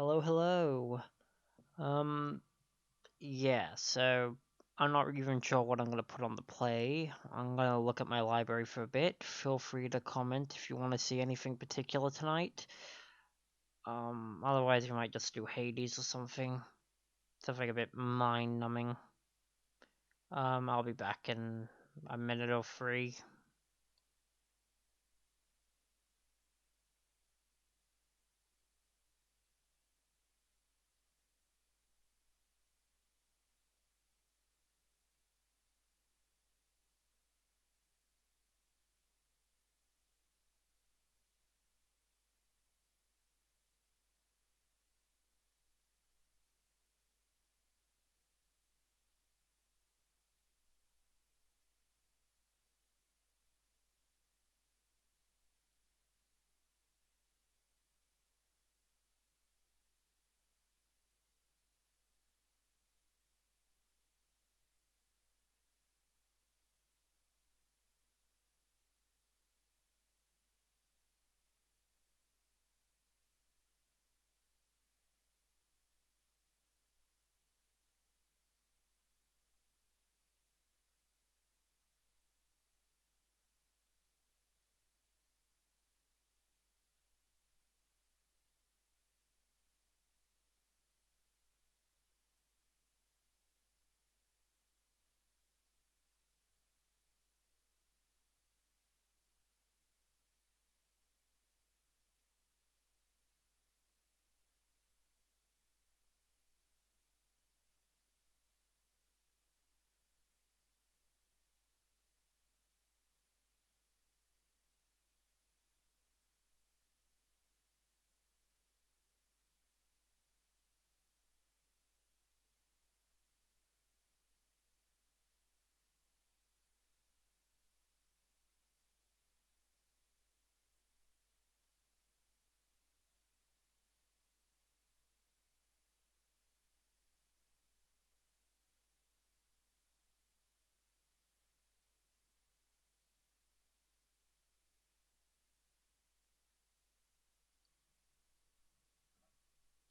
Hello, hello. Um, yeah, so I'm not even sure what I'm gonna put on the play. I'm gonna look at my library for a bit. Feel free to comment if you want to see anything particular tonight. Otherwise we might just do Hades or something. Something a bit mind-numbing. I'll be back in a minute or three.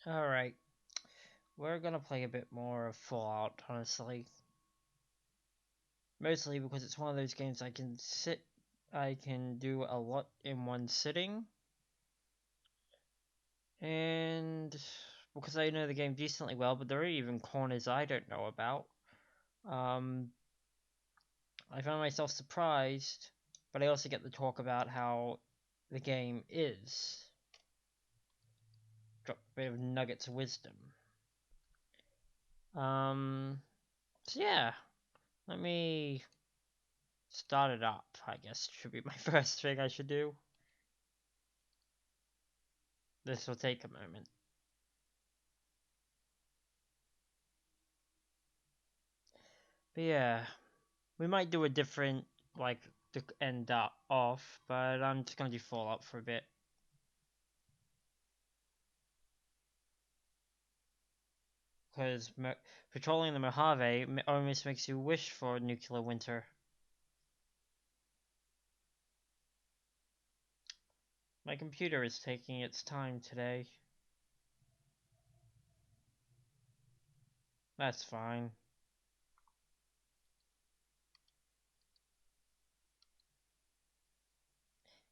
Alright, we're gonna play a bit more of Fallout, honestly. Mostly because it's one of those games I can do a lot in one sitting. And because I know the game decently well, but there are even corners I don't know about. Um, I found myself surprised, but I also get to talk about how the game is. Drop a bit of nuggets of wisdom. So yeah, let me start it up, I guess should be my first thing I should do. This will take a moment. But yeah, we might do a different, like, to end up off, but I'm just gonna do Fallout for a bit. Because patrolling the Mojave almost makes you wish for a nuclear winter. My computer is taking its time today. That's fine.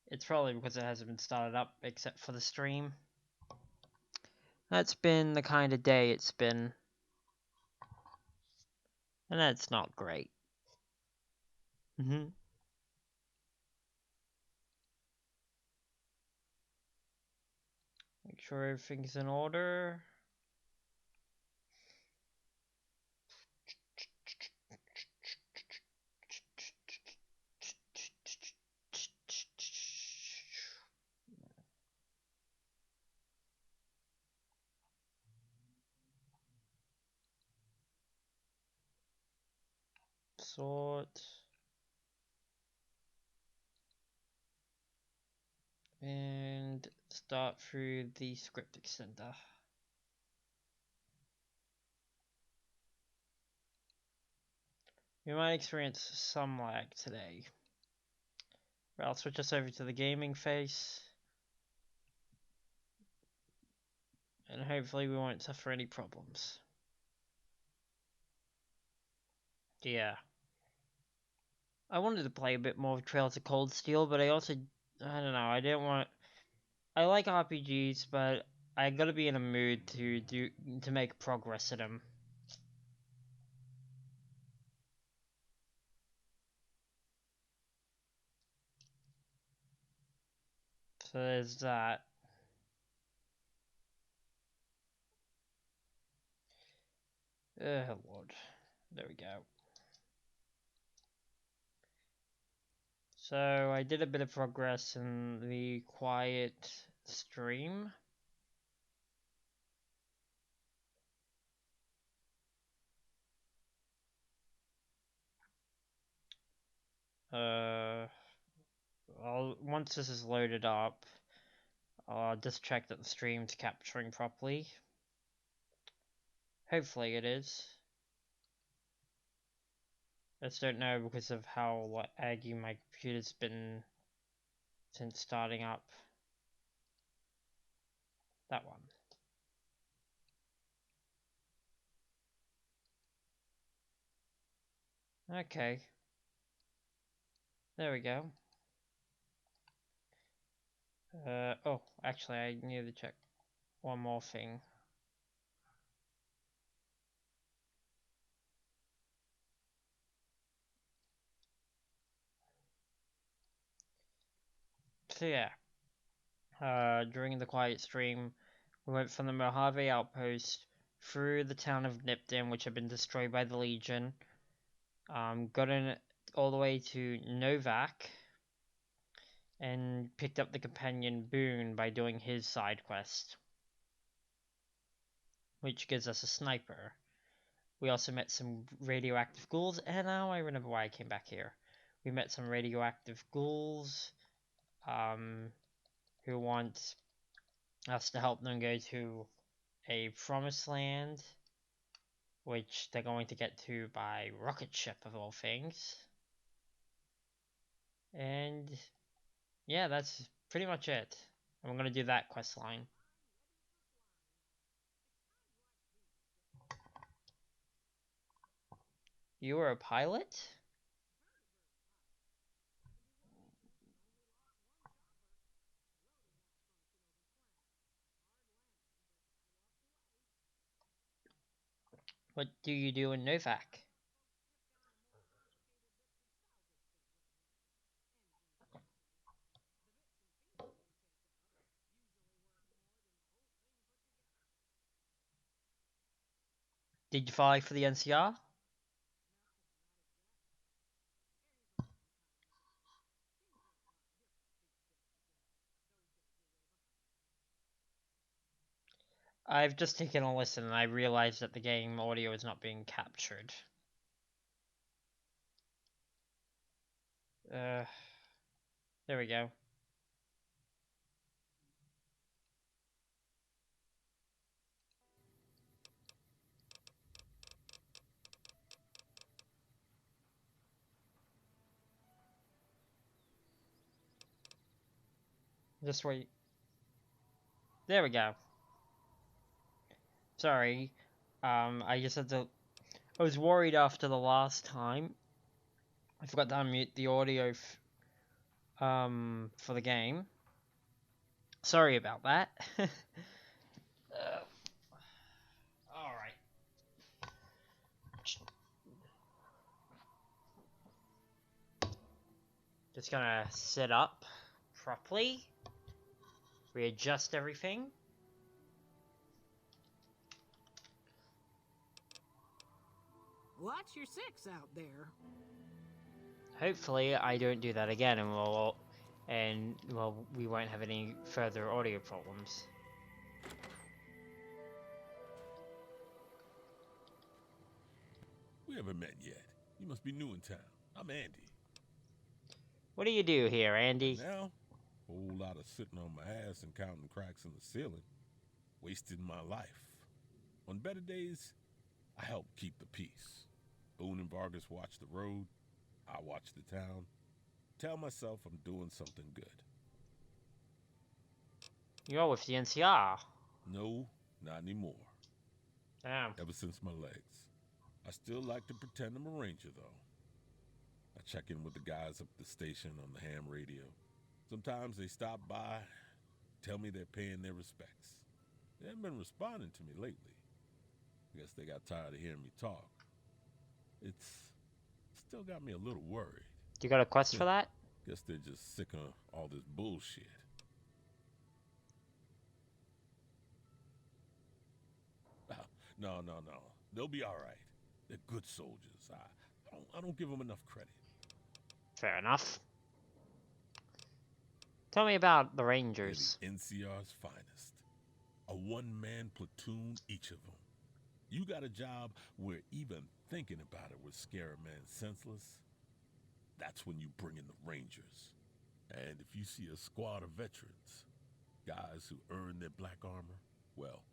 It's probably because it hasn't been started up except for the stream. That's been the kind of day it's been. And that's not great. Make sure everything's in order. Sort. And start through the script extender. We might experience some lag today. But I'll switch us over to the gaming face. And hopefully we won't suffer any problems. Yeah. I wanted to play a bit more of Trails of Cold Steel, but I also, I don't know, I didn't want... I like RPGs, but I gotta be in a mood to make progress in them. So there's that. Oh lord. There we go. So I did a bit of progress in the quiet stream. Once this is loaded up, I'll just check that the stream's capturing properly. Hopefully it is. I just don't know because of how laggy my computer's been since starting up. That one. Okay. There we go. Oh, actually I need to check one more thing. So yeah, during the quiet stream, we went from the Mojave outpost through the town of Nipton, which had been destroyed by the Legion, got in all the way to Novak, and picked up the companion Boone by doing his side quest, which gives us a sniper. We also met some radioactive ghouls, and now I remember why I came back here. We met some radioactive ghouls, who want us to help them go to a promised land, which they're going to get to by rocket ship of all things. And yeah, that's pretty much it. I'm gonna do that quest line. You were a pilot? What do you do in Novak? Did you fly for the NCR? I've just taken a listen and I realized that the game audio is not being captured. There we go. Just wait. There we go. Sorry. I just had to... I was worried after the last time. I forgot to unmute the audio for the game. Sorry about that. Alright. Just gonna sit up properly. Readjust everything. Watch your six out there. Hopefully I don't do that again and we won't have any further audio problems. We haven't met yet. You must be new in town. I'm Andy. What do you do here, Andy? Now, a whole lot of sitting on my ass and counting cracks in the ceiling. Wasting my life. On better days, I help keep the peace. Boone and Vargas watch the road. I watch the town. Tell myself I'm doing something good. You're with the NCR. No, Not anymore. Damn. Ever since my legs. I still like to pretend I'm a ranger, though. I check in with the guys up at the station on the ham radio. Sometimes they stop by, tell me they're paying their respects. They haven't been responding to me lately. I guess they got tired of hearing me talk. It's still got me a little worried. You got a quest for that? Guess they're just sick of all this bullshit. No. They'll be all right. They're good soldiers. I don't give them enough credit. Fair enough. Tell me about the Rangers. They're the NCR's finest. A one-man platoon, each of them. You got a job where even thinking about it would scare a man senseless. That's when you bring in the Rangers. And if you see a squad of veterans, guys who earned their black armor, well,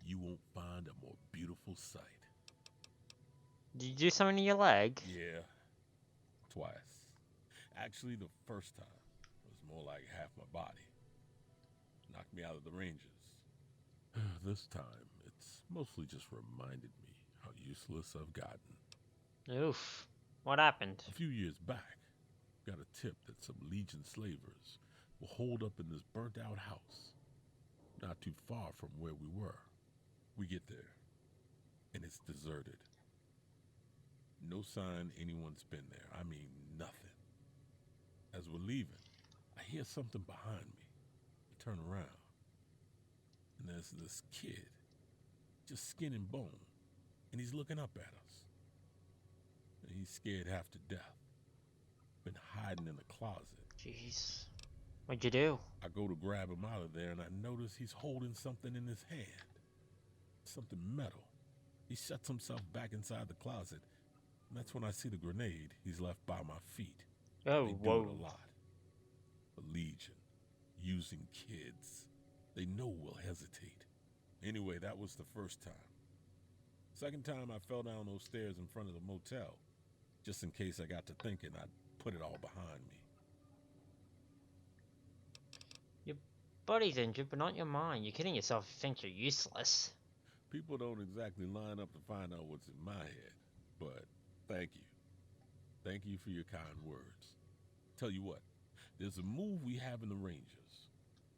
you won't find a more beautiful sight. Did you do something to your leg? Yeah, twice. Actually, the first time was more like half my body. Knocked me out of the Rangers. This time, it's mostly just reminded me how useless I've gotten. Oof. What happened? A few years back, got a tip that some Legion slavers were holed up in this burnt-out house, not too far from where we were. We get there, and it's deserted. No sign anyone's been there. I mean, nothing. As we're leaving, I hear something behind me. I turn around, and there's this kid, just skin and bone, and he's looking up at us. And he's scared half to death. Been hiding in a closet. Jeez. What'd you do? I go to grab him out of there, and I notice he's holding something in his hand. Something metal. He shuts himself back inside the closet, and that's when I see the grenade he's left by my feet. Oh, They do whoa. it a lot. The Legion, using kids. They know we'll hesitate. Anyway, that was the first time. Second time I fell down those stairs in front of the motel. Just in case I got to thinking, I'd put it all behind me. Your body's injured, but not your mind. You're kidding yourself if you think you're useless. People don't exactly line up to find out what's in my head, but thank you. Thank you for your kind words. Tell you what, there's a move we have in the Rangers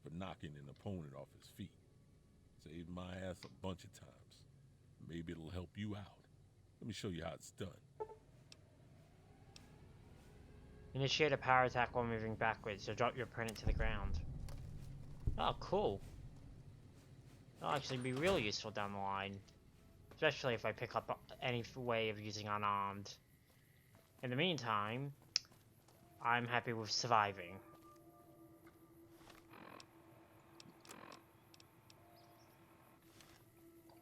for knocking an opponent off his feet. Saved my ass a bunch of times. Maybe it'll help you out. Let me show you how it's done. Initiate a power attack while moving backwards, so drop your opponent to the ground. Oh, cool. That'll actually be really useful down the line. Especially if I pick up any way of using unarmed. In the meantime, I'm happy with surviving.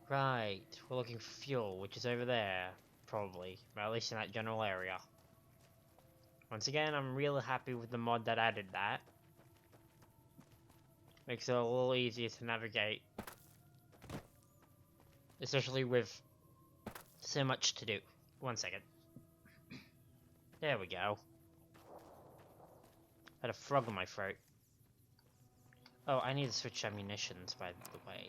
Right, we're looking for fuel, which is over there, probably. Or at least in that general area. Once again, I'm really happy with the mod that added that. Makes it a little easier to navigate. Especially with so much to do. 1 second. There we go. Had a frog in my throat. Oh, I need to switch ammunitions, by the way.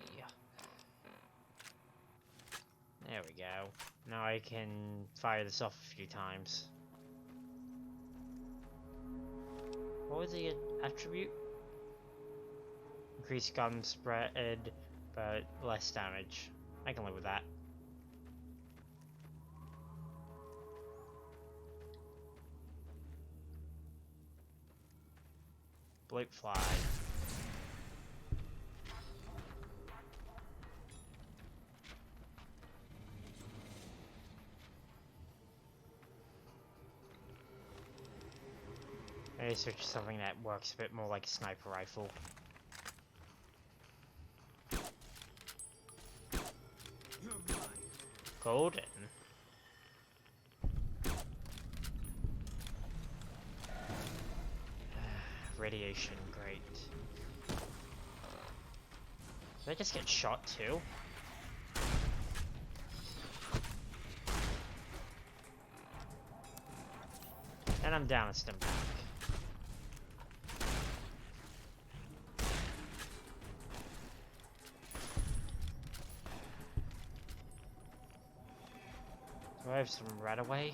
There we go. Now I can fire this off a few times. What was the attribute? Increased gun spread, but less damage. I can live with that. Bloat fly. Maybe switch to something that works a bit more like a sniper rifle. Golden. Radiation, great. Did I just get shot too? And I'm down a stim pack. Do I have some right away?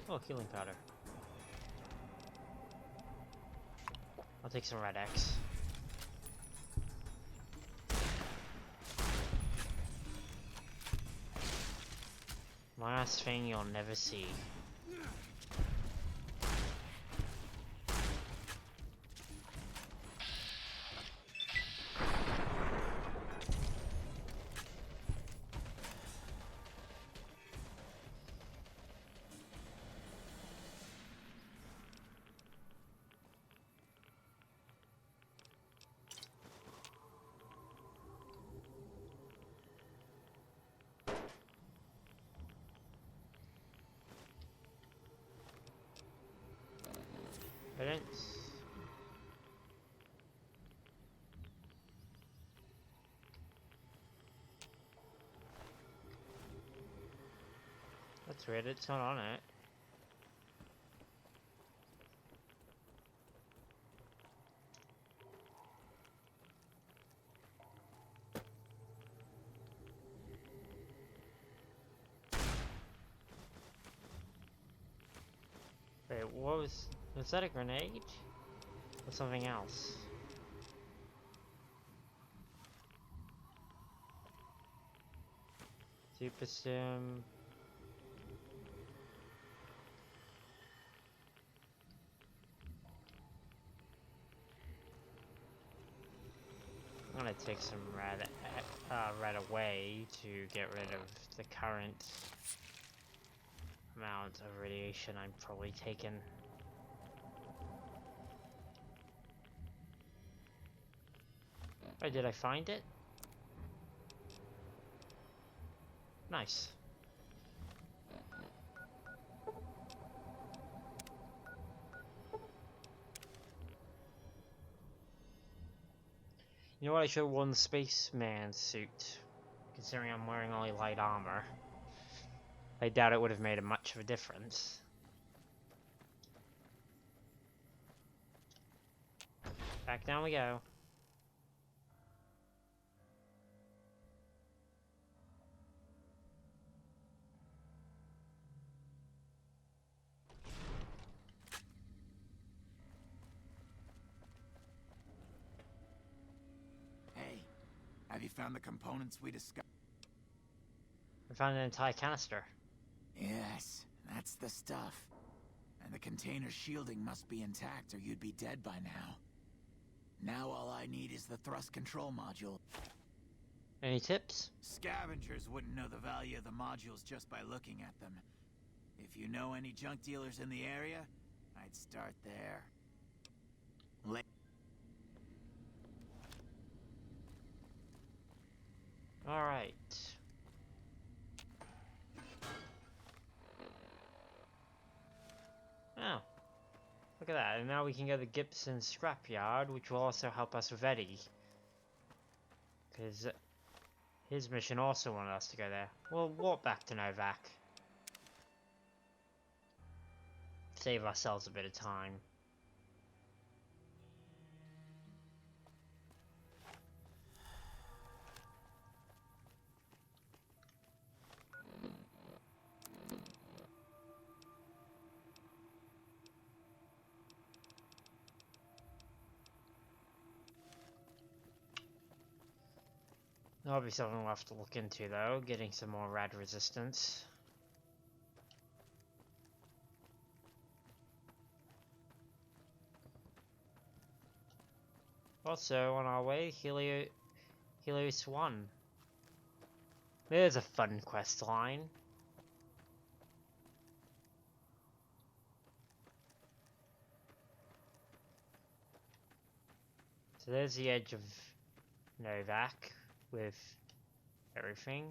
Oh, healing powder. I'll take some red X. Last thing you'll never see. Evidence. That's weird, it's not on it. Wait, what was that a grenade? Or something else? Super Stim. I'm gonna take some red away to get rid of the current amount of radiation I'm probably taking. Oh, did I find it? Nice. You know what, I should have worn the spaceman suit, considering I'm wearing only light armor. I doubt it would have made much of a difference. Back down we go. Hey, have you found the components we discussed? I found an entire canister. Yes, that's the stuff. And the container's shielding must be intact or you'd be dead by now. Now all I need is the thrust control module. Any tips? Scavengers wouldn't know the value of the modules just by looking at them. If you know any junk dealers in the area, I'd start there. Alright. Oh. Look at that, and now we can go to Gibson scrapyard, which will also help us with Eddie. Because his mission also wanted us to go there. We'll walk back to Novak. Save ourselves a bit of time. That'll be something we'll have to look into though, getting some more rad resistance. Also, on our way, Helios 1. There's a fun quest line. So there's the edge of Novak with everything.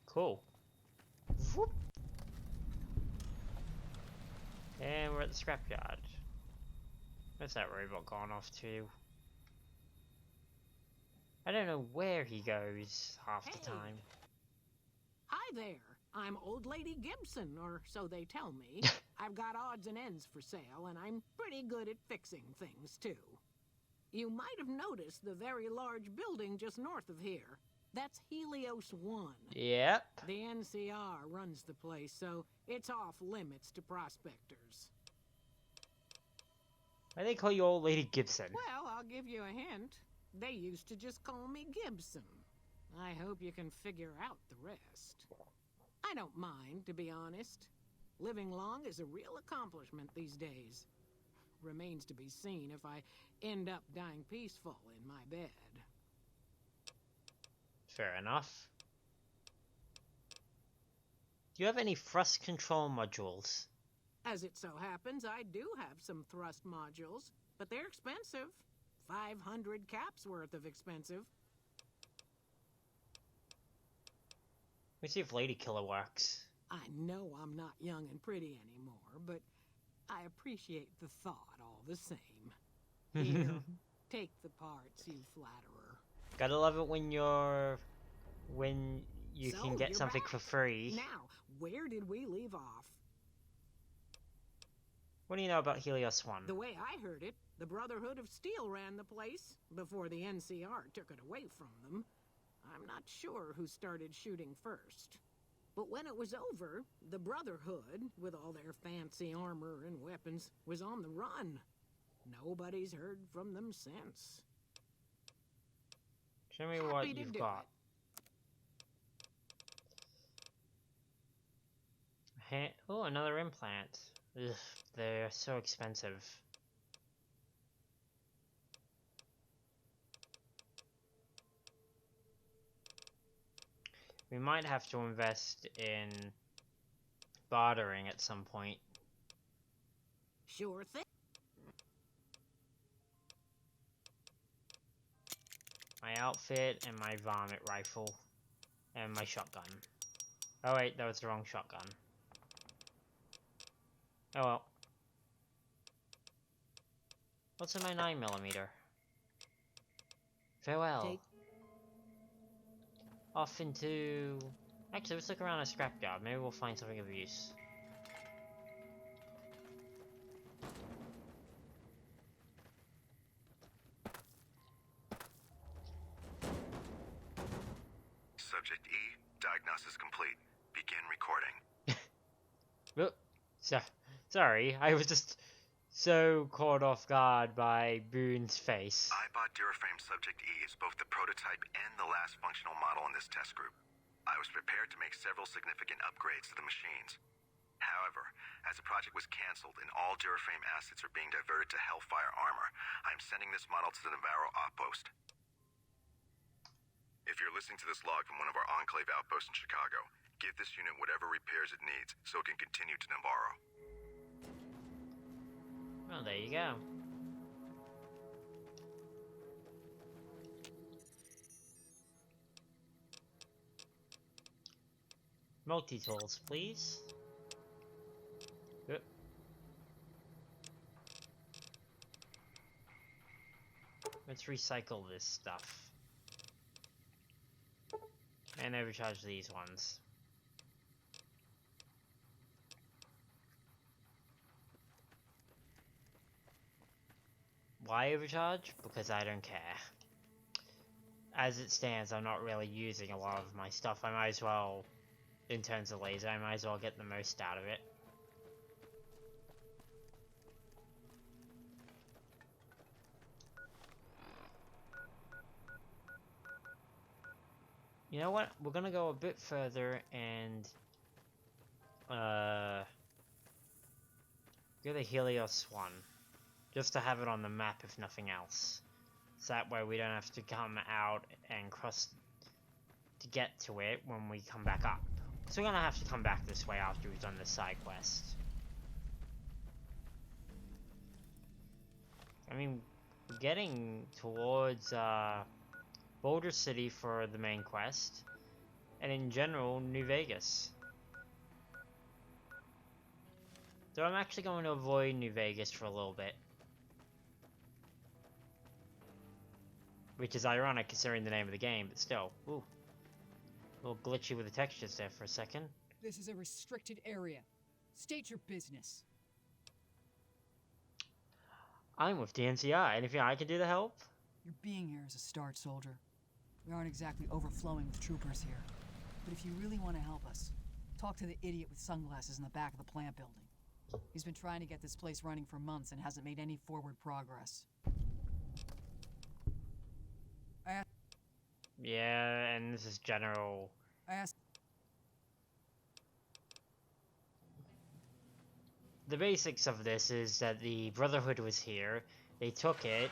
Cool. Whoop. And we're at the scrapyard. Where's that robot gone off to? I don't know where he goes half the time. Hi there. I'm Old Lady Gibson, or so they tell me. I've got odds and ends for sale, and I'm pretty good at fixing things, too. You might have noticed the very large building just north of here. That's Helios 1. Yep. The NCR runs the place, so it's off limits to prospectors. Why do they call you Old Lady Gibson? Well, I'll give you a hint. They used to just call me Gibson. I hope you can figure out the rest. I don't mind, to be honest. Living long is a real accomplishment these days. Remains to be seen if I end up dying peaceful in my bed. Fair enough. Do you have any thrust control modules? As it so happens, I do have some thrust modules, but they're expensive. 500 caps worth of expensive. Let me see if Lady Killer works. I know I'm not young and pretty anymore, but I appreciate the thought all the same. Here, take the parts, you flatterer. Gotta love it when you So, can get you're something back. for free. Now, where did we leave off? What do you know about Helios 1? The way I heard it, the Brotherhood of Steel ran the place before the NCR took it away from them. I'm not sure who started shooting first. But when it was over, the Brotherhood, with all their fancy armor and weapons, was on the run. Nobody's heard from them since. Show me Happy what to you've do got. Oh, another implant. Ugh, they're so expensive. We might have to invest in bartering at some point. Sure thing. My outfit and my varmint rifle and my shotgun. Oh wait, that was the wrong shotgun. Oh well. What's in my 9mm? Farewell. Off into... Actually, let's look around a scrapyard. Maybe we'll find something of use. Subject E, diagnosis complete. Begin recording. Oh, sorry, I was just so caught off guard by Boone's face. I bought Duraframe Subject E as both the prototype and the last functional model in this test group. I was prepared to make several significant upgrades to the machines. However, as the project was canceled and all Duraframe assets are being diverted to Hellfire armor, I am sending this model to the Navarro outpost. If you're listening to this log from one of our Enclave outposts in Chicago, give this unit whatever repairs it needs so it can continue to Navarro. Oh, there you go. Multi-tools, please. Yep. Let's recycle this stuff. And overcharge these ones. Why overcharge? Because I don't care. As it stands, I'm not really using a lot of my stuff. I might as well, in terms of laser, I might as well get the most out of it. You know what? We're gonna go a bit further and go to Helios 1. Just to have it on the map if nothing else. So that way we don't have to come out and cross to get to it when we come back up. So we're gonna have to come back this way after we've done this side quest. I mean, we're getting towards Boulder City for the main quest, and in general, New Vegas. So I'm actually going to avoid New Vegas for a little bit. Which is ironic considering the name of the game, but still. Ooh. A little glitchy with the textures there for a second. This is a restricted area. State your business. I'm with the NCI. Anything I can do to help? Your being here is a start, soldier. We aren't exactly overflowing with troopers here. But if you really want to help us, talk to the idiot with sunglasses in the back of the plant building. He's been trying to get this place running for months and hasn't made any forward progress. Yeah, and this is general. I asked. The basics of this is that the Brotherhood was here, they took it,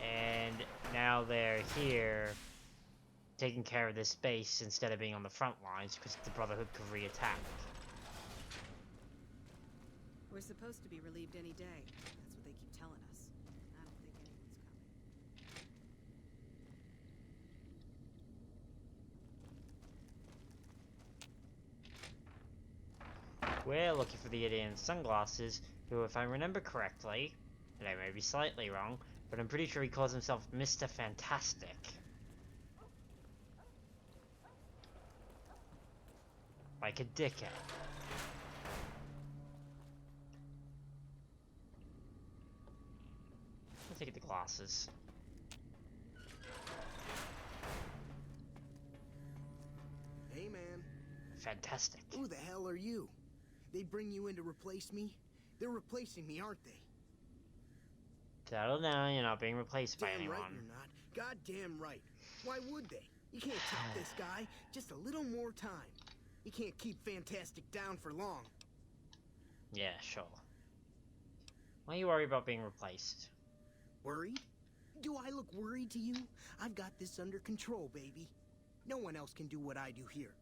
and now they're here taking care of this base instead of being on the front lines because the Brotherhood could re-attack. We're supposed to be relieved any day. That's what they keep telling us. I don't think anyone's coming. We're looking for the idiot in sunglasses, who, if I remember correctly, and I may be slightly wrong, but I'm pretty sure he calls himself Mr. Fantastic. Like a dickhead. I'll take the glasses. Hey, man. Fantastic. Who the hell are you? They bring you in to replace me? They're replacing me, aren't they? Settle down, you're not being replaced by Damn anyone. right you're not. Goddamn right. Why would they? You can't top this guy. Just a little more time. You can't keep Fantastic down for long. Yeah, sure. Why are you worried about being replaced? Worried? Do I look worried to you? I've got this under control, baby. No one else can do what I do here.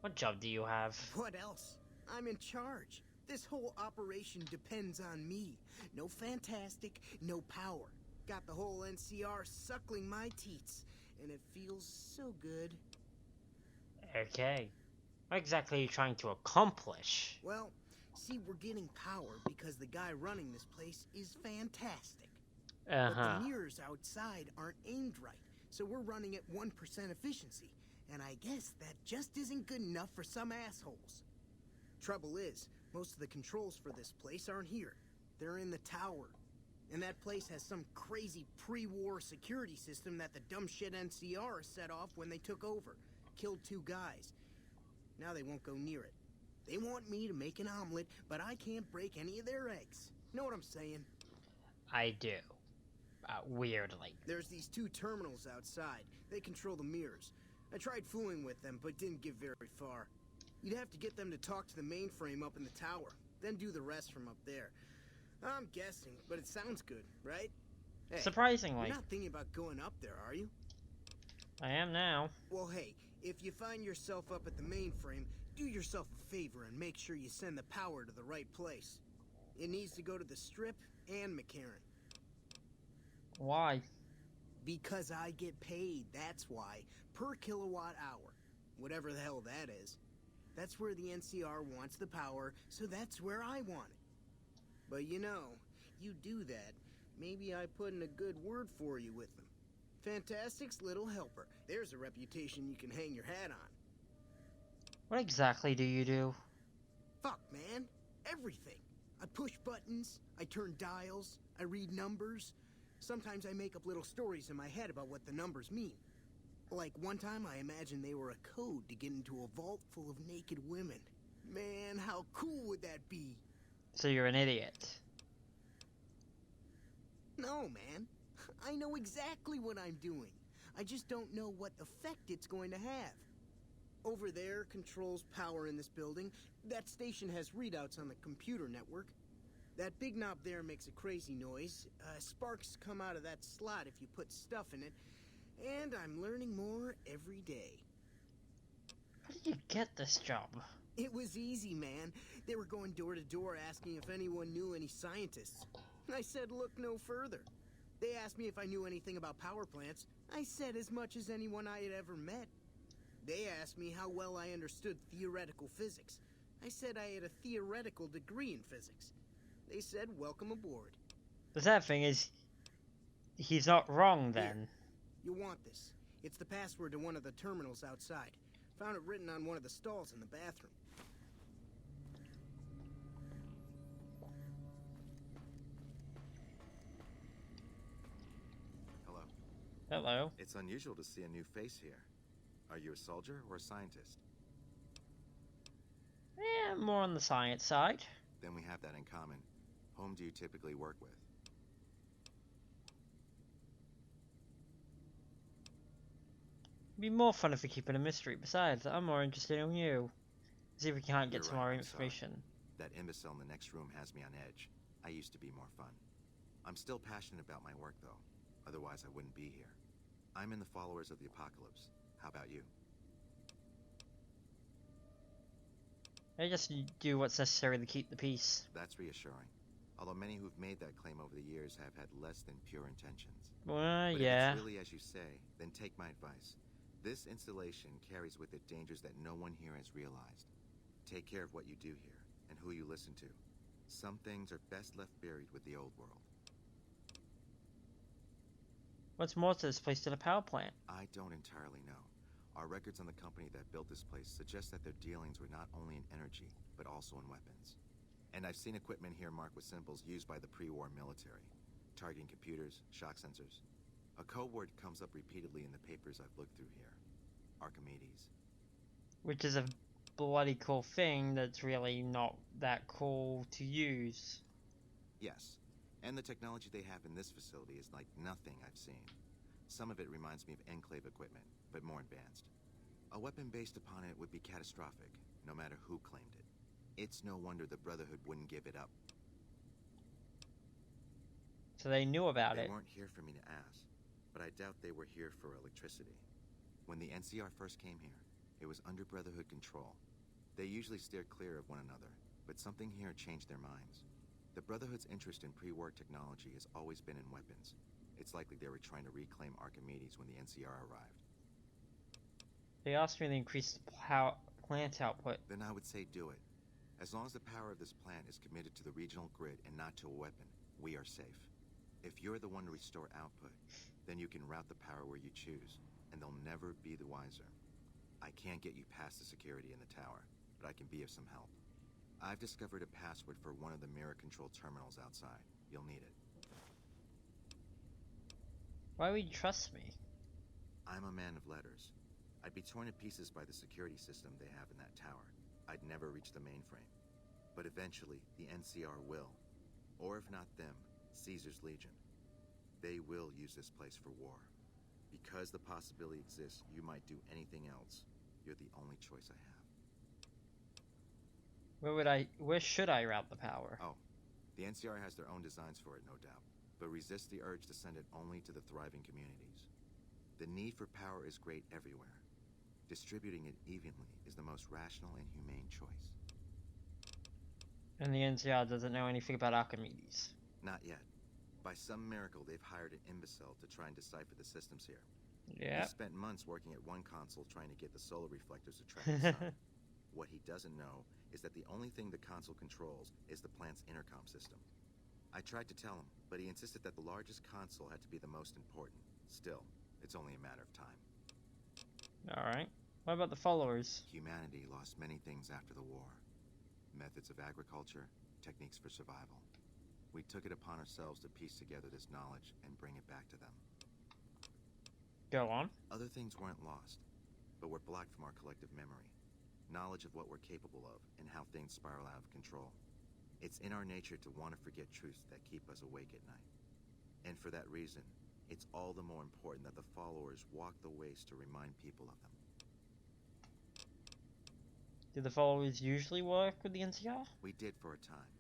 What job do you have? What else? I'm in charge. This whole operation depends on me. No Fantastic, no power. Got the whole NCR suckling my teats, and it feels so good. Okay. What exactly are you trying to accomplish? Well, see, we're getting power because the guy running this place is fantastic. But the mirrors outside aren't aimed right, so we're running at 1% efficiency. And I guess that just isn't good enough for some assholes. Trouble is, most of the controls for this place aren't here. They're in the tower. And that place has some crazy pre-war security system that the dumb shit NCR set off when they took over. Killed 2 guys. Now they won't go near it. They want me to make an omelet, but I can't break any of their eggs. Know what I'm saying? I do. Weirdly. There's these 2 terminals outside. They control the mirrors. I tried fooling with them, but didn't get very far. You'd have to get them to talk to the mainframe up in the tower, then do the rest from up there. I'm guessing, but it sounds good, right? Hey, surprisingly. You're not thinking about going up there, are you? I am now. Well, hey, if you find yourself up at the mainframe, do yourself a favor and make sure you send the power to the right place. It needs to go to the Strip and McCarran. Why? Because I get paid, that's why. Per kilowatt hour. Whatever the hell that is. That's where the NCR wants the power, so that's where I want it. But you know, you do that, maybe I put in a good word for you with them. Fantastic's little helper. There's a reputation you can hang your hat on. What exactly do you do? Fuck, man. Everything. I push buttons, I turn dials, I read numbers. Sometimes I make up little stories in my head about what the numbers mean. Like one time I imagined they were a code to get into a vault full of naked women. Man, how cool would that be? So you're an idiot. No, man. I know exactly what I'm doing. I just don't know what effect it's going to have. Over there controls power in this building. That station has readouts on the computer network. That big knob there makes a crazy noise. Sparks come out of that slot if you put stuff in it. And I'm learning more every day. How did you get this job? It was easy, man. They were going door to door asking if anyone knew any scientists. I said look no further. They asked me if I knew anything about power plants. I said as much as anyone I had ever met. They asked me how well I understood theoretical physics. I said I had a theoretical degree in physics. They said welcome aboard. The sad thing is, he's not wrong then. Here, you want this. It's the password to one of the terminals outside. Found it written on one of the stalls in the bathroom. Hello. Hello. It's unusual to see a new face here. Are you a soldier or a scientist? Yeah, more on the science side. Then we have that in common. Whom do you typically work with? It'd be more fun if we keep it a mystery. Besides, I'm more interested in you. See if we can't get You're some right, more I'm sorry. information. That imbecile in the next room has me on edge. I used to be more fun. I'm still passionate about my work, though. Otherwise, I wouldn't be here. I'm in the Followers of the Apocalypse. How about you? I just do what's necessary to keep the peace. That's reassuring. Although many who've made that claim over the years have had less than pure intentions. Well, But yeah. if it's really as you say, then take my advice. This installation carries with it dangers that no one here has realized. Take care of what you do here, and who you listen to. Some things are best left buried with the old world. What's more to this place than a power plant? I don't entirely know. Our records on the company that built this place suggest that their dealings were not only in energy, but also in weapons. And I've seen equipment here marked with symbols used by the pre-war military. Targeting computers, shock sensors. A code word comes up repeatedly in the papers I've looked through here. Archimedes. Which is a bloody cool thing that's really not that cool to use. Yes, and the technology they have in this facility is like nothing I've seen. Some of it reminds me of Enclave equipment, but more advanced. A weapon based upon it would be catastrophic, no matter who claimed it. It's no wonder the Brotherhood wouldn't give it up. So they knew about it. They weren't here for me to ask, but I doubt they were here for electricity. When the NCR first came here, it was under Brotherhood control. They usually steer clear of one another, but something here changed their minds. The Brotherhood's interest in pre-war technology has always been in weapons. It's likely they were trying to reclaim Archimedes when the NCR arrived. They asked me to increase the plant output. Then I would say do it. As long as the power of this plant is committed to the regional grid and not to a weapon, we are safe. If you're the one to restore output, then you can route the power where you choose, and they'll never be the wiser. I can't get you past the security in the tower, but I can be of some help. I've discovered a password for one of the mirror control terminals outside. You'll need it. Why would you trust me? I'm a man of letters. I'd be torn to pieces by the security system they have in that tower. I'd never reach the mainframe. But eventually, the NCR will. Or if not them, Caesar's Legion. They will use this place for war. Because the possibility exists you might do anything else, you're the only choice I have. Where should I route the power? Oh, the NCR has their own designs for it, no doubt. But resist the urge to send it only to the thriving communities. The need for power is great everywhere. Distributing it evenly is the most rational and humane choice. And the NCR doesn't know anything about Archimedes. Not yet. By some miracle, they've hired an imbecile to try and decipher the systems here. Yeah. He spent months working at one console trying to get the solar reflectors to track the sun. What he doesn't know is that the only thing the console controls is the plant's intercom system. I tried to tell him, but he insisted that the largest console had to be the most important. Still, it's only a matter of time. Alright. What about the followers? Humanity lost many things after the war. Methods of agriculture, techniques for survival. We took it upon ourselves to piece together this knowledge and bring it back to them. Go on. Other things weren't lost, but were blocked from our collective memory. Knowledge of what we're capable of and how things spiral out of control. It's in our nature to want to forget truths that keep us awake at night. And for that reason, it's all the more important that the followers walk the ways to remind people of them. Do the followers usually work with the NCR? We did for a time,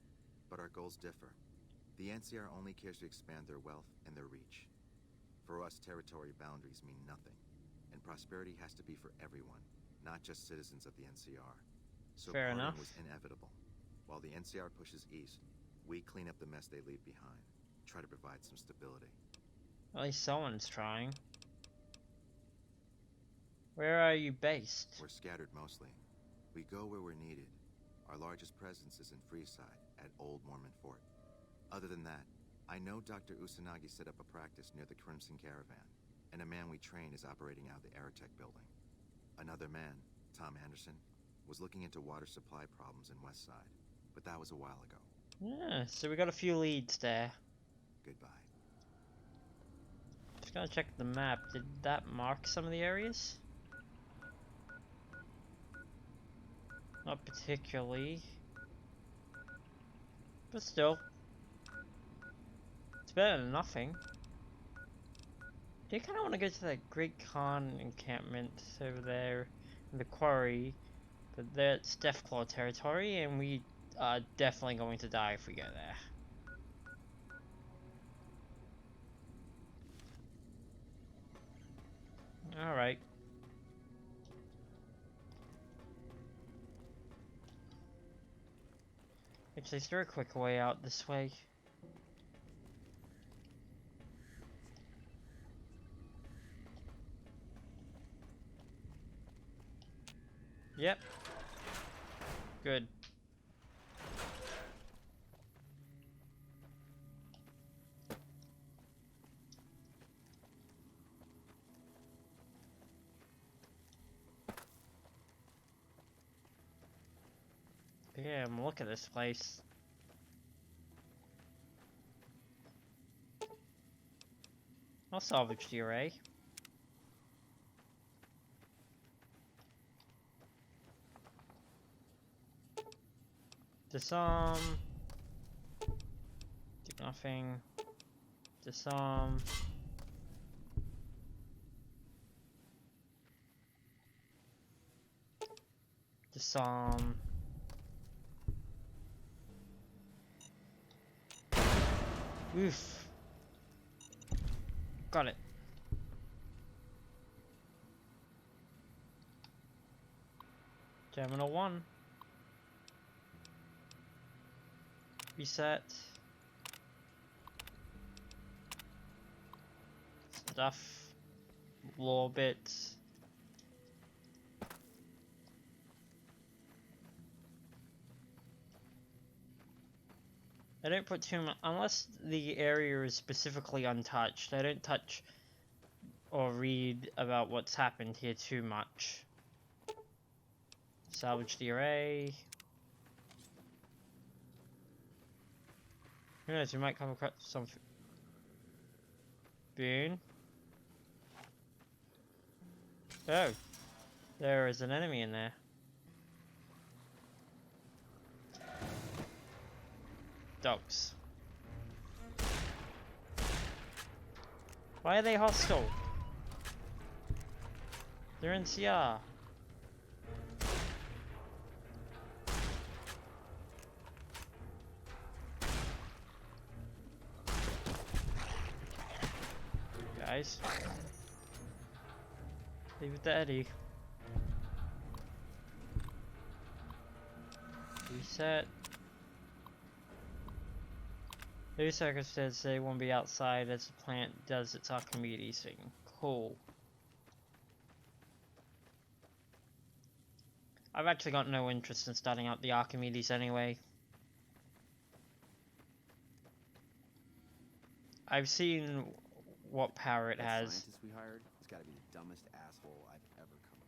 but our goals differ. The NCR only cares to expand their wealth and their reach. For us, territory boundaries mean nothing, and prosperity has to be for everyone, not just citizens of the NCR. So Fair parting enough. was inevitable. While the NCR pushes east, we clean up the mess they leave behind, try to provide some stability. At least someone's trying. Where are you based? We're scattered mostly. We go where we're needed. Our largest presence is in Freeside, at Old Mormon Fort. Other than that, I know Dr. Usanagi set up a practice near the Crimson Caravan, and a man we train is operating out of the Aerotech building. Another man, Tom Anderson, was looking into water supply problems in West Side, but that was a while ago. Yeah, so we got a few leads there. Goodbye. Just gotta check the map. Did that mark some of the areas? Not particularly. But still. It's better than nothing. Do you kind of want to go to that Great Khan encampment over there in the quarry? But that's Deathclaw territory, and we are definitely going to die if we go there. Alright. Actually, is there a quicker way out this way? Yep. Good. Damn, look at this place. I'll salvage the array. Disarm. Do nothing. Disarm. Disarm. Oof. Got it. Terminal 1. Reset. Stuff. Lore bits. I don't put too much, unless the area is specifically untouched, I don't touch or read about what's happened here too much. Salvage the array. Who knows, we might come across some boon. Oh, there is an enemy in there. Dogs. Why are they hostile? They're in CR. Guys. Leave it to Eddie. Reset. New circumstances they won't be outside as the plant does its Archimedes thing. Cool. I've actually got no interest in starting out the Archimedes anyway. I've seen what power it has. That scientist we hired has got to be the dumbest asshole I've ever come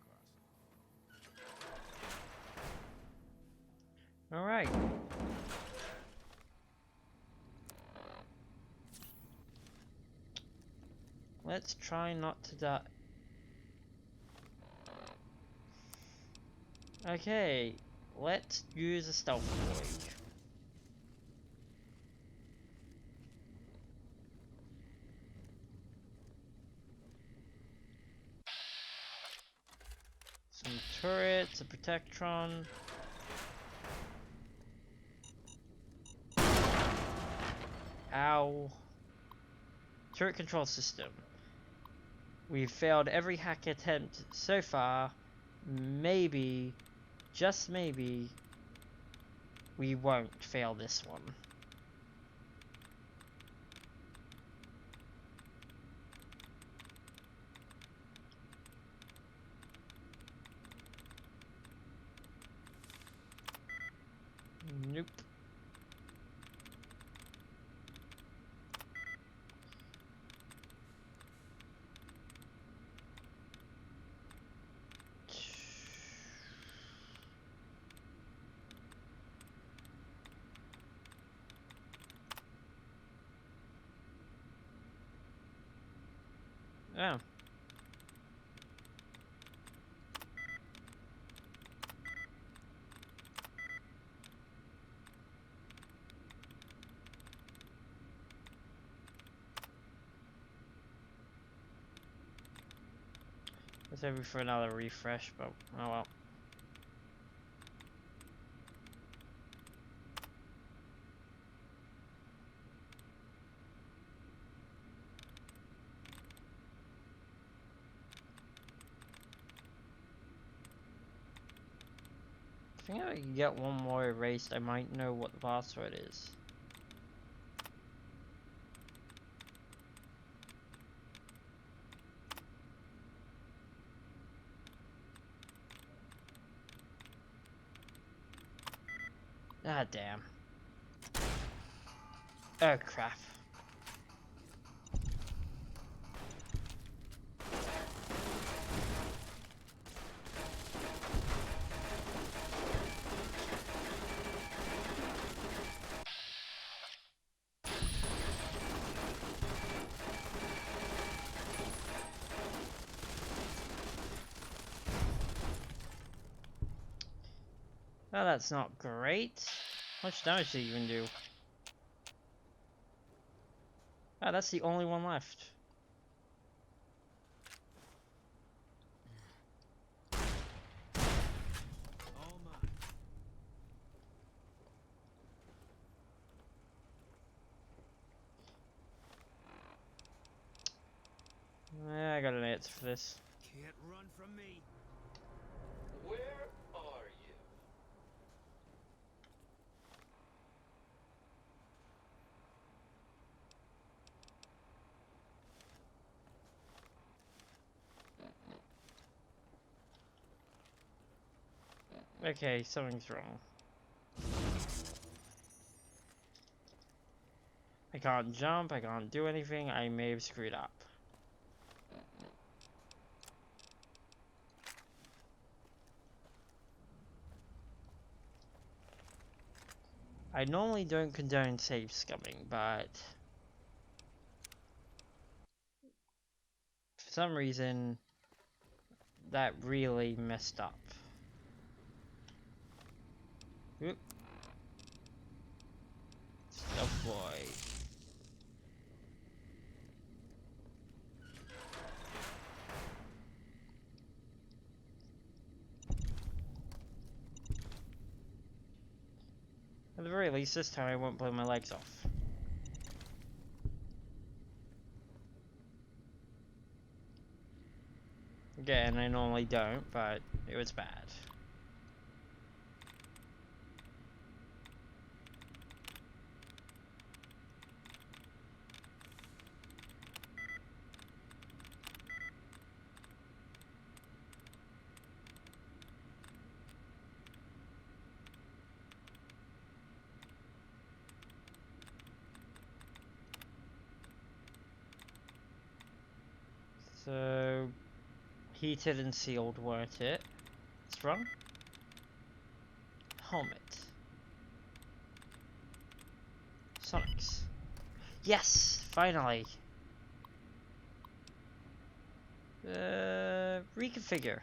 across. Alright. Let's try not to die. Okay, let's use a stealth void. Some turrets, a protectron. Ow. Turret control system. We've failed every hack attempt so far. Maybe, just maybe, we won't fail this one. Nope. Oh. It's over for another refresh, but oh well. I think if I can get one more erased, I might know what the password is. Ah, damn. Oh, crap. Oh, that's not great. How much damage did it even do? Ah, that's the only one left. I got an answer for this. Can't run from me. Where are you? Okay, something's wrong. I can't jump, I can't do anything, I may have screwed up. I normally don't condone save scumming, but for some reason that really messed up. Oop. Stealth boy. At the very least, this time I won't blow my legs off. Again, I normally don't, but it was bad. So, heated and sealed weren't it? What's wrong? Helmet. Sonics. Yes! Finally! Reconfigure.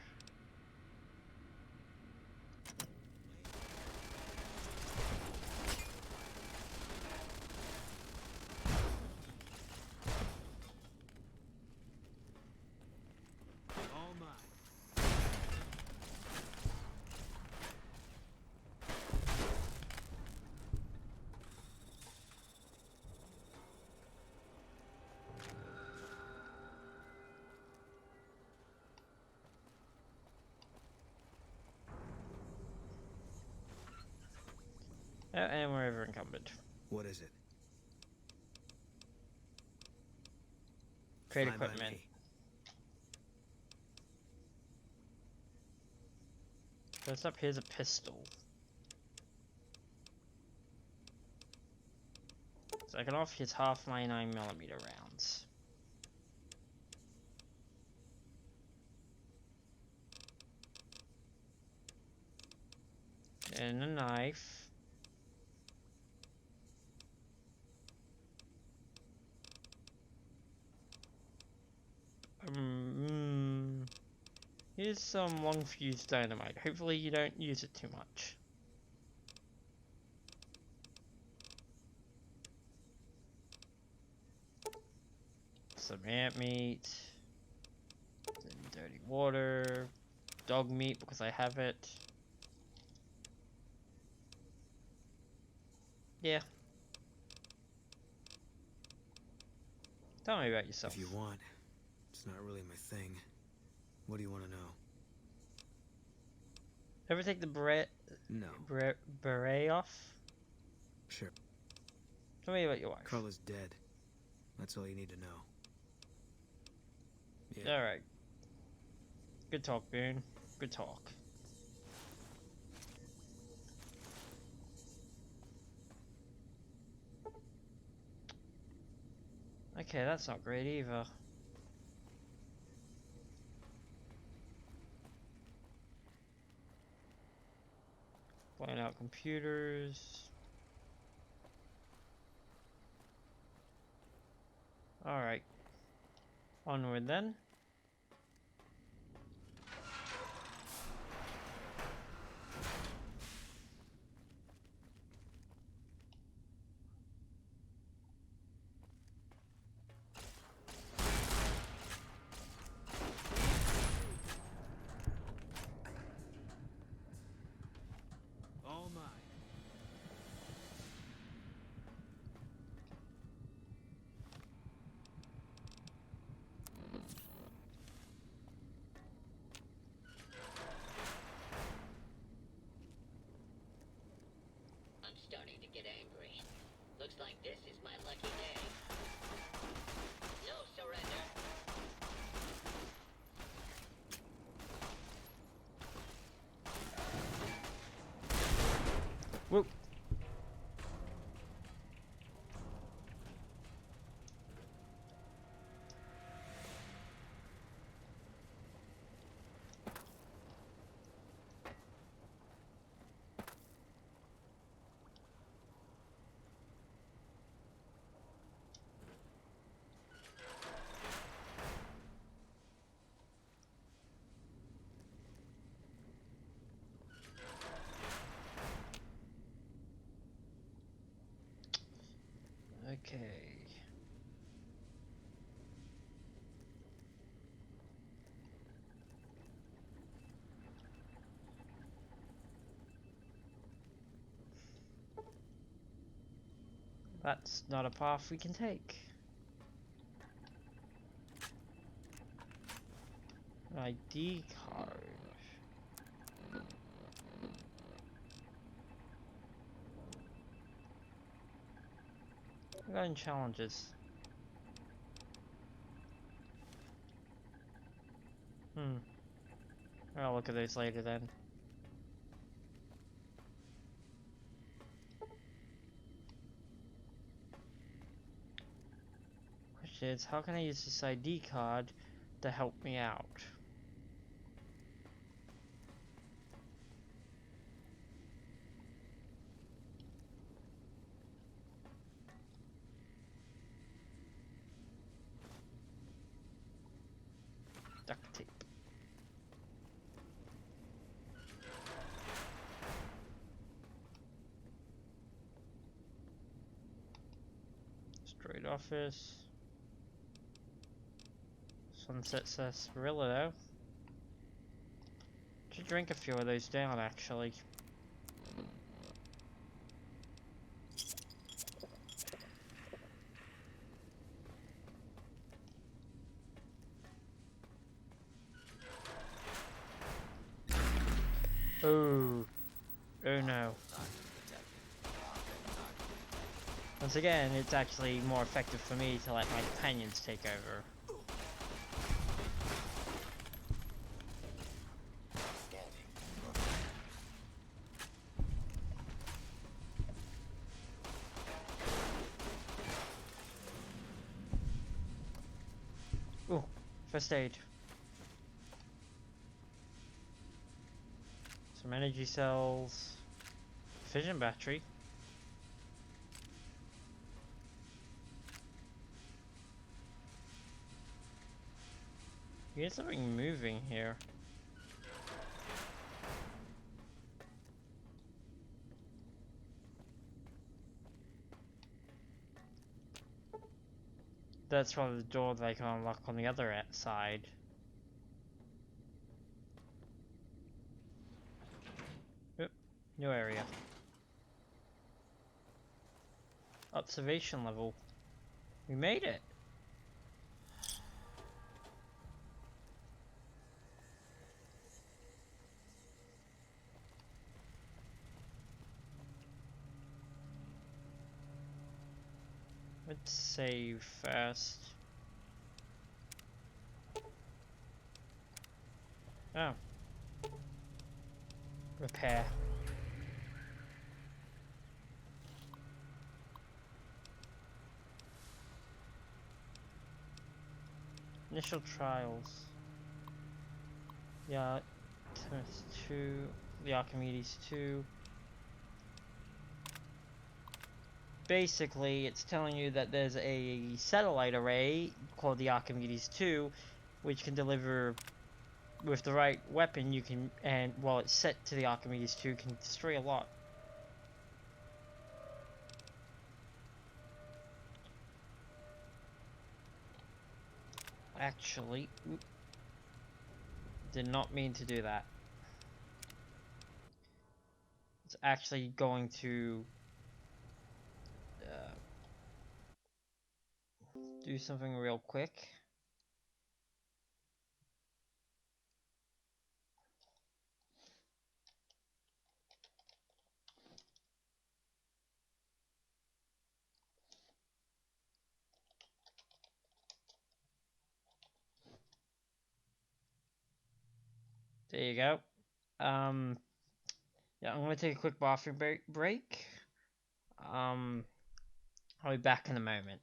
All mine. And we're over encumbered. What is it? Crate Fine by equipment. me. First up, here's a pistol. Second off, here's half my 9mm rounds. And a knife. A Here's some long fuse dynamite. Hopefully you don't use it too much. Some ant meat. Some dirty water. Dog meat because I have it. Yeah. Tell me about yourself. If you want. It's not really my thing. What do you want to know? Ever take the beret off? Sure. Tell me about your wife. Carla's dead. That's all you need to know. Yeah. Alright. Good talk, Boone. Good talk. Okay, that's not great either. Blowing out computers. Alright. Onward then. All mine. I'm starting to get angry. Looks like this is my lucky day. No surrender. Whoop. Okay. That's not a path we can take. ID card. We got any challenges? I'll look at those later then. Question is, how can I use this ID card to help me out? Duct tape. Straight office. Sunset sarsaparilla though. Should drink a few of those down actually. Oh. Oh no. Once again, it's actually more effective for me to let my companions take over. Ooh, first aid. Some energy cells. Fission battery. You get something moving here. that's probably the door that I can unlock on the other side. Oop, new area. Observation level. We made it! Let's save first. Oh. Repair. Initial trials. Yeah, test 2, the Archimedes 2. Basically, it's telling you that there's a satellite array called the Archimedes 2, which can deliver, with the right weapon, you can, and while it's set to the Archimedes 2, can destroy a lot. Actually, did not mean to do that. It's actually going to do something real quick. There you go. Yeah, I'm gonna take a quick bathroom break. I'll be back in a moment.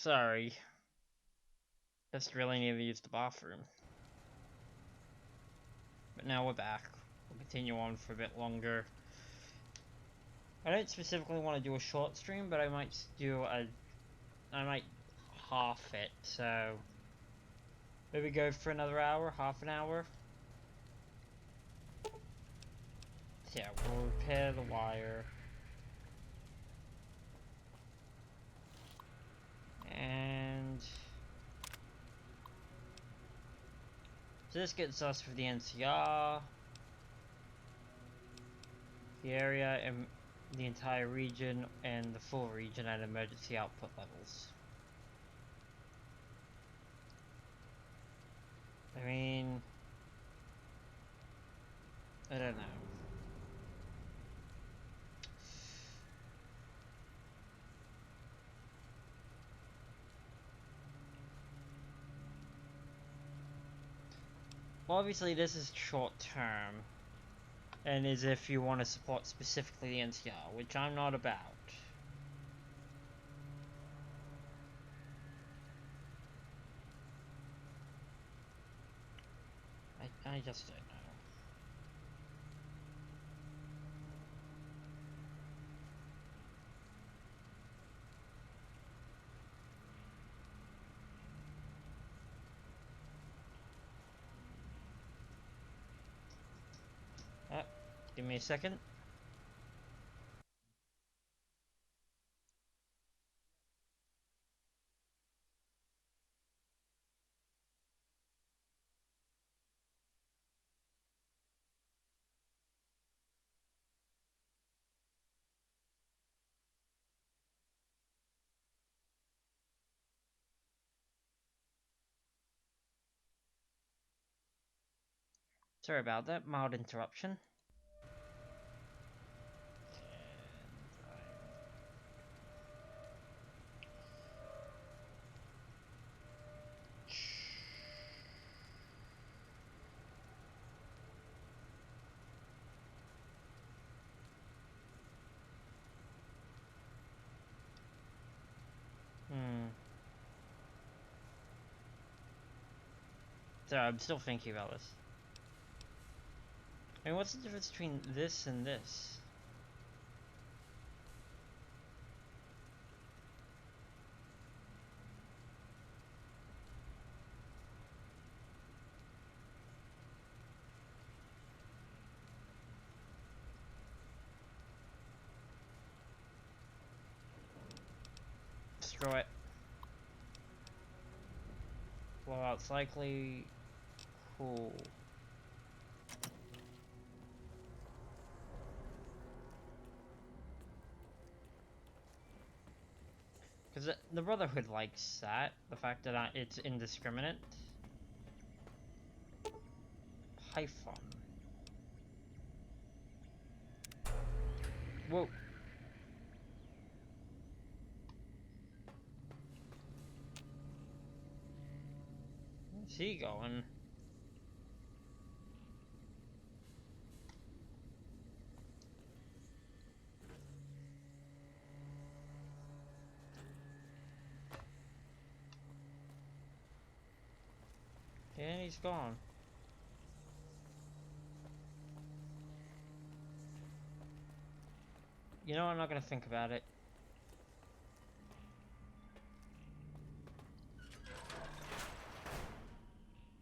Sorry. Just really need to use the bathroom. But now we're back. We'll continue on for a bit longer. I don't specifically want to do a short stream, but I might do I might half it, so maybe go for another hour, half an hour. Yeah, we'll repair the wire. And so this gets us for the NCR, the area, and the entire region, and the full region at emergency output levels. I mean, I don't know. Well, obviously this is short term, and is if you want to support specifically the NCR, which I'm not about. I just don't know. Give me a second. Sorry about that, mild interruption. Sorry, I'm still thinking about this. I mean, what's the difference between this and this? Destroy it. Blowout's likely. Cool. Because the Brotherhood likes that. The fact that it's indiscriminate. Python. Whoa. Where's he going? Yeah, he's gone. You know, I'm not gonna think about it.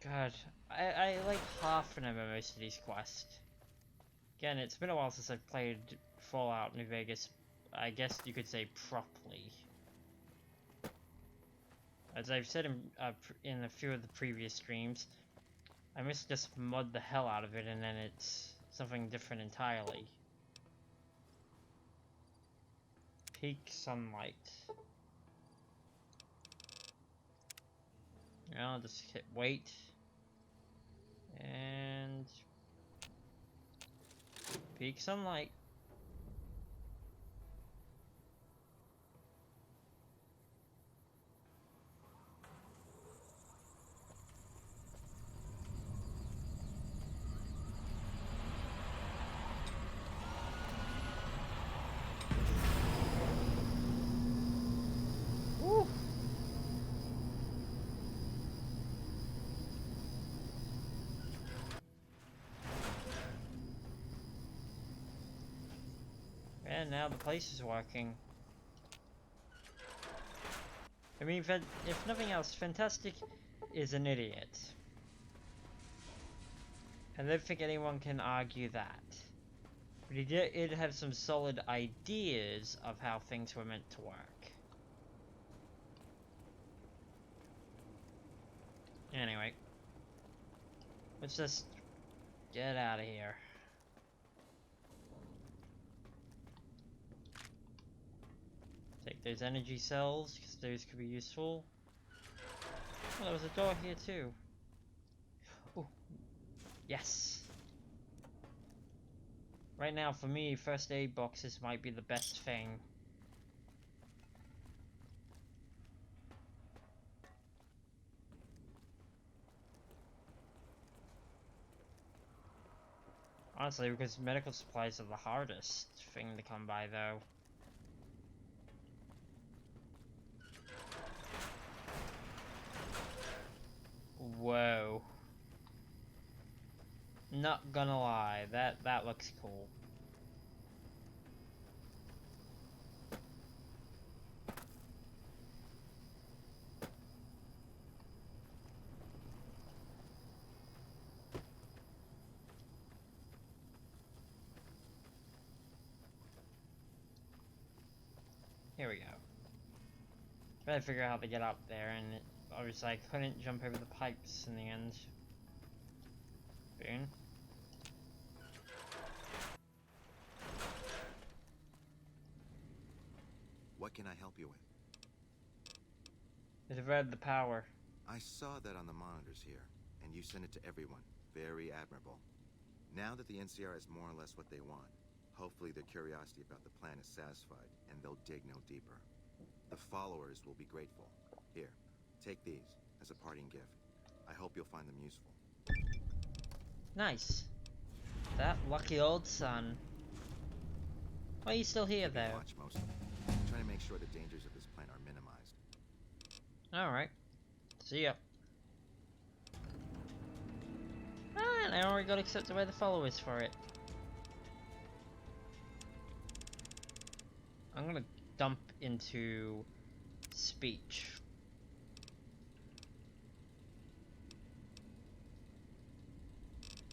God, I like half an MMO most of these quests. Again, it's been a while since I've played Fallout New Vegas. I guess you could say properly. As I've said in a few of the previous streams, I must just mud the hell out of it and then it's something different entirely. Peak sunlight. I'll just hit wait. And peak sunlight. Woo. Yeah, now the place is working. I mean, if nothing else, Fantastic is an idiot. I don't think anyone can argue that. But he did have some solid ideas of how things were meant to work. Anyway. Let's just get out of here. Take those energy cells, because those could be useful. Oh, there was a door here too. Oh, yes. Right now, for me, first aid boxes might be the best thing. Honestly, because medical supplies are the hardest thing to come by, though. Whoa. Not gonna lie, that looks cool. Here we go. Better figure out how to get up there, and obviously I couldn't jump over the pipes in the end. Boon. What can I help you with? It read the power. I saw that on the monitors here, and you sent it to everyone. Very admirable. Now that the NCR is more or less what they want, hopefully their curiosity about the plan is satisfied, and they'll dig no deeper. The followers will be grateful. Here, take these as a parting gift. I hope you'll find them useful. Nice. That lucky old son. Why are you still here, though? Watch mostly. Trying to make sure the dangers of this plan are minimized. Alright. See ya. Ah, and I already got accepted by the followers for it. I'm gonna dump into speech.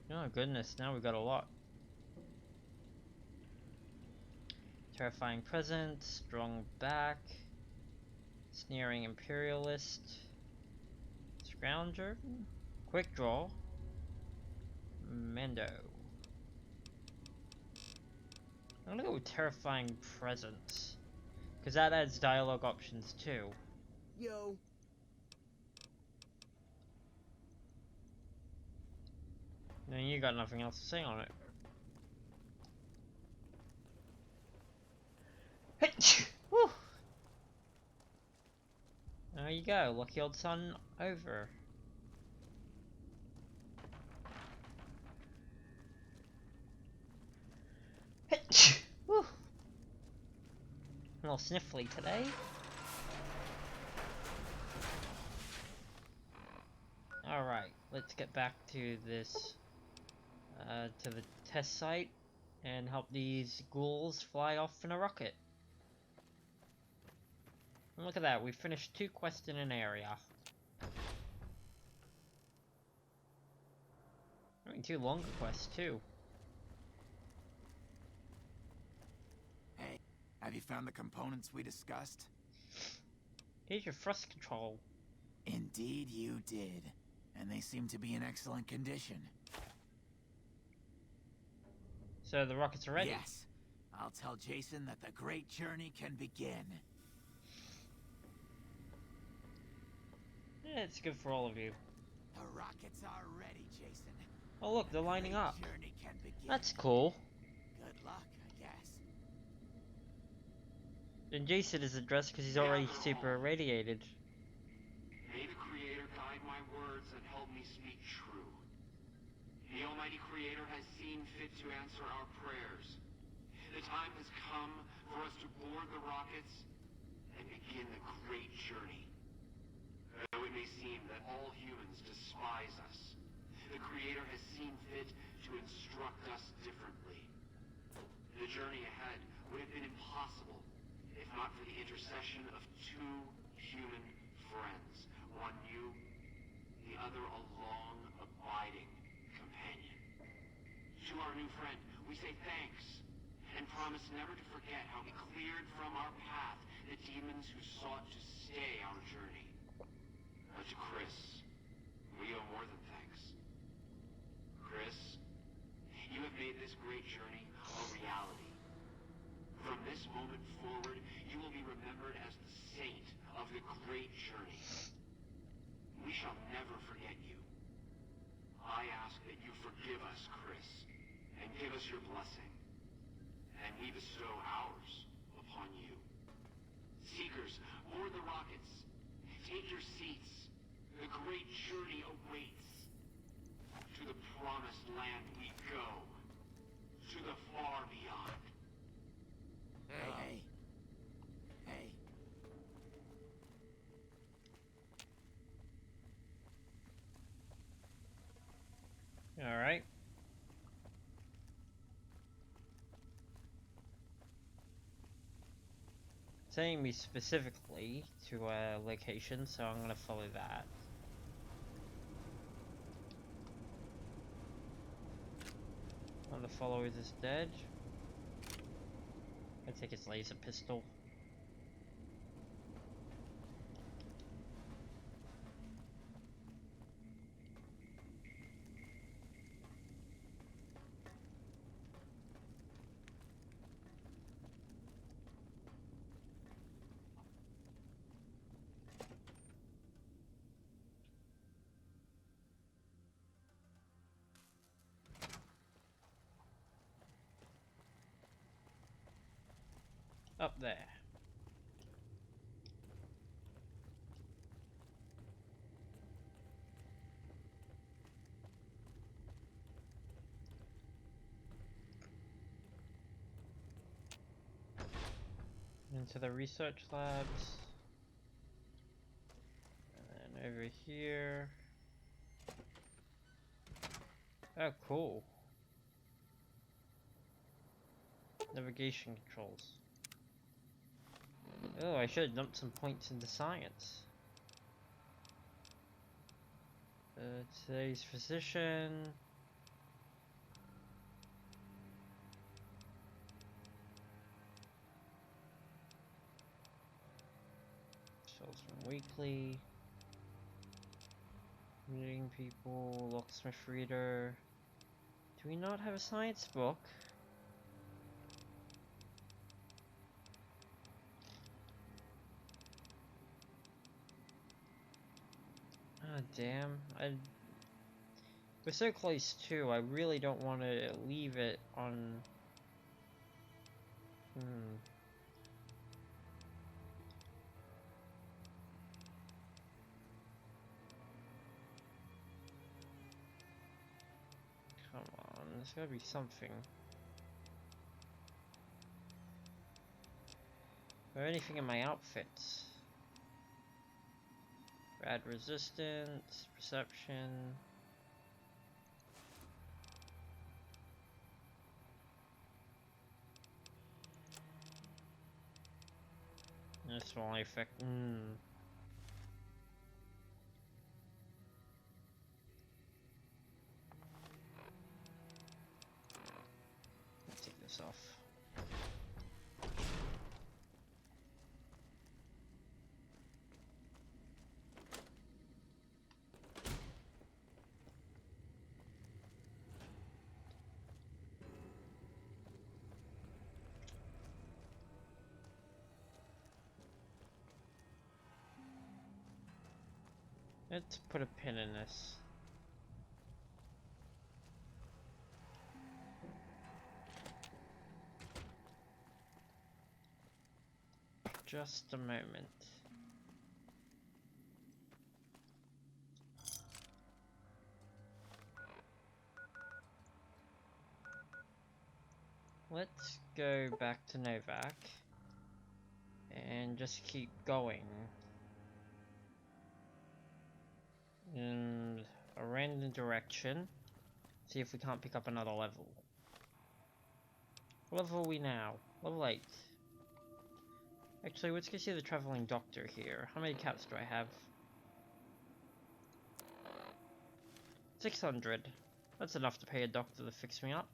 Oh goodness, now we've got a lot. Terrifying present, strong back, sneering imperialist, scrounger, quick draw, Mendo. I'm gonna go with terrifying presence, because that adds dialogue options too. Yo. And you got nothing else to say on it. Woo! There you go, lucky old son over. Woo! A little sniffly today. Alright, let's get back to this, to the test site, and help these ghouls fly off in a rocket. And look at that, we finished 2 quests in an area. I mean, 2 longer quests too. Hey, have you found the components we discussed? Here's your thrust control. Indeed you did. And they seem to be in excellent condition. So the rockets are ready? Yes. I'll tell Jason that the great journey can begin. Yeah, it's good for all of you. The rockets are ready, Jason. Oh look, they're lining up. Journey can begin. That's cool. Good luck, I guess. And Jason is addressed because he's already super irradiated. May the Creator guide my words and help me speak true. The Almighty Creator has seen fit to answer our prayers. The time has come for us to board the rockets and begin the great journey. Though it may seem that all humans despise us, the Creator has seen fit to instruct us differently. The journey ahead would have been impossible if not for the intercession of two human friends. One new, the other a long, abiding companion. To our new friend, we say thanks, and promise never to forget how he cleared from our path the demons who sought to stay our journey. But to Chris, we owe more than thanks. Chris, you have made this great journey a reality. From this moment forward, you will be remembered as the saint of the great journey. We shall never forget you. I ask that you forgive us, Chris, and give us your blessing. And we bestow ours upon you. Seekers, board the rockets. Take your seats. The great journey awaits. To the promised land we go. To the far beyond. Hey. Alright. Saying me specifically to a location, so I'm gonna follow that. One of the followers is dead. I take his laser pistol. Up there. Into the research labs. And then over here. Oh, cool. Navigation controls. Oh, I should have dumped some points into science. Today's physician. Shows from weekly. Meeting people. Locksmith reader. Do we not have a science book? Ah, damn. We're so close too. I really don't want to leave it on. Come on, there's gotta be something. Or anything in my outfits. Rad resistance, perception. This will only affect. Let's take this off. Let's put a pin in this. Just a moment. Let's go back to Novak and just keep going in a random direction. See if we can't pick up another level. What level are we now? Level 8. Actually, let's go see the traveling doctor here. How many caps do I have? 600. That's enough to pay a doctor to fix me up.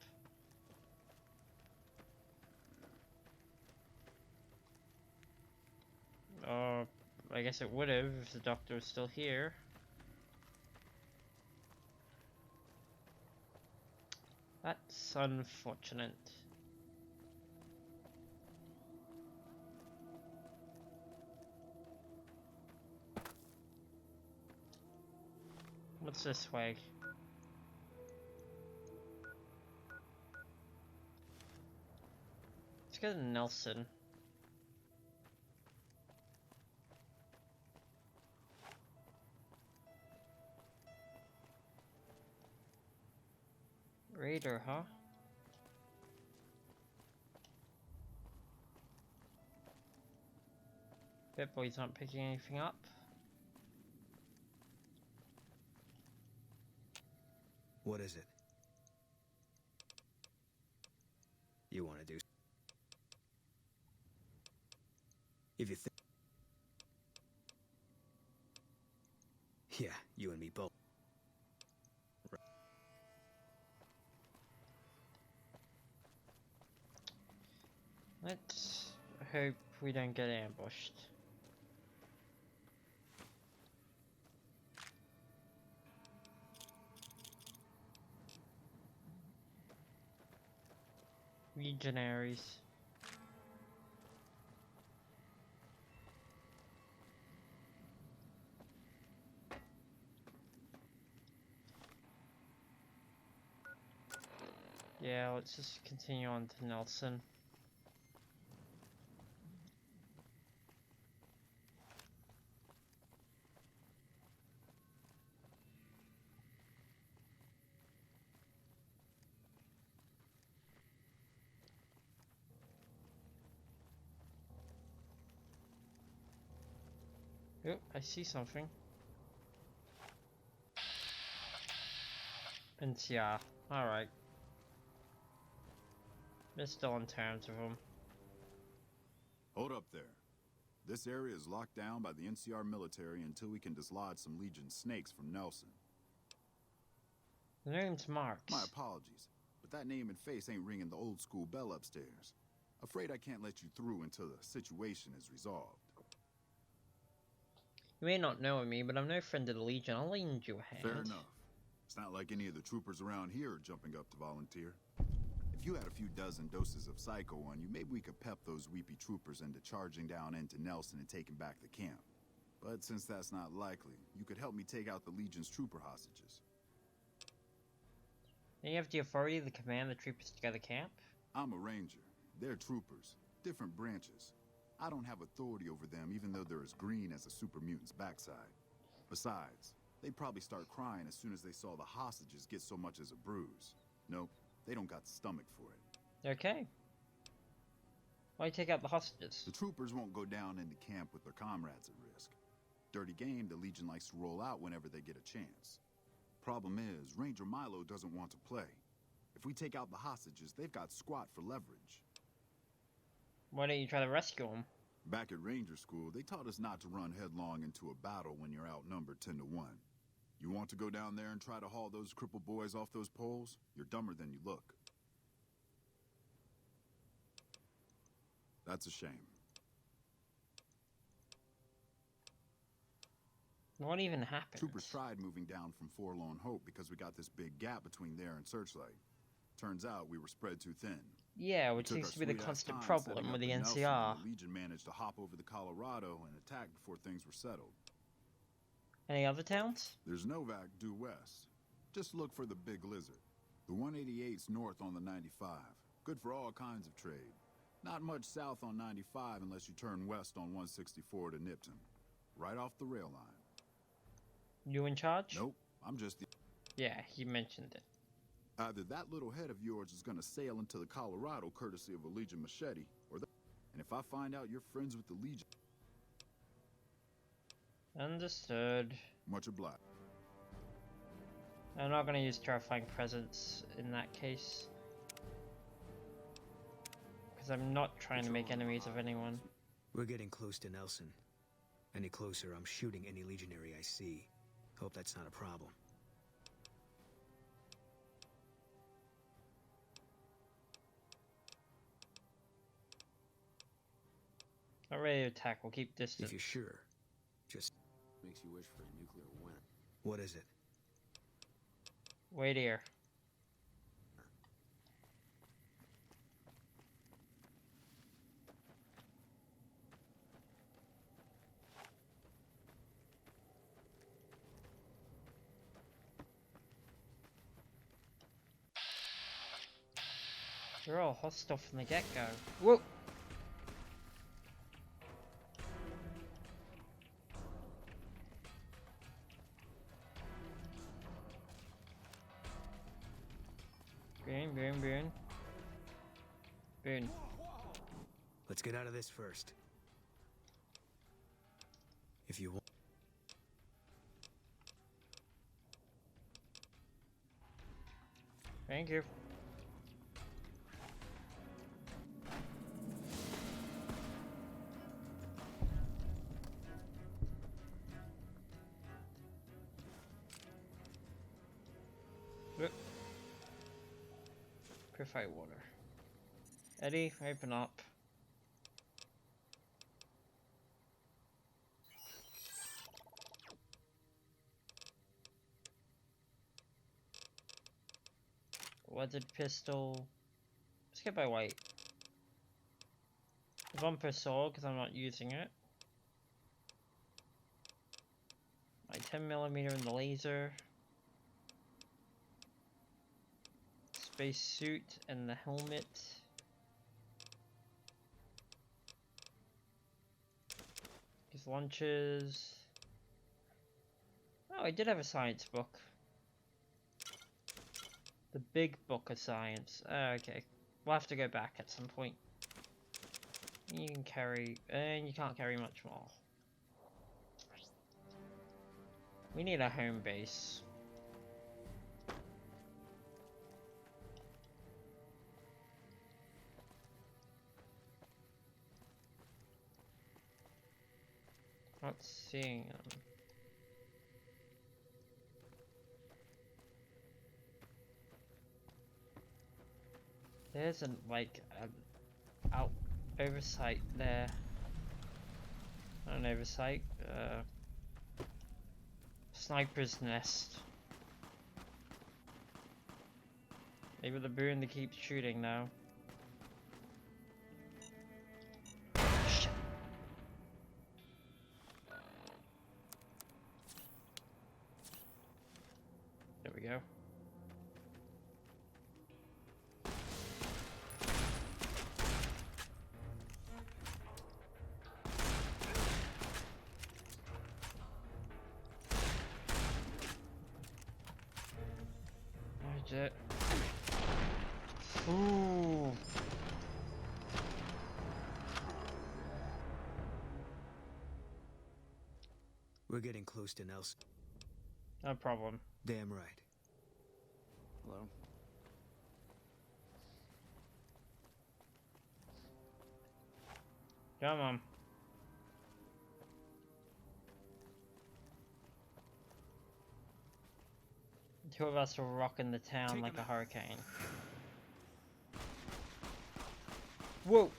I guess it would have if the doctor was still here. That's unfortunate. What's this way? Let's go to Nelson. Raider, huh? Bitboy's not picking anything up. What is it? You want to do? If you think... Yeah, you and me both. Let's hope we don't get ambushed. Legionaries. Yeah, let's just continue on to Nelson. Oh, I see something. NCR. Alright. We're still on terms with them. Hold up there. This area is locked down by the NCR military until we can dislodge some Legion snakes from Nelson. The name's Marx. My apologies, but that name and face ain't ringing the old school bell upstairs. Afraid I can't let you through until the situation is resolved. You may not know me, but I'm no friend of the Legion. I'll lend you a hand. Fair enough. It's not like any of the troopers around here are jumping up to volunteer. If you had a few dozen doses of Psycho on you, maybe we could pep those weepy troopers into charging down into Nelson and taking back the camp. But since that's not likely, you could help me take out the Legion's trooper hostages. And you have the authority to command the troopers to go to camp? I'm a ranger. They're troopers. Different branches. I don't have authority over them even though they're as green as a super mutant's backside. Besides, they'd probably start crying as soon as they saw the hostages get so much as a bruise. Nope. They don't got the stomach for it. Okay. Why take out the hostages? The troopers won't go down into camp with their comrades at risk. Dirty game the Legion likes to roll out whenever they get a chance. Problem is, Ranger Milo doesn't want to play. If we take out the hostages, they've got squat for leverage. Why don't you try to rescue them? Back at Ranger School, they taught us not to run headlong into a battle when you're outnumbered 10 to 1. You want to go down there and try to haul those crippled boys off those poles? You're dumber than you look. That's a shame. What even happened? Troopers tried moving down from Forlorn Hope because we got this big gap between there and Searchlight. Turns out we were spread too thin. Yeah, which seems to be the constant problem with the NCR. The Legion managed to hop over the Colorado and attack before things were settled. Any other towns? There's Novak due west. Just look for the Big Lizard. The 188's north on the 95. Good for all kinds of trade. Not much south on 95 unless you turn west on 164 to Nipton. Right off the rail line. You in charge? Nope, I'm just the... Yeah, he mentioned it. Either that little head of yours is gonna sail into the Colorado courtesy of a Legion machete, or that... And if I find out you're friends with the Legion... Understood. Much obliged. I'm not gonna use Terrifying Presence in that case. Because I'm not trying to make enemies of anyone. We're getting close to Nelson. Any closer, I'm shooting any legionary I see. Hope that's not a problem. Not ready to attack, we'll keep distance. If you're sure, just... Makes you wish for a nuclear winter. What is it? Wait here. They're all hostile from the get-go. Whoa! Boon. Boon. Let's get out of this first. If you want. Thank you. Purified water. Eddie, open up. Weathered pistol. Let's get by white. The bumper sword, because I'm not using it. My 10mm in the laser. Space suit and the helmet. These lunches. Oh, I did have a science book. The big book of science. Okay. We'll have to go back at some point. You can carry, and you can't carry much more. We need a home base. Not seeing them. There's an out oversight there. Not an oversight. Sniper's nest. Maybe the boon that keeps shooting now. Shit. There we go. It. Ooh. We're getting close to Nelson. No problem. Damn right. Hello? Come on. Two of us were rocking the town like a hurricane. Whoa!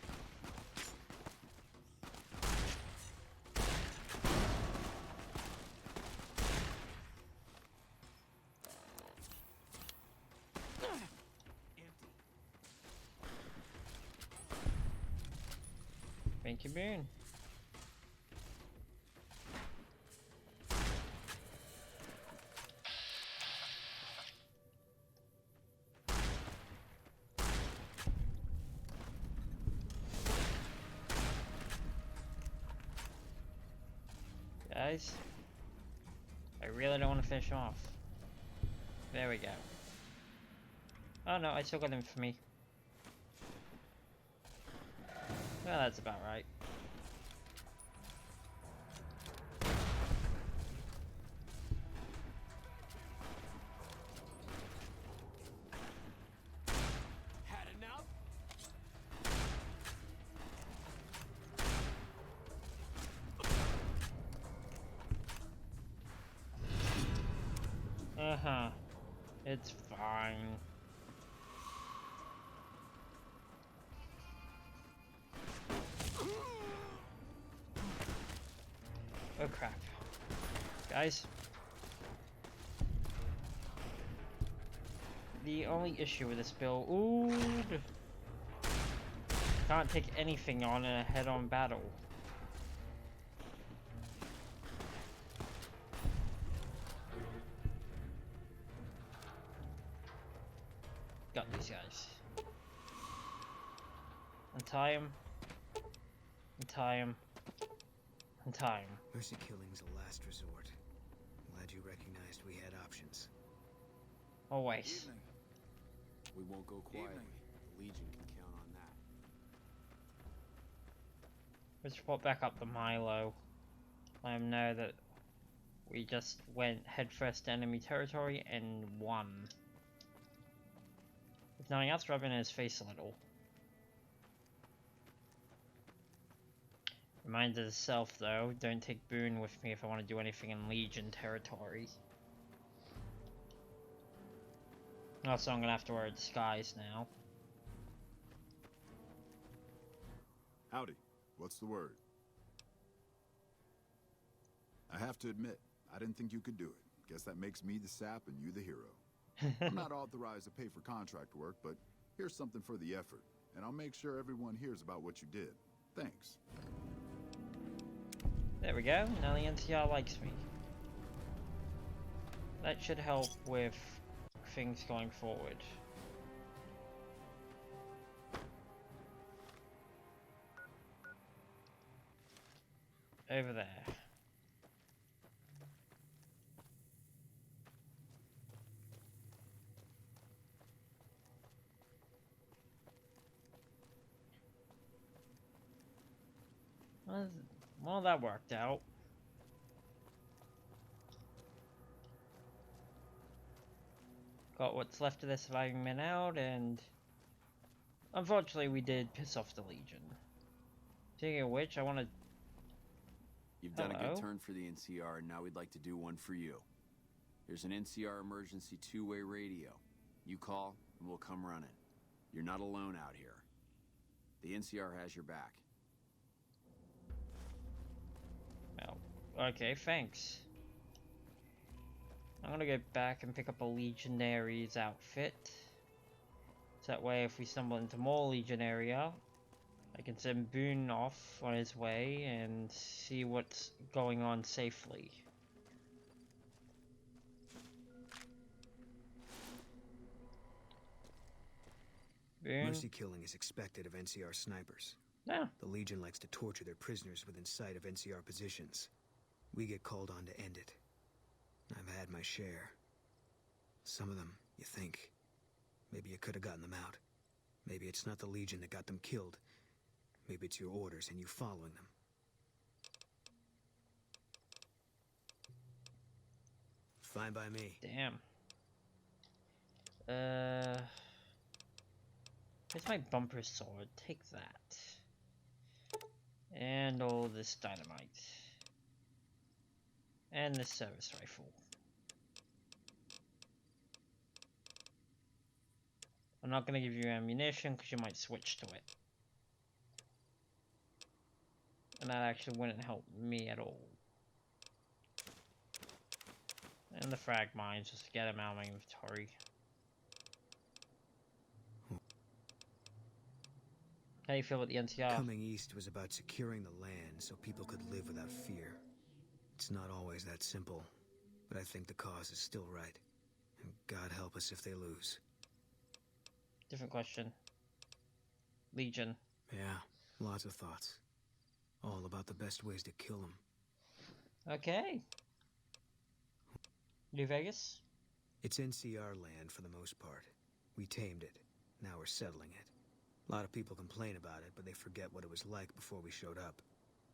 Thank you, Boon. Guys, I really don't want to finish him off. There we go. Oh no, I still got infamy. Well, that's about right. Had enough? fine. Oh crap. Guys. The only issue with this build... Ooh! Can't take anything on in a head-on battle. Got these guys. Untie him. Untie him. Untie him. Mercy killing's a last resort. Glad you recognized we had options. Always. Evening. We won't go quietly. The Legion can count on that. Let's put back up the Milo. Let him know that we just went headfirst to enemy territory and won. If nothing else, rub in his face a little. Reminder to self though, don't take Boone with me if I want to do anything in Legion territory. Also, I'm gonna have to wear a disguise now. Howdy. What's the word? I have to admit, I didn't think you could do it. Guess that makes me the sap and you the hero. I'm not authorized to pay for contract work, but here's something for the effort. And I'll make sure everyone hears about what you did. Thanks. There we go, now the NCR likes me. That should help with things going forward. Over there. Well, that worked out. Got what's left of the surviving men out, and unfortunately we did piss off the Legion. Speaking of which, I want to... You've done a good turn for the NCR, and now we'd like to do one for you. There's an NCR emergency two-way radio. You call, and we'll come running. You're not alone out here. The NCR has your back. Well, okay, thanks. I'm gonna go back and pick up a Legionary's outfit. So that way, if we stumble into more Legionaria, I can send Boone off on his way and see what's going on safely. Boone. Mercy killing is expected of NCR snipers. Yeah. The Legion likes to torture their prisoners within sight of NCR positions. We get called on to end it. I've had my share. Some of them, you think. Maybe you could have gotten them out. Maybe it's not the Legion that got them killed. Maybe it's your orders and you following them. Fine by me. Damn. Here's my bumper sword. Take that. And all this dynamite. And this service rifle. I'm not going to give you ammunition because you might switch to it. And that actually wouldn't help me at all. And the frag mines, just to get them out of my inventory. How do you feel about the NCR? Coming east was about securing the land so people could live without fear. It's not always that simple, but I think the cause is still right. And God help us if they lose. Different question. Legion. Yeah, lots of thoughts. All about the best ways to kill them. Okay. New Vegas? It's NCR land for the most part. We tamed it. Now we're settling it. A lot of people complain about it, but they forget what it was like before we showed up.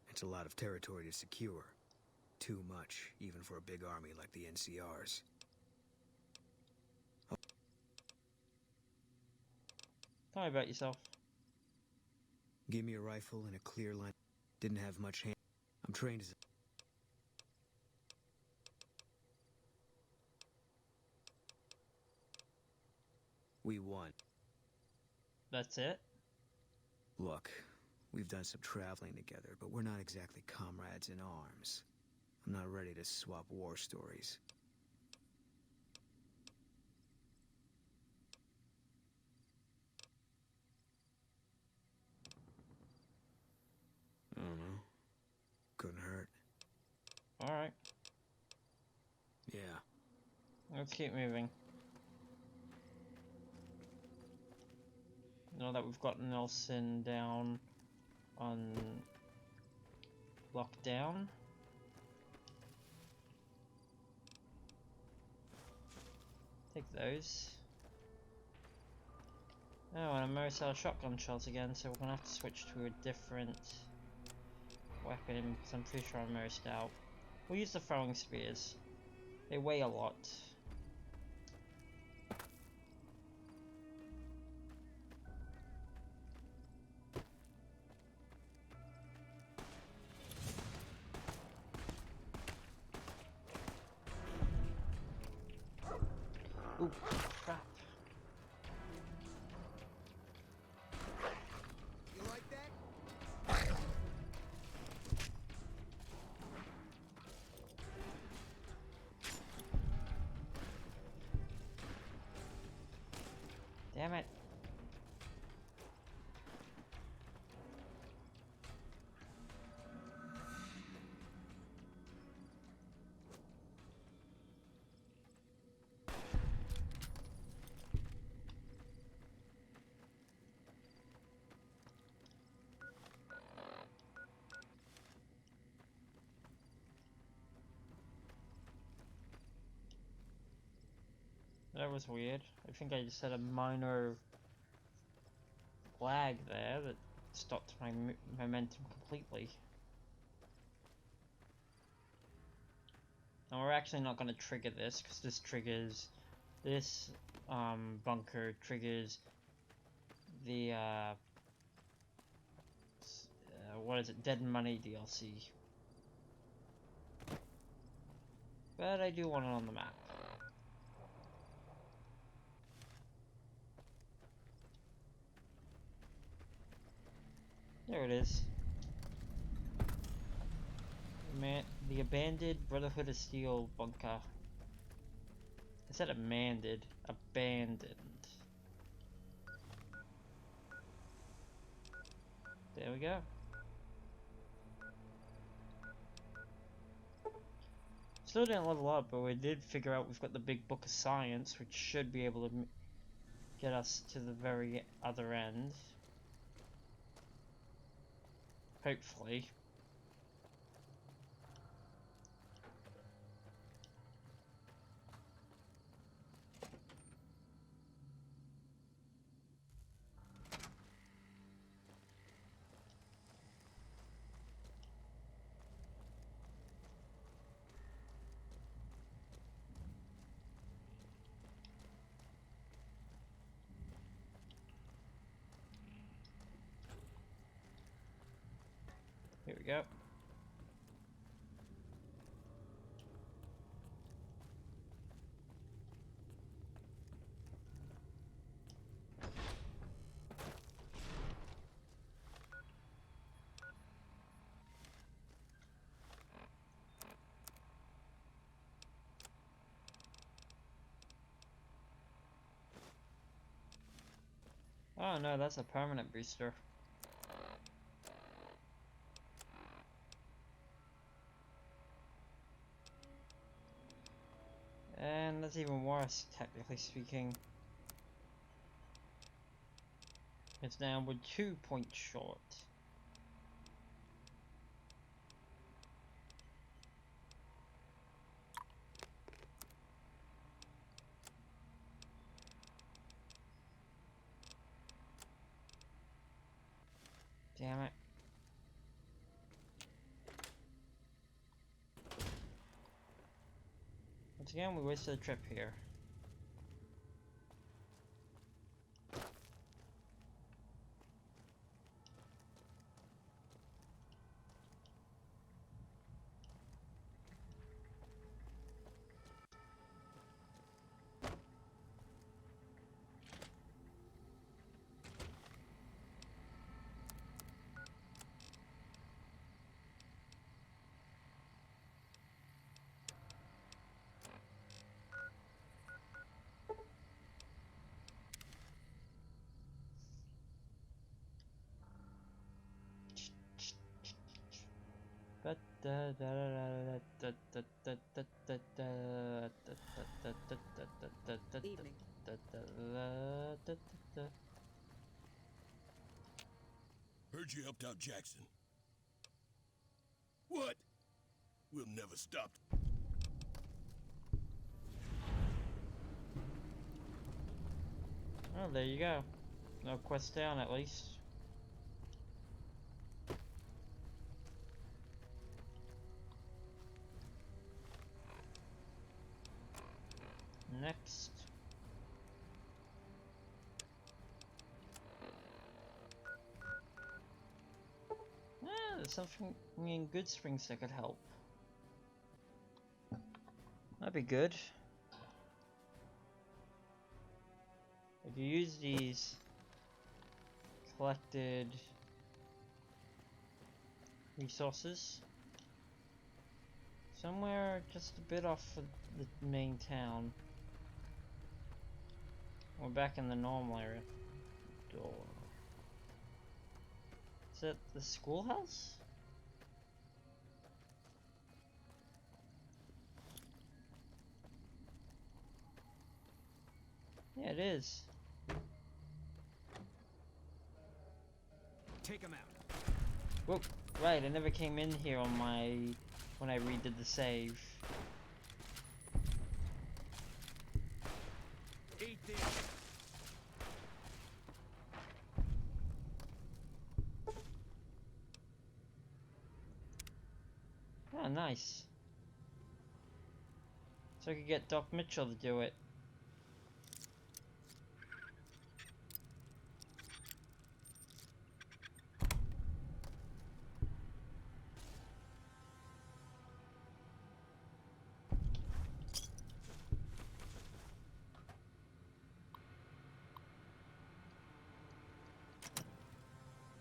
It's a lot of territory to secure. Too much, even for a big army like the NCR's. Oh. Tell me about yourself. Give me a rifle and a clear line. Didn't have much hand. I'm trained as a... We won. That's it? Look, we've done some traveling together, but we're not exactly comrades in arms. I'm not ready to swap war stories. I don't know. Couldn't hurt. Alright. Yeah. Let's keep moving. Now that we've got Nelson down on lockdown. Take those. Oh, and I'm most out of shotgun shells again, so we're gonna have to switch to a different weapon, because I'm pretty sure I'm most out. We'll use the throwing spears. They weigh a lot. Ooh, crap. You like that? Damn it. That was weird. I think I just had a minor lag there that stopped my momentum completely. Now we're actually not going to trigger this, because this triggers... This bunker triggers the what is it? Dead Money DLC. But I do want it on the map. There it is. The abandoned Brotherhood of Steel bunker. I said abandoned. Abandoned. There we go. Still didn't level up, but we did figure out we've got the big book of science, which should be able to get us to the very other end. Hopefully. Here we go. Oh no, that's a permanent booster. And that's even worse, technically speaking. It's now we're 2 points short. Damn it. Once again, we wasted a trip here. Evening. Heard you helped out Jackson. What? We'll never stop. Oh, there you go. No quest down, at least. Next. There's something in Good Springs that could help. That'd be good. If you use these collected resources somewhere just a bit off of the main town. We're back in the normal area. Door. Is that the schoolhouse? Yeah, it is. Take him out. Whoop. Right, I never came in here on my... when I redid the save. Eat this. Oh, nice. So I could get Doc Mitchell to do it.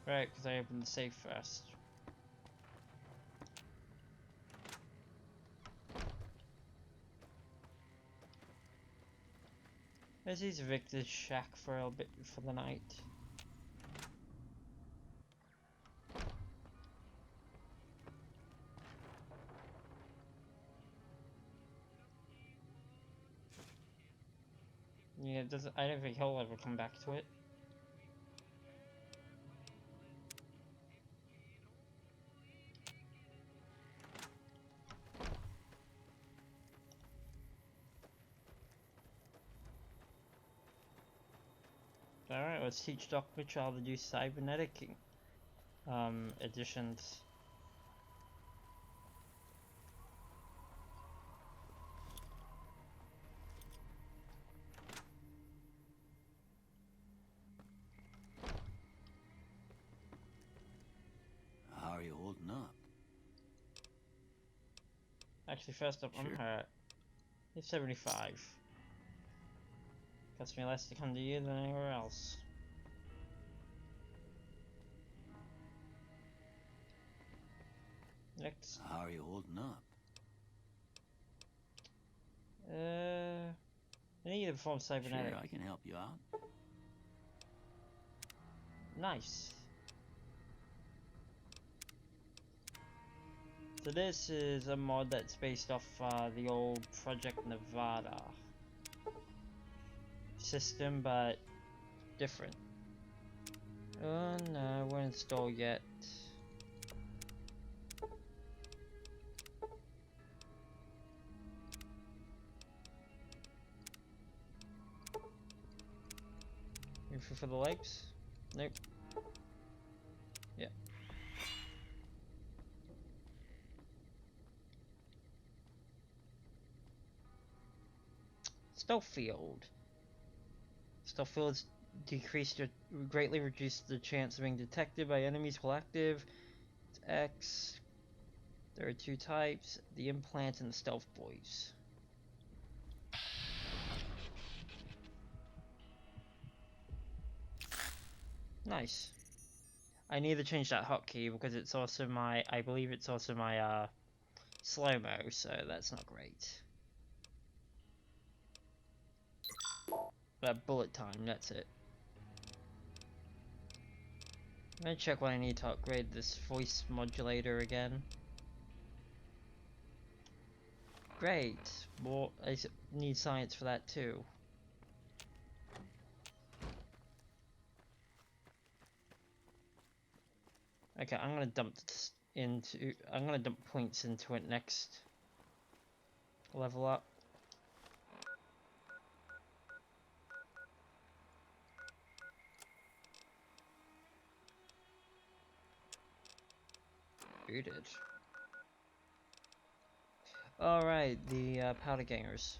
Right, because I opened the safe first. Let's use Victor's shack for a bit for the night. Yeah, it doesn't. I don't think he'll ever come back to it. Alright, let's teach Doc Mitchell how to do cybernetic additions. How are you holding up? Actually, first up, I'm hurt. He's 75. Costs me less to come to you than anywhere else. Next. How are you holding up? I need to perform cybernetic. Sure, I can help you out. Nice. So this is a mod that's based off the old Project Nevada system, but different. Oh no, it won't install yet. Anything for the legs? Nope. Yeah. Stealth field. Stealth fields greatly reduce the chance of being detected by enemies while active. It's X. There are two types: the implant and the stealth boys. Nice. I need to change that hotkey because it's also my, I believe it's also my slow-mo, so that's not great. That bullet time, that's it. I'm gonna check what I need to upgrade this voice modulator again. Great. Well, I need science for that too. Okay, I'm gonna dump points into it next level up. Booted. Alright, the powder gangers.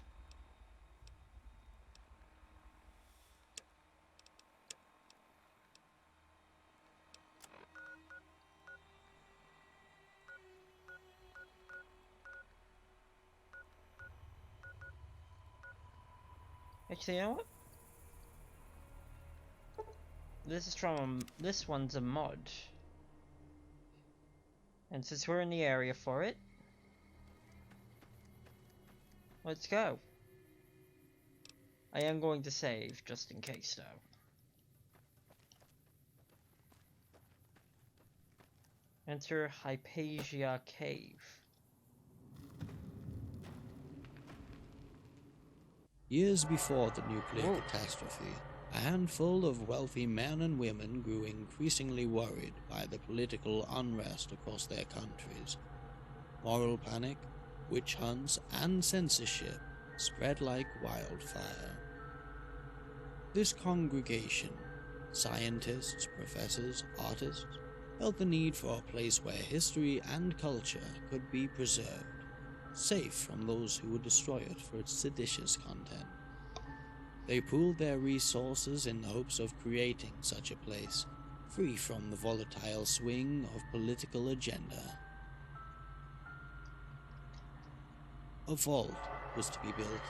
Actually, you know what? This is from this one's a mod. And since we're in the area for it, let's go. I am going to save, just in case, though. Enter Hypatia Cave. Years before the nuclear catastrophe, a handful of wealthy men and women grew increasingly worried by the political unrest across their countries. Moral panic, witch hunts, and censorship spread like wildfire. This congregation, scientists, professors, artists, felt the need for a place where history and culture could be preserved, safe from those who would destroy it for its seditious content. They pooled their resources in the hopes of creating such a place, free from the volatile swing of political agenda. A vault was to be built.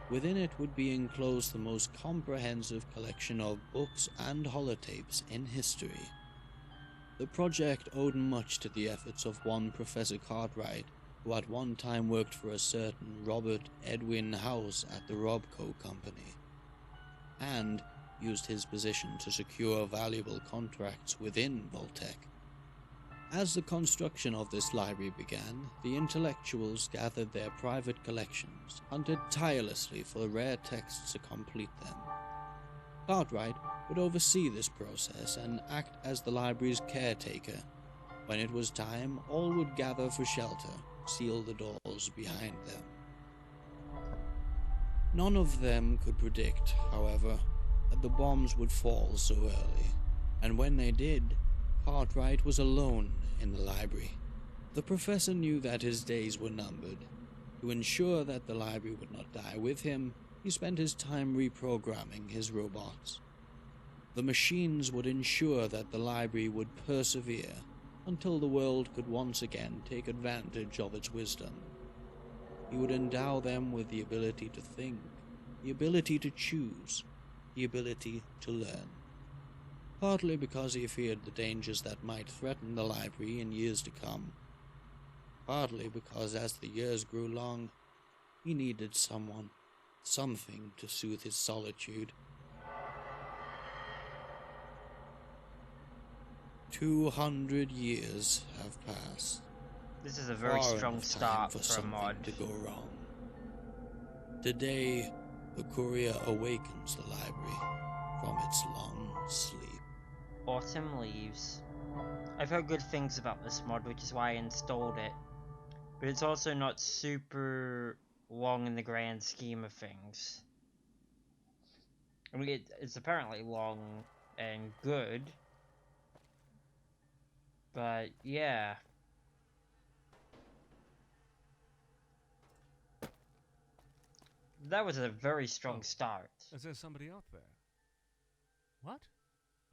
Within it would be enclosed the most comprehensive collection of books and holotapes in history. The project owed much to the efforts of one Professor Cartwright, who at one time worked for a certain Robert Edwin House at the Robco Company, and used his position to secure valuable contracts within Voltec. As the construction of this library began, the intellectuals gathered their private collections, hunted tirelessly for rare texts to complete them. Cartwright would oversee this process and act as the library's caretaker. When it was time, all would gather for shelter, seal the doors behind them. None of them could predict, however, that the bombs would fall so early, and when they did, Cartwright was alone in the library. The professor knew that his days were numbered. To ensure that the library would not die with him, he spent his time reprogramming his robots. The machines would ensure that the library would persevere until the world could once again take advantage of its wisdom. He would endow them with the ability to think, the ability to choose, the ability to learn. Partly because he feared the dangers that might threaten the library in years to come. Partly because as the years grew long, he needed someone, something to soothe his solitude. 200 years have passed. This is a very strong start for for a something mod. to go wrong. Today, the courier awakens the library from its long sleep. Autumn leaves. I've heard good things about this mod, which is why I installed it. But it's also not super long in the grand scheme of things. I mean, it's apparently long and good. But, yeah. That was a very strong start. Is there somebody out there? What?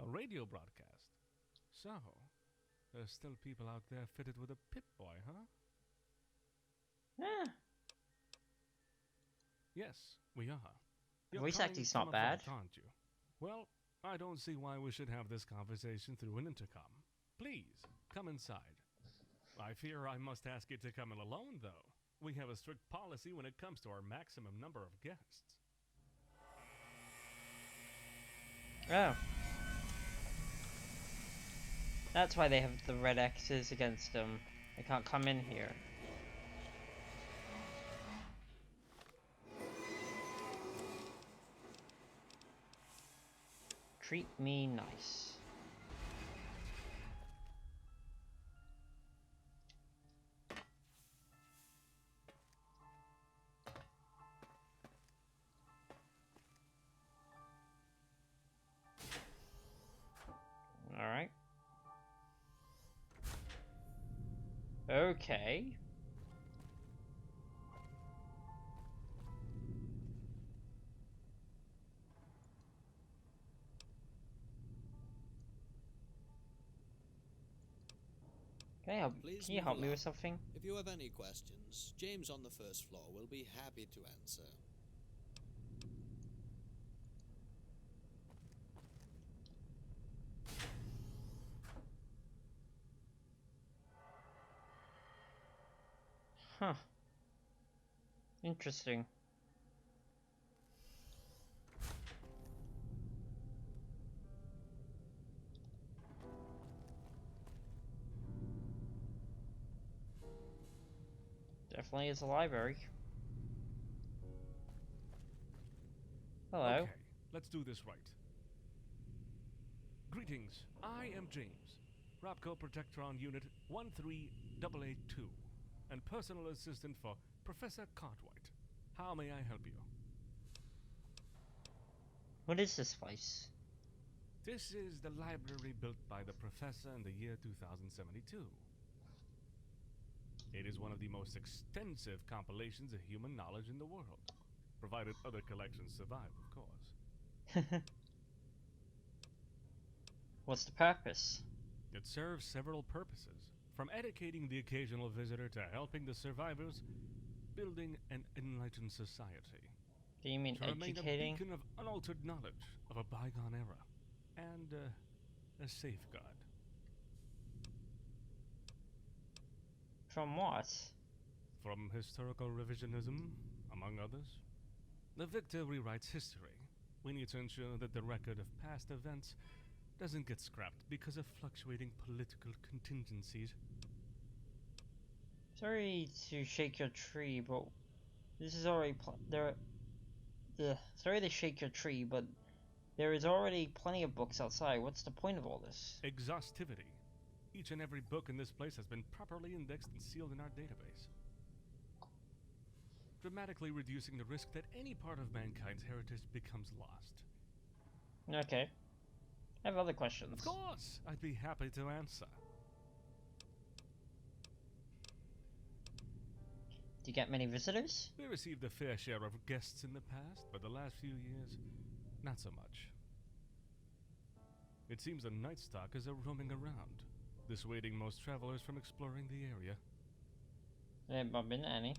A radio broadcast? So, there's still people out there fitted with a Pip-Boy, huh? Yeah. Yes, we are. Voice acting's not bad. Aren't you? Well, I don't see why we should have this conversation through an intercom. Please, come inside. I fear I must ask you to come in alone, though. We have a strict policy when it comes to our maximum number of guests. Oh. That's why they have the red X's against them. They can't come in here. treat me nice. Alright. Okay. Can you help me with something? If you have any questions, James on the first floor will be happy to answer. Huh. Interesting. Definitely is a library. Hello. Okay, let's do this right. Greetings, I am James, Rapco Protector on Unit 13882, and personal assistant for Professor Cartwright. How may I help you? What is this place? This is the library built by the Professor in the year 2072. It is one of the most extensive compilations of human knowledge in the world, provided other collections survive, of course. What's the purpose? It serves several purposes, from educating the occasional visitor to helping the survivors, building an enlightened society. Do you mean to remain educating? a beacon of unaltered knowledge of a bygone era, and a safeguard. From what? From historical revisionism, among others. The victor rewrites history. We need to ensure that the record of past events doesn't get scrapped because of fluctuating political contingencies. Sorry to shake your tree, but this is already sorry to shake your tree, but there is already plenty of books outside. What's the point of all this? Exhaustivity. Each and every book in this place has been properly indexed and sealed in our database, dramatically reducing the risk that any part of mankind's heritage becomes lost. Okay. I have other questions. Of course! I'd be happy to answer. Do you get many visitors? We received a fair share of guests in the past, but the last few years, not so much. It seems the Night Stalkers are roaming around, dissuading most travelers from exploring the area. There haven't been any.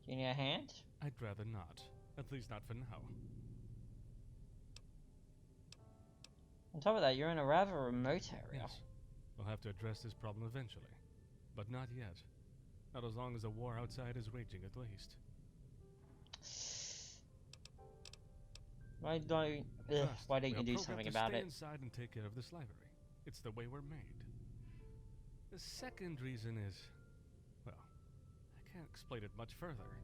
Do you need a hand? I'd rather not. At least not for now. On top of that, you're in a rather remote area. Yes. We'll have to address this problem eventually. But not yet. Not as long as the war outside is raging, at least. Why don't you do something about it? Stay inside and take care of this library. It's the way we're made. The second reason is, well, I can't explain it much further.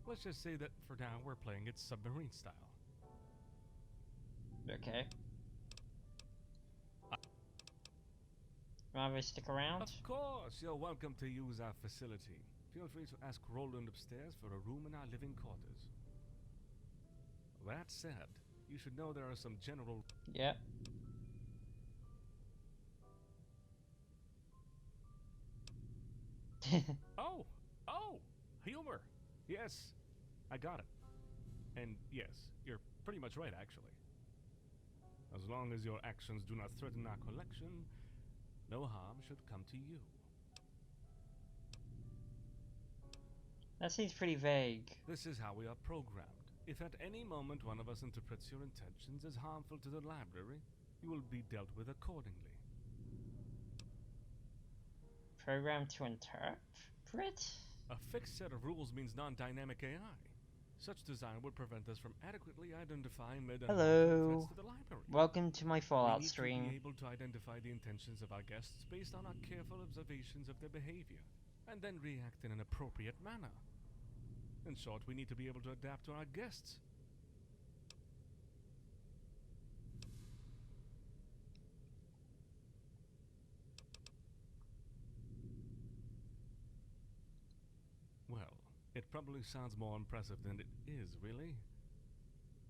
Let's just say that for now we're playing it submarine style. Okay. Rather stick around? Of course, you're welcome to use our facility. Feel free to ask Roland upstairs for a room in our living quarters. That said, you should know there are some general... Yep. Oh! Humor! Yes, I got it. And yes, you're pretty much right, actually. As long as your actions do not threaten our collection, no harm should come to you. That seems pretty vague. This is how we are programmed. If at any moment one of us interprets your intentions as harmful to the library, you will be dealt with accordingly. Programmed to interpret? A fixed set of rules means non-dynamic AI. Such design would prevent us from adequately identifying mid and long-term threats to the library. Welcome to my Fallout stream. We need to be able to identify the intentions of our guests based on our careful observations of their behavior, and then react in an appropriate manner. In short, we need to be able to adapt to our guests. It probably sounds more impressive than it is, really.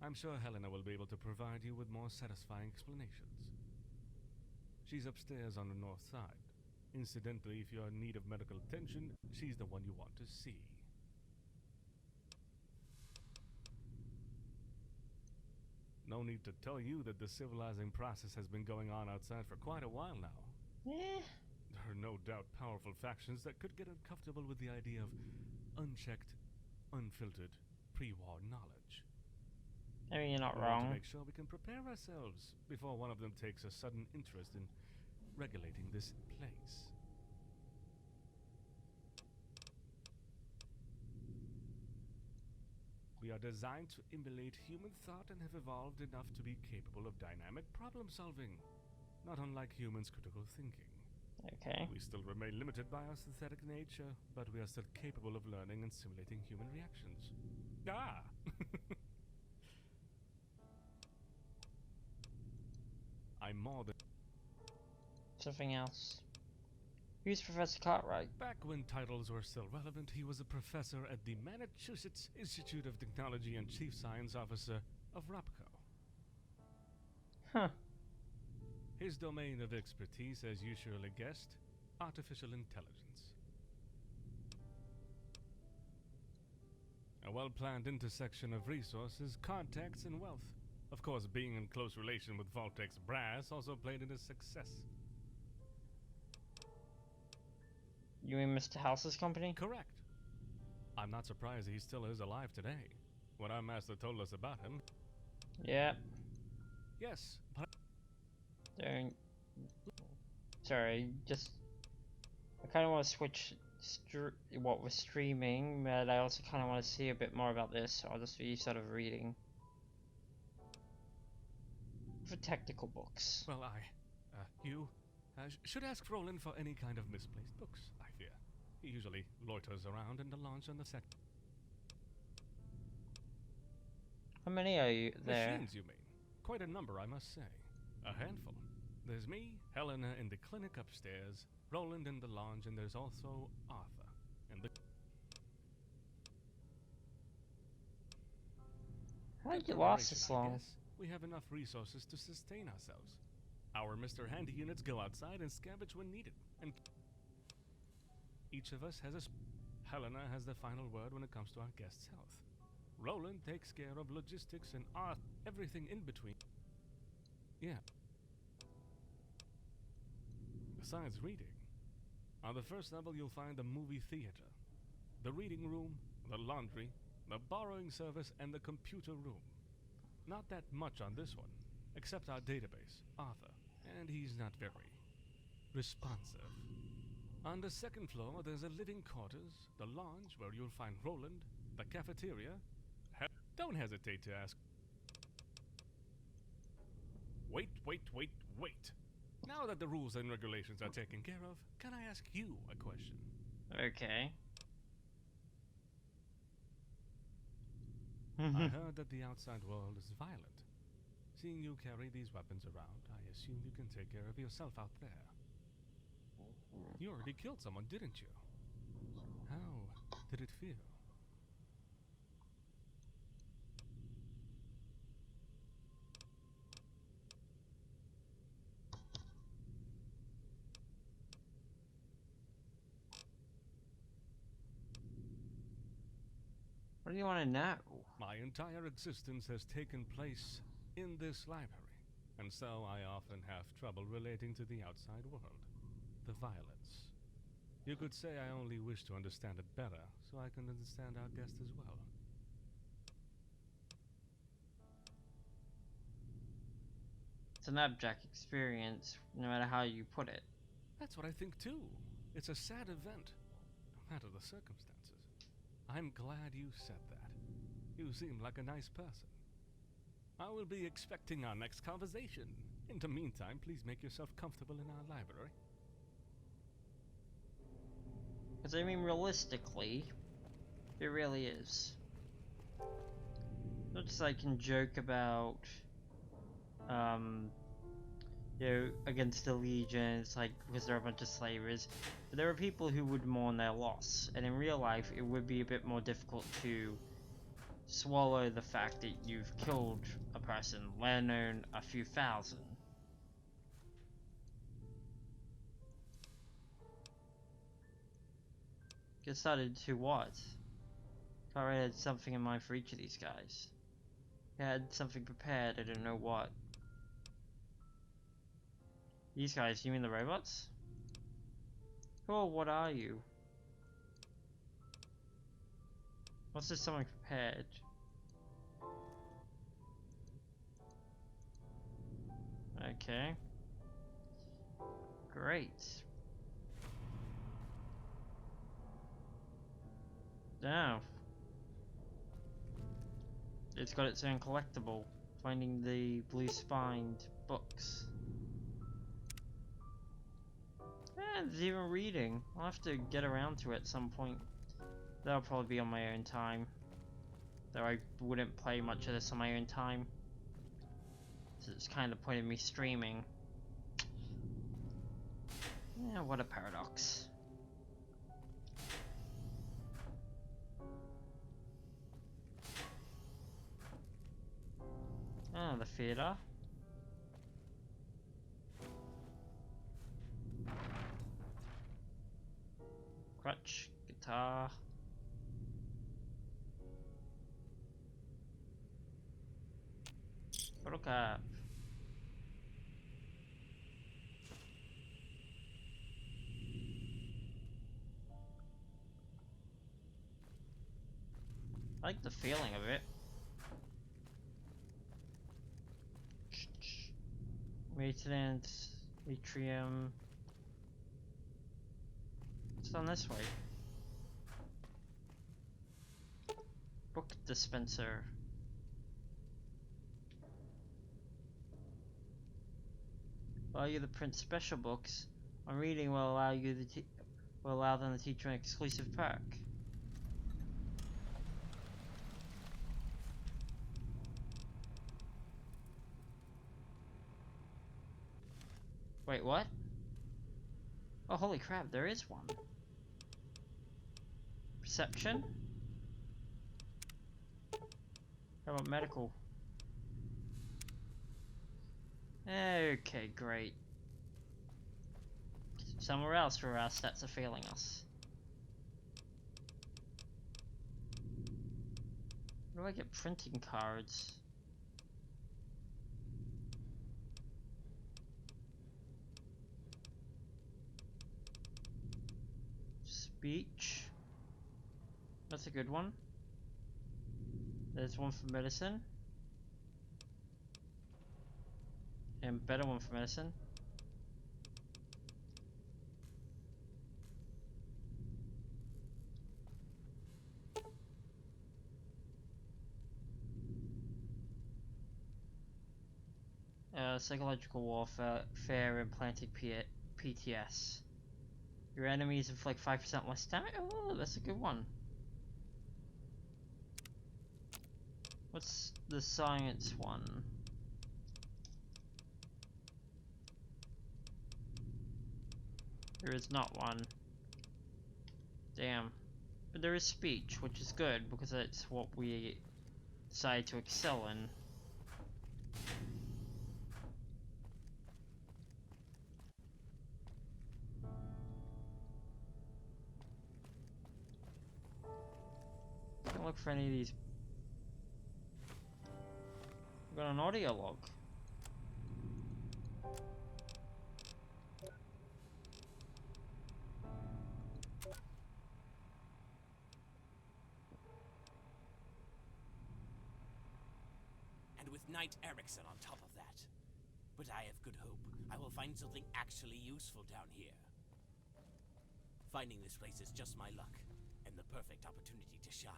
I'm sure Helena will be able to provide you with more satisfying explanations. She's upstairs on the north side. Incidentally, if you're in need of medical attention, she's the one you want to see. No need to tell you that the civilizing process has been going on outside for quite a while now. Yeah. There are no doubt powerful factions that could get uncomfortable with the idea of unchecked, unfiltered, pre-war knowledge. I mean, you're not we wrong. Want to make sure we can prepare ourselves before one of them takes a sudden interest in regulating this place. We are designed to emulate human thought and have evolved enough to be capable of dynamic problem solving, not unlike humans' critical thinking. Okay. We still remain limited by our synthetic nature, but we are still capable of learning and simulating human reactions. Ah! I'm more than... Something else. Who's Professor Cartwright? Back when titles were still relevant, he was a professor at the Massachusetts Institute of Technology and Chief Science Officer of ROPCO. Huh. His domain of expertise, as you surely guessed, artificial intelligence. A well-planned intersection of resources, contacts, and wealth. Of course, being in close relation with Vault-Tec's brass also played in his success. You mean Mr. House's company? Correct. I'm not surprised he still is alive today. What our master told us about him. Yeah. Yes, but... Sorry, just... I kind of want to switch what we're streaming, but I also kind of want to see a bit more about this, so I'll just be sort of reading. For technical books. Well, you should ask Roland for any kind of misplaced books, I fear. He usually loiters around in the lounge on the set. How many are you there? Machines, you mean? Quite a number, I must say. A handful. There's me, Helena in the clinic upstairs, Roland in the lounge, and there's also Arthur in the... How did you last this long? We have enough resources to sustain ourselves. Our Mr. Handy units go outside and scavenge when needed, and each of us has a... Helena has the final word when it comes to our guest's health. Roland takes care of logistics and everything in between. Yeah. Besides reading, on the first level you'll find the movie theater, the reading room, the laundry, the borrowing service, and the computer room. Not that much on this one, except our database, Arthur, and he's not very responsive. On the second floor, there's a living quarters, the lounge where you'll find Roland, the cafeteria. Don't hesitate to ask. Wait. Now that the rules and regulations are taken care of, can I ask you a question? Okay. I heard that the outside world is violent. Seeing you carry these weapons around, I assume you can take care of yourself out there. You already killed someone, didn't you? How did it feel? What do you want to know? My entire existence has taken place in this library, and so I often have trouble relating to the outside world. The violence. You could say I only wish to understand it better, so I can understand our guest as well. It's an abject experience, no matter how you put it. That's what I think too. It's a sad event, no matter the circumstances. I'm glad you said that. You seem like a nice person. I will be expecting our next conversation. In the meantime, please make yourself comfortable in our library. Because I mean, realistically, it really is. Not just I can joke about, you know, against the Legion. It's like, because they're a bunch of slavers. But there are people who would mourn their loss, and in real life it would be a bit more difficult to swallow the fact that you've killed a person, let alone a few thousand. Get started to what? I already had something in mind for each of these guys. I had something prepared, I don't know what. These guys, you mean the robots? Oh, what are you? What's this something prepared? Okay. Great. Now. It's got its own collectible. Finding the blue-spined books. And there's even reading. I'll have to get around to it at some point. That'll probably be on my own time. Though I wouldn't play much of this on my own time. So it's kind of the point of me streaming. Yeah, what a paradox. Ah, the theater. Crutch, guitar. Photo cap. I like the feeling of it. Maintenance, atrium. It's done this way. Book dispenser. Allow you to print special books. On reading will allow you to will allow them to teach you an exclusive perk. Wait, what? Oh, holy crap, there is one. Perception? How about medical? Okay, great. Somewhere else where our stats are failing us. Where do I get printing cards? Speech. That's a good one. There's one for medicine. And better one for medicine. Psychological warfare implanted PTS. Your enemies inflict 5% less damage. Oh, that's a good one. What's the science one? There is not one. Damn. But there is speech, which is good because it's what we decide to excel in. Don't look for any of these. We've got an audio log. And with Knight Erickson on top of that. But I have good hope. I will find something actually useful down here. Finding this place is just my luck, and the perfect opportunity to shine.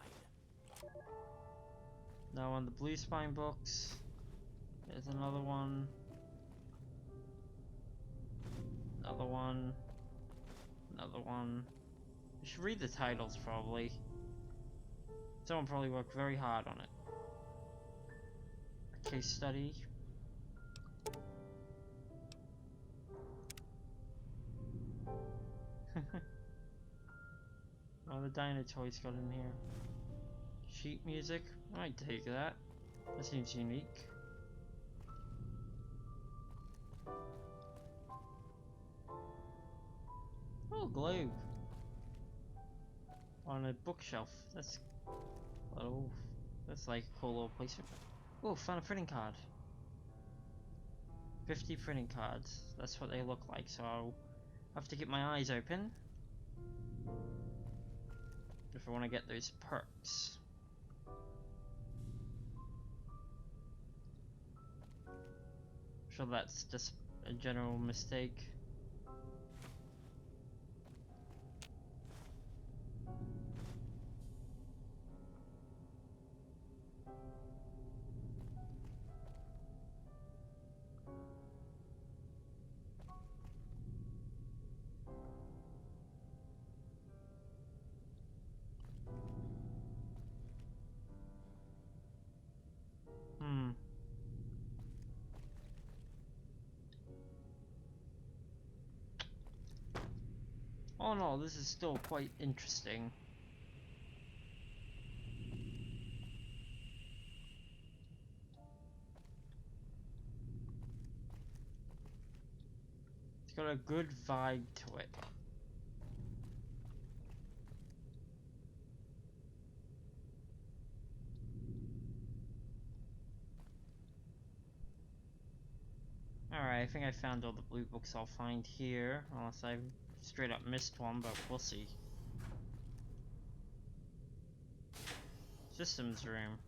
Now on the blue spine books, there's another one. Another one. Another one. I should read the titles probably. Someone probably worked very hard on it. A case study. Oh, the dino toys got in here. Sheet music. I'd take that. That seems unique. Oh, globe. On a bookshelf. That's... oh, that's like a cool little placement. Oh, found a printing card. 50 printing cards. That's what they look like, so I'll have to keep my eyes open if I want to get those perks. Sure, that's just a general mistake. Oh no, this is still quite interesting. It's got a good vibe to it. Alright, I think I found all the blue books I'll find here, unless I straight up missed one, but we'll see. Systems room.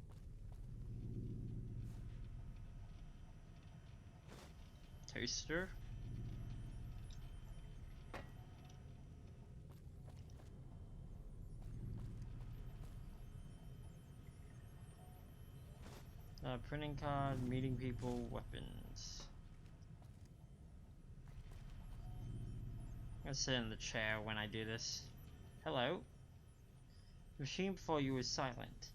Toaster. Printing card, meeting people, weapons. I'm gonna sit in the chair when I do this. Hello. The machine before you is silent.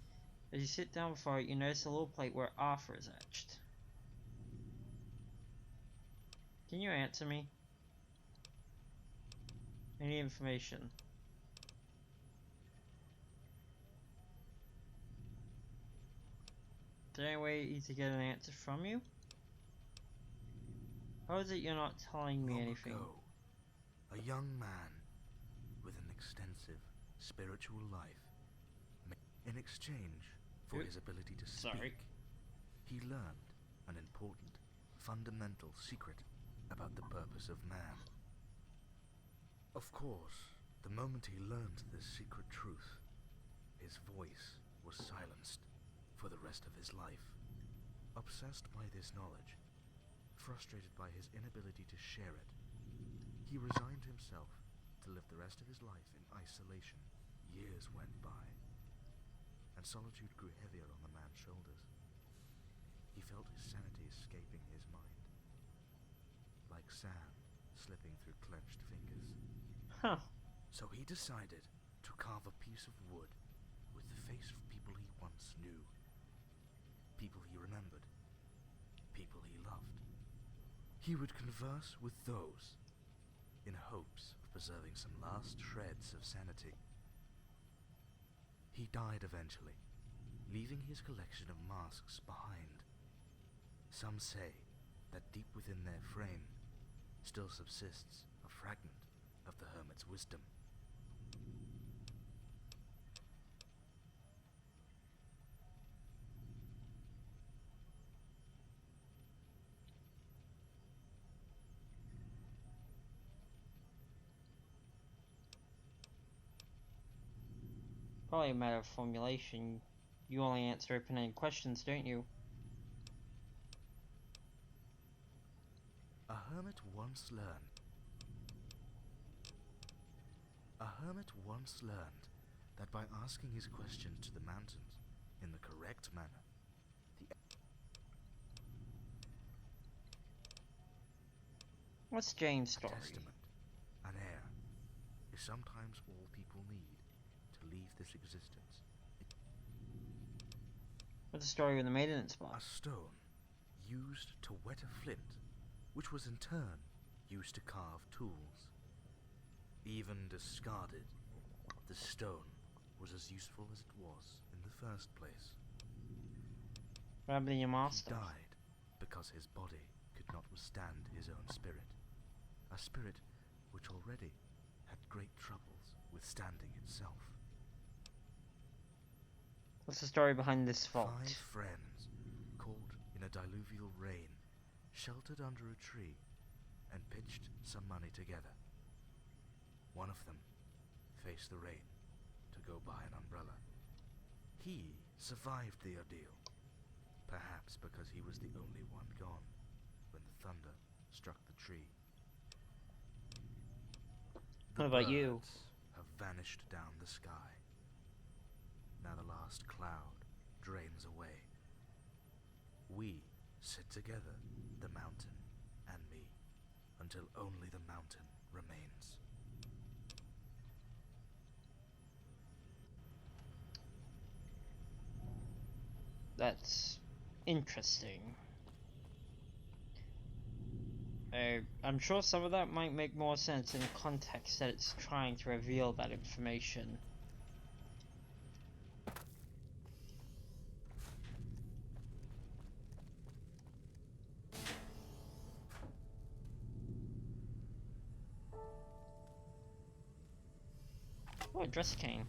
As you sit down before it, you notice a little plate where Arthur is etched. Can you answer me? Any information? Is there any way to get an answer from you? How is it you're not telling me anything? Ago, a young man with an extensive spiritual life, in exchange for his ability to speak, he learned an important, fundamental secret about the purpose of man. Of course, the moment he learned this secret truth, his voice was silenced for the rest of his life. Obsessed by this knowledge, frustrated by his inability to share it, he resigned himself to live the rest of his life in isolation. Years went by, and solitude grew heavier on the man's shoulders. He felt his sanity escaping his mind, like sand slipping through clenched fingers. Huh. So he decided to carve a piece of wood with the face of people he once knew, people he remembered, people he loved. He would converse with those in hopes of preserving some last shreds of sanity. He died eventually, leaving his collection of masks behind. Some say that deep within their frame still subsists a fragment of the hermit's wisdom. Probably a matter of formulation. You only answer open-ended questions, don't you? A hermit once learned that by asking his questions to the mountains in the correct manner, What's Jane's story? A testament, an heir, is sometimes all people need to leave this existence. What's the story with the maintenance box? A stone used to wet a flint, which was in turn used to carve tools. Even discarded, the stone was as useful as it was in the first place. Probably your master. He died because his body could not withstand his own spirit. A spirit which already had great troubles withstanding itself. What's the story behind this vault? 5 friends, caught in a diluvial rain, sheltered under a tree, and pitched some money together. One of them faced the rain to go buy an umbrella. He survived the ordeal, perhaps because he was the only one gone when the thunder struck the tree. What about you? Have vanished down the sky. Now the last cloud drains away. We sit together, the mountain and me, until only the mountain remains. That's interesting. I'm sure some of that might make more sense in the context that it's trying to reveal that information. Oh, a dress cane.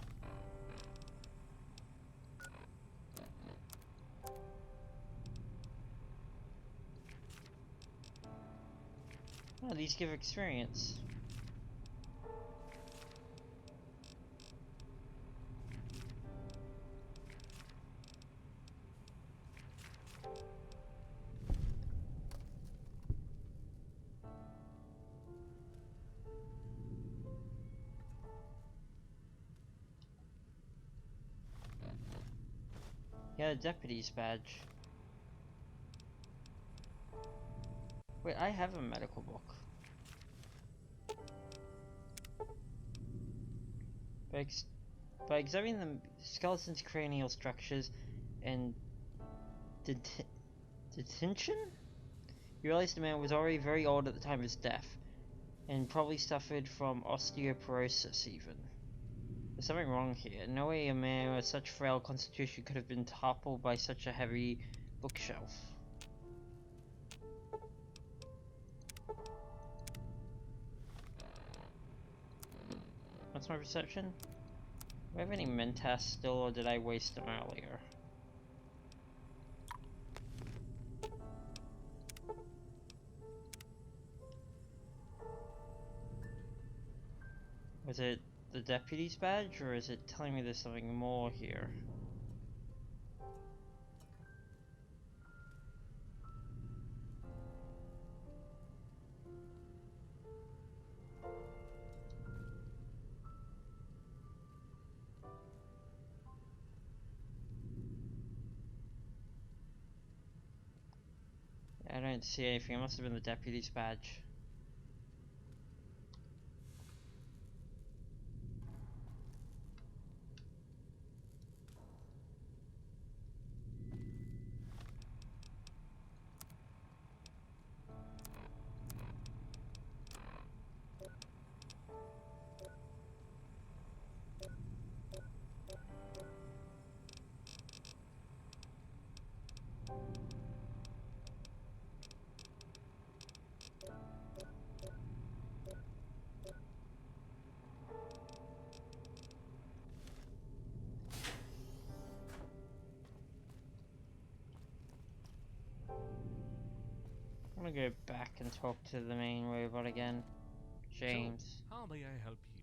Oh, these give experience. Yeah, a deputy's badge. Wait, I have a medical book. By examining the skeleton's cranial structures and detention, you realize the man was already very old at the time of his death, and probably suffered from osteoporosis even. There's something wrong here. No way a man with such frail constitution could have been toppled by such a heavy bookshelf. What's my perception? Do I have any mentas still, or did I waste them earlier? Was it the deputy's badge, or is it telling me there's something more here? I don't see anything. It must have been the deputy's badge. I'm gonna go back and talk to the main robot again. James. So, how may I help you?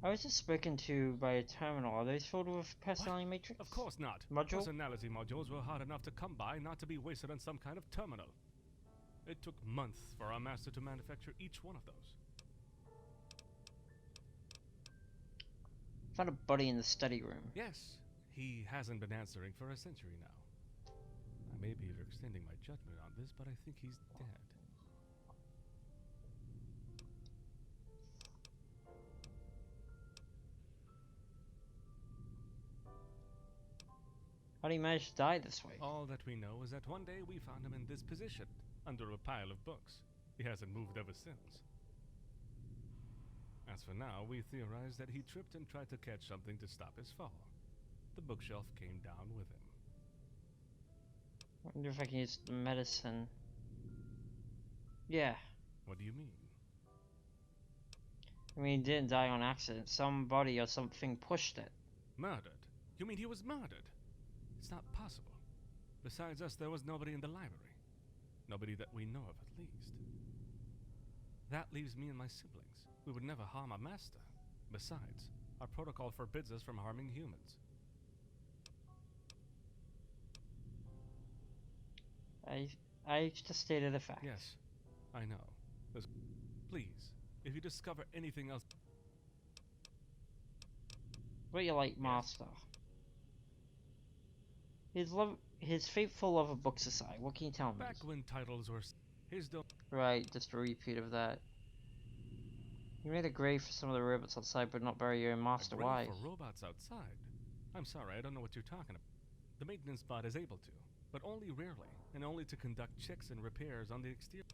I was just spoken to by a terminal. Are those filled with personality matrix? Of course not. Module? Personality modules were hard enough to come by, not to be wasted on some kind of terminal. It took months for our master to manufacture each one of those. Found a body in the study room. Yes, he hasn't been answering for a century now. I may be overextending my judgment on this, but I think he's dead. How did he manage to die this way? All that we know is that one day we found him in this position, under a pile of books. He hasn't moved ever since. As for now, we theorize that he tripped and tried to catch something to stop his fall. The bookshelf came down with him. I wonder if I can use the medicine. Yeah. What do you mean? I mean, he didn't die on accident. Somebody or something pushed it. Murdered? You mean he was murdered? It's not possible. Besides us, there was nobody in the library. Nobody that we know of, at least. That leaves me and my siblings. We would never harm a master. Besides, our protocol forbids us from harming humans. I just stated a fact. Yes, I know. Please, if you discover anything else... What you like, Master? His faithful love of books aside, what can you tell me? Back when titles were... Right, just a repeat of that. You made a grave for some of the robots outside, but not bury your own master. Why? For robots outside? I'm sorry, I don't know what you're talking about. The maintenance bot is able to, but only rarely, and only to conduct checks and repairs on the exterior.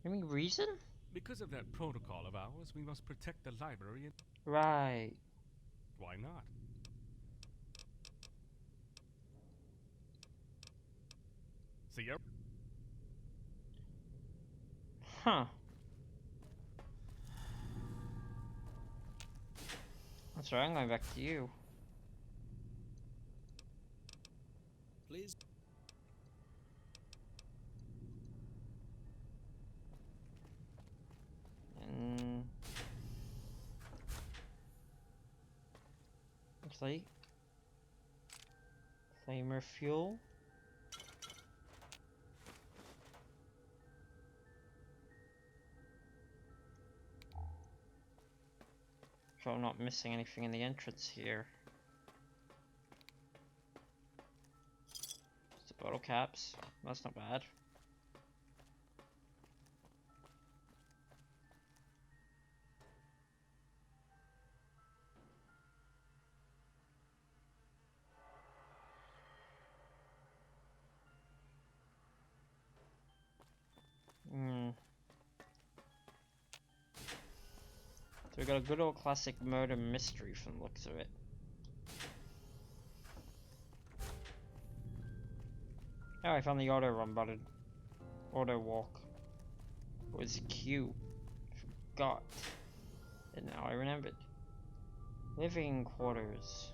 Any reason? Because of that protocol of ours, we must protect the library and... Right. Why not? See ya. Huh. That's right, I'm going back to you. Please. And... actually... flamer fuel. So I'm not missing anything in the entrance here. Just the bottle caps. That's not bad. So we got a good old classic murder mystery from the looks of it. Oh, I found the auto run button. Auto walk. It was Q. Forgot. And now I remembered. Living quarters.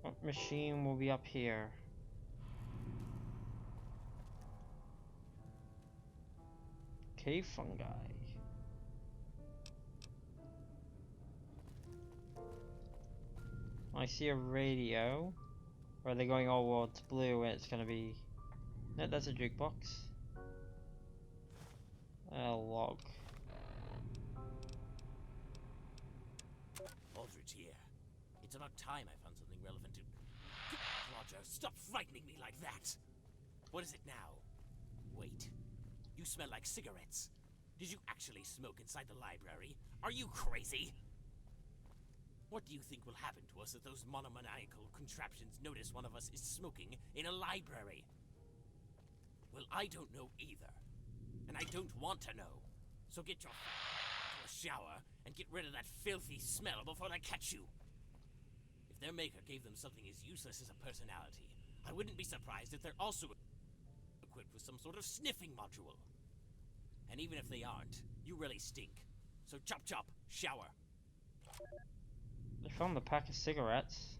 What machine will be up here? Cave fungi. I see a radio. Or are they going all towards blue and it's gonna be... No, that's a jukebox. A log. Aldridge here. It's about time I found something relevant to... Roger, stop frightening me like that! What is it now? Wait. You smell like cigarettes. Did you actually smoke inside the library? Are you crazy? What do you think will happen to us if those monomaniacal contraptions notice one of us is smoking in a library? Well, I don't know either. And I don't want to know. So get your to a shower and get rid of that filthy smell before I catch you. If their maker gave them something as useless as a personality, I wouldn't be surprised if they're also equipped with some sort of sniffing module. And even if they aren't, you really stink. So chop chop, shower. They found the pack of cigarettes.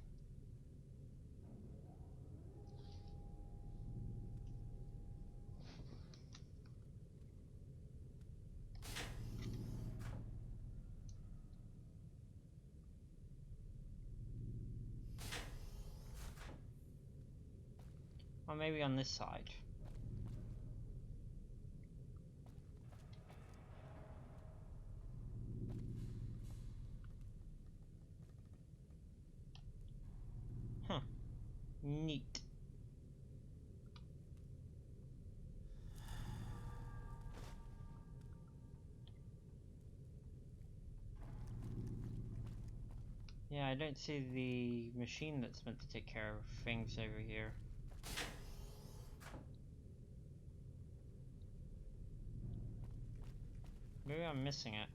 Or maybe on this side. Huh. Neat. Yeah, I don't see the machine that's meant to take care of things over here. maybe I'm missing it.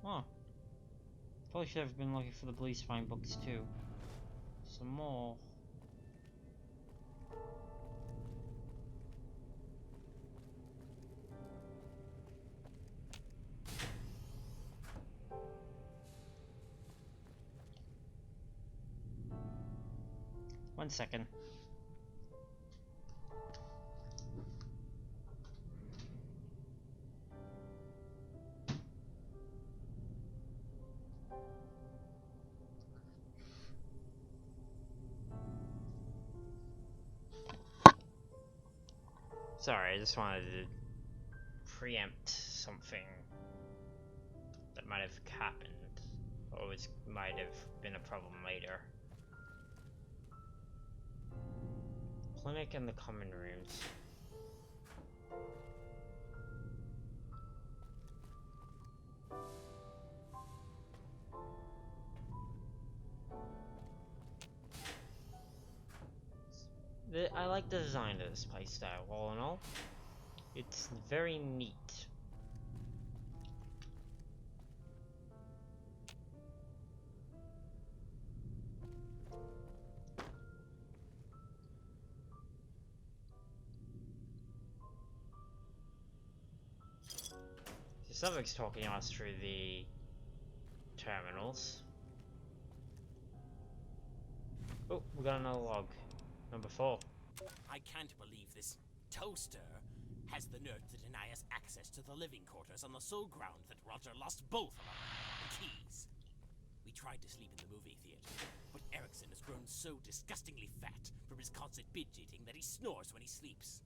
Oh. Probably should have been looking for the police fine books too. Some more. One second. Sorry, I just wanted to preempt something that might have happened, or might have been a problem later. Clinic and the common rooms. I like the design of this playstyle, all in all. It's very neat. The subject's talking us through the terminals. Oh, we got another log. Number 4. I can't believe this toaster has the nerve to deny us access to the living quarters on the sole ground that Roger lost both of our keys. We tried to sleep in the movie theater, but Erickson has grown so disgustingly fat from his constant binge eating that he snores when he sleeps.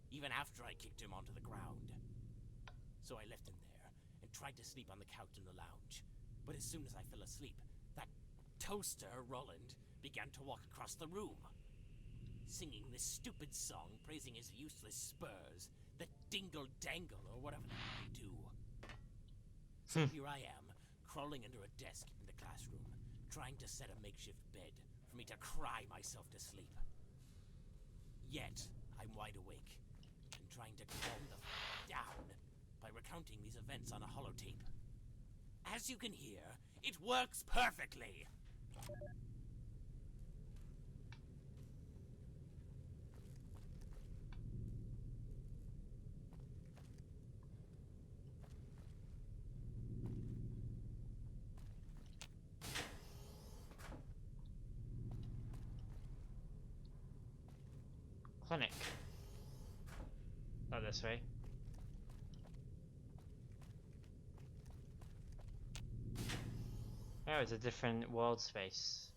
Even after I kicked him onto the ground. So I left him there and tried to sleep on the couch in the lounge. But as soon as I fell asleep, that toaster, Roland, began to walk across the room, singing this stupid song praising his useless spurs, the dingle dangle or whatever the hell they do. So here I am, crawling under a desk in the classroom, trying to set a makeshift bed for me to cry myself to sleep. Yet, I'm wide awake, and trying to calm the down by recounting these events on a holotape. As you can hear, it works perfectly! Clinic. Not this way. Oh, it's a different world space.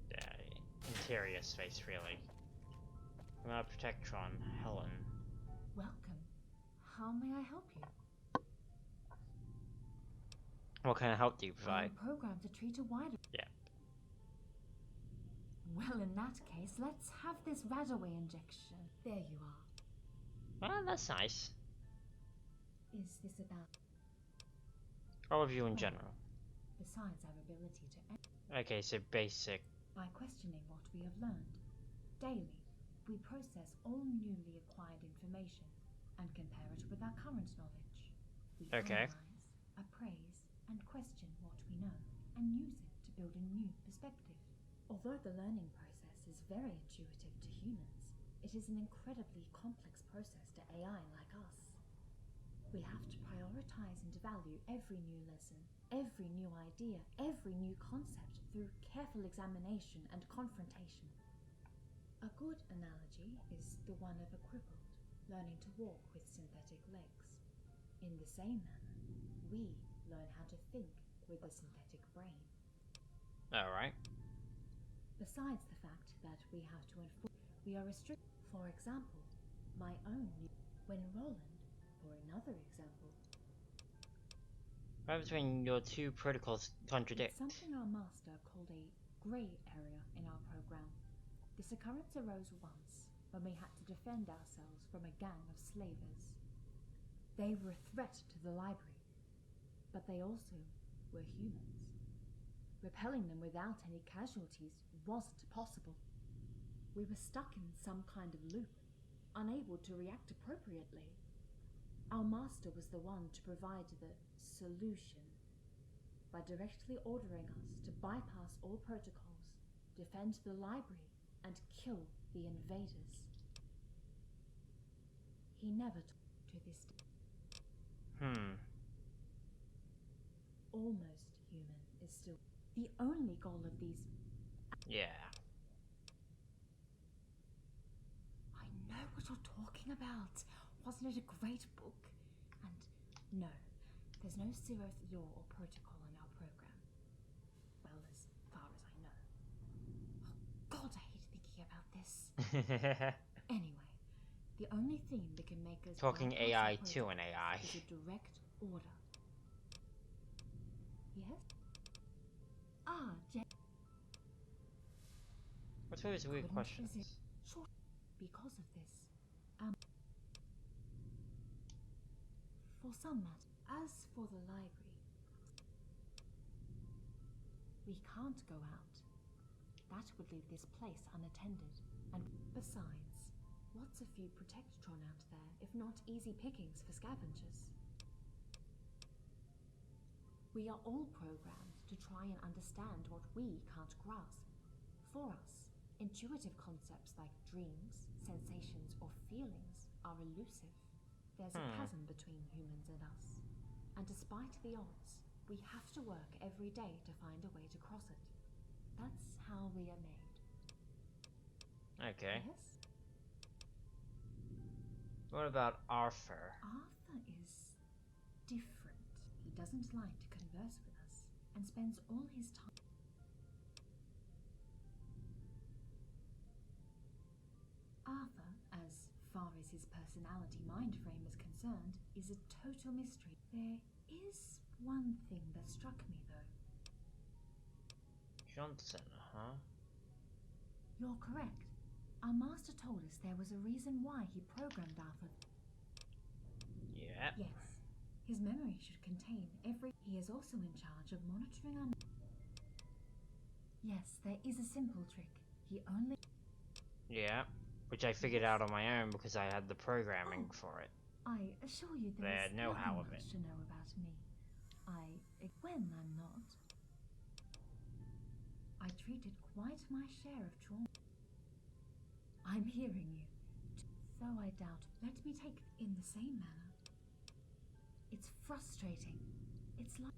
Yeah, interior space, really. Protectron, Helen. Welcome. How may I help you? What kind of help do you provide? I'm programmed to treat a wider... Yeah. Well, in that case, let's have this Radaway injection. There you are. Well, that's nice. Is this about... Overview in general. Besides our ability to... Okay, so basic. By questioning what we have learned. Daily, we process all newly acquired information and compare it with our current knowledge. We analyze, appraise, and question what we know, and use it to build a new perspective. Although the learning process is very intuitive to humans, it is an incredibly complex process to AI like us. We have to prioritize and value every new lesson, every new idea, every new concept through careful examination and confrontation. A good analogy is the one of a crippled learning to walk with synthetic legs. In the same manner, we learn how to think with a synthetic brain. Alright. Besides the fact that we have to enforce, we are restricted. For example, my own when Roland, for another example. Right between your two protocols contradict. It's something our master called a grey area in our program. This occurrence arose once when we had to defend ourselves from a gang of slavers. They were a threat to the library, but they also were humans. Repelling them without any casualties wasn't possible. We were stuck in some kind of loop, unable to react appropriately. Our master was the one to provide the solution by directly ordering us to bypass all protocols, defend the library, and kill the invaders. He never talked to this day. Almost human is still the only goal of these. Yeah. I know what you're talking about. Wasn't it a great book? And no, there's no zeroth law or protocol in our program. Well, as far as I know. Oh God, I hate thinking about this. Anyway, the only thing that can make us talking AI to an AI is a direct order. Yes? Ah, what's all these weird questions? Short because of this. For some matter. As for the library, we can't go out. That would leave this place unattended. And besides, what's a few Protectron out there if not easy pickings for scavengers? We are all programmed to try and understand what we can't grasp. For us, intuitive concepts like dreams, sensations, or feelings are elusive. There's a chasm between humans and us. And despite the odds, we have to work every day to find a way to cross it. That's how we are made. Okay. Yes? What about Arthur? Arthur is different. He doesn't like to converse with us and spends all his time. Arthur, as far as his personality mind frame is concerned, is a total mystery. There is one thing that struck me, though. Johnson, huh? You're correct. Our master told us there was a reason why he programmed Arthur. Yeah. Yes. His memory should contain every... He is also in charge of monitoring our... Yes, there is a simple trick. He only... Yeah, which I figured out on my own because I had the programming for it. I assure you there's nothing much to know about me. When I'm not, I treated quite my share of trauma. I'm hearing you. Though I doubt, let me take in the same manner. It's frustrating. It's like...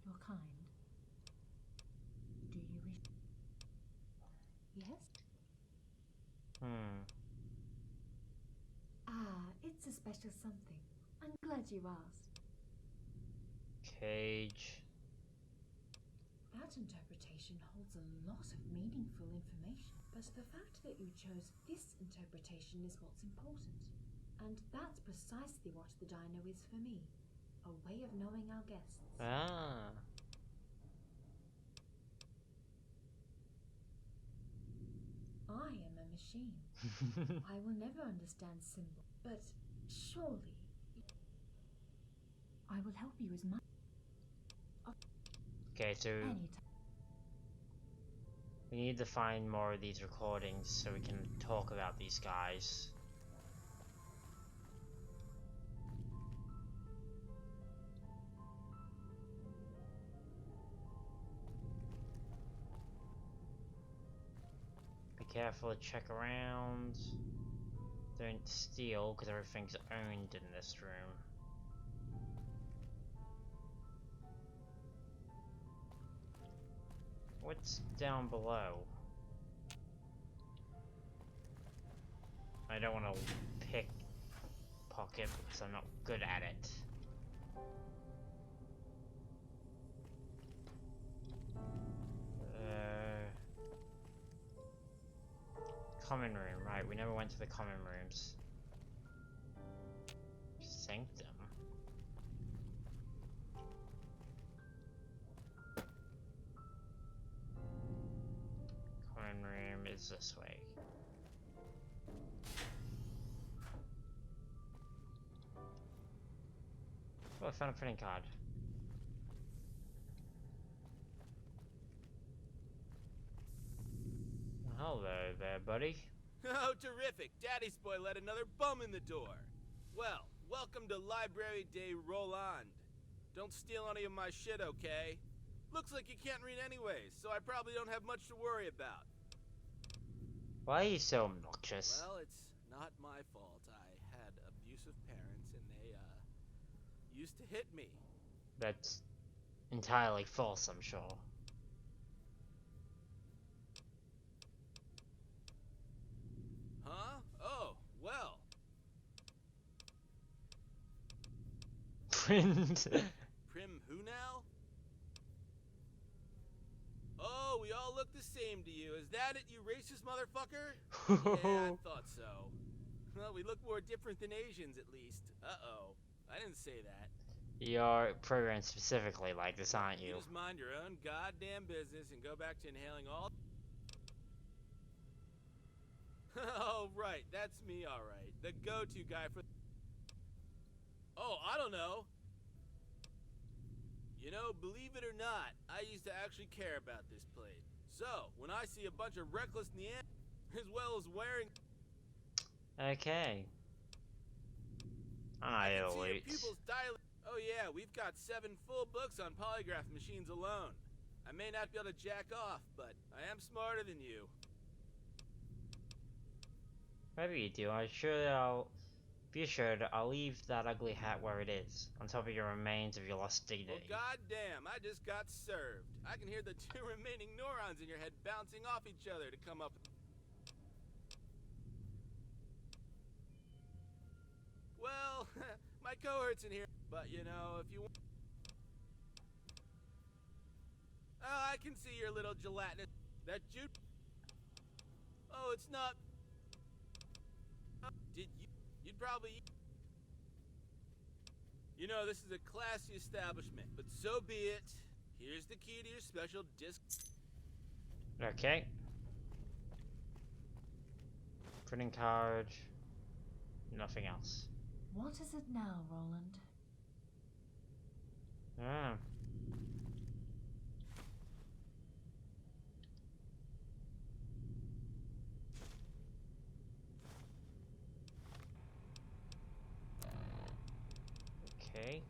You're kind. Do you wish... Yes? It's a special something. I'm glad you asked. Cage. That interpretation holds a lot of meaningful information, but the fact that you chose this interpretation is what's important. And that's precisely what the dino is for me. A way of knowing our guests. Ah. I am a machine. I will never understand symbols, but surely I will help you as much. Okay, so we need to find more of these recordings so we can talk about these guys. Be careful to check around. Don't steal because everything's owned in this room. What's down below? I don't want to pick pocket because I'm not good at it. Common room, right, we never went to the common rooms. Sanctum. is this way. Oh, I found a printing card. Hello there, buddy. Oh, terrific! Daddy's boy let another bum in the door. Well, welcome to Library de Roland. Don't steal any of my shit, okay? Looks like you can't read anyways, so I probably don't have much to worry about. Why are you so obnoxious? Well, it's not my fault. I had abusive parents and they, used to hit me. That's entirely false, I'm sure. Huh? Oh, well. Print. Prim who now? Oh, we all look the same to you. Is that it, you racist motherfucker? Yeah, I thought so. Well, we look more different than Asians, at least. Uh-oh. I didn't say that. You're programmed specifically like this, aren't you? You just mind your own goddamn business and go back to inhaling all... Oh, right. That's me, all right. The go-to guy for... Oh, I don't know. You know, believe it or not, I used to actually care about this place. So, when I see a bunch of reckless Neanderthals, as well as wearing... Okay. I can see your pupils dilate. Oh yeah, we've got 7 full books on polygraph machines alone. I may not be able to jack off, but I am smarter than you. Maybe you do. Be assured, I'll leave that ugly hat where it is, on top of your remains of your lost dignity. Well, goddamn, I just got served. I can hear the 2 remaining neurons in your head bouncing off each other to come up. Well, my cohort's in here, but you know, if you want... Oh, I can see your little gelatinous... That juice... Oh, it's not... Did you... You'd probably... You know, this is a classy establishment, but so be it. Here's the key to your special disc... Okay. Printing card. Nothing else. What is it now, Roland? Ah. Okay.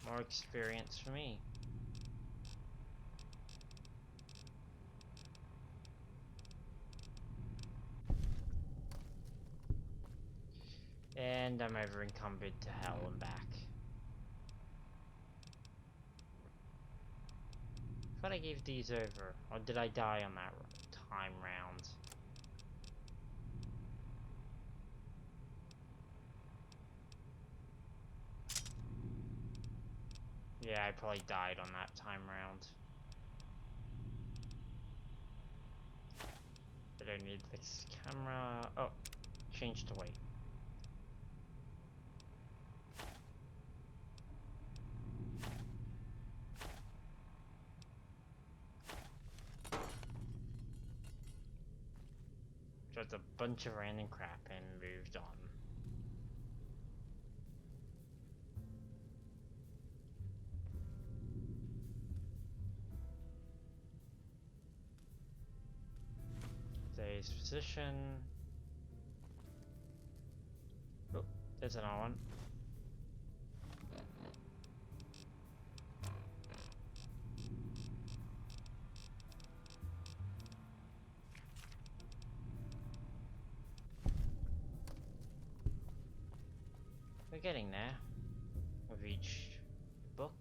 More experience for me. And I'm over encumbered to hell and back. I thought I gave these over, or did I die on that time round? Yeah, I probably died on that time round. I don't need this camera. Oh, change to weight. Just a bunch of random crap and moved on. Today's position. Oh, there's another one. We're getting there with each book.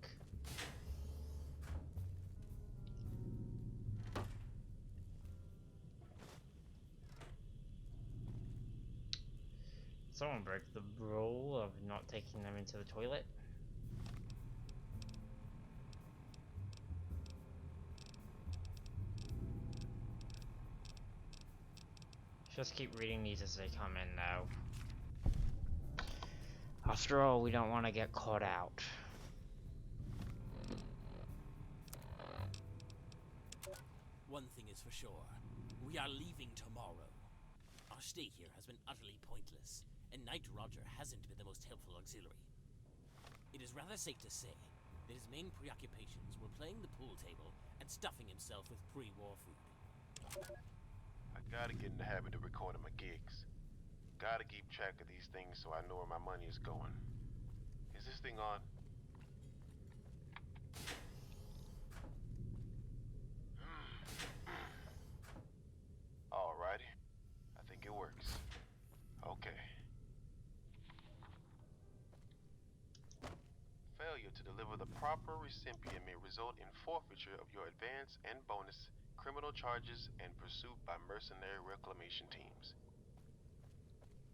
Someone broke the rule of not taking them into the toilet. Just keep reading these as they come in now. After all, we don't want to get caught out. is for sure. We are leaving tomorrow. Our stay here has been utterly pointless, and Knight Roger hasn't been the most helpful auxiliary. It is rather safe to say that his main preoccupations were playing the pool table and stuffing himself with pre-war food. I gotta get in the habit of recording my gigs. Gotta keep track of these things so I know where my money is going. Is this thing on? Alrighty. I think it works. Okay. Failure to deliver the proper recipient may result in forfeiture of your advance and bonus, criminal charges, and pursuit by mercenary reclamation teams.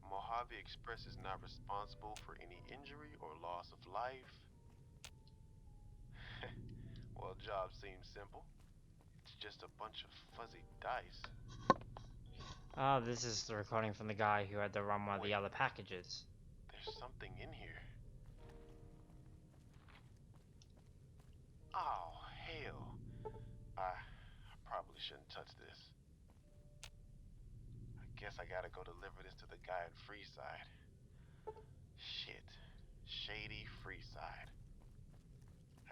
Mojave Express is not responsible for any injury or loss of life. Well, job seems simple. It's just a bunch of fuzzy dice. Ah, this is the recording from the guy who had to run one of the other packages. There's something in here. Oh, hell. I probably shouldn't touch this. I guess I gotta go deliver this to the guy at Freeside. Shit. Shady Freeside.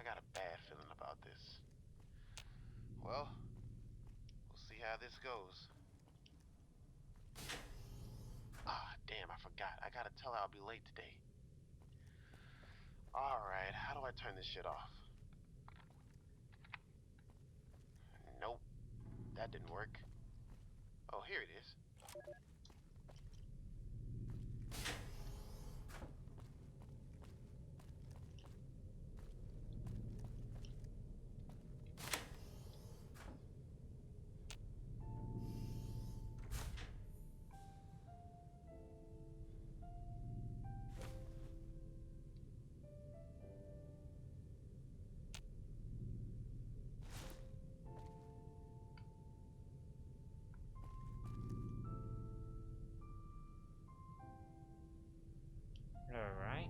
I got a bad feeling about this. Well, we'll see how this goes. Ah, damn, I forgot. I gotta tell her I'll be late today. Alright, how do I turn this shit off? Nope, that didn't work. Oh, here it is. Alright.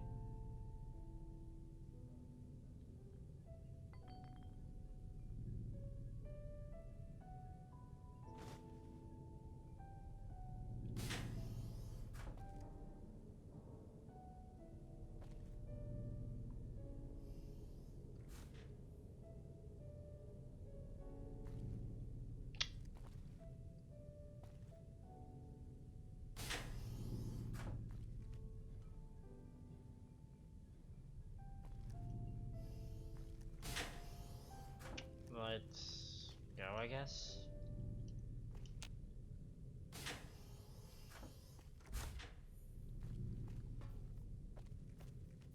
Let's go, I guess.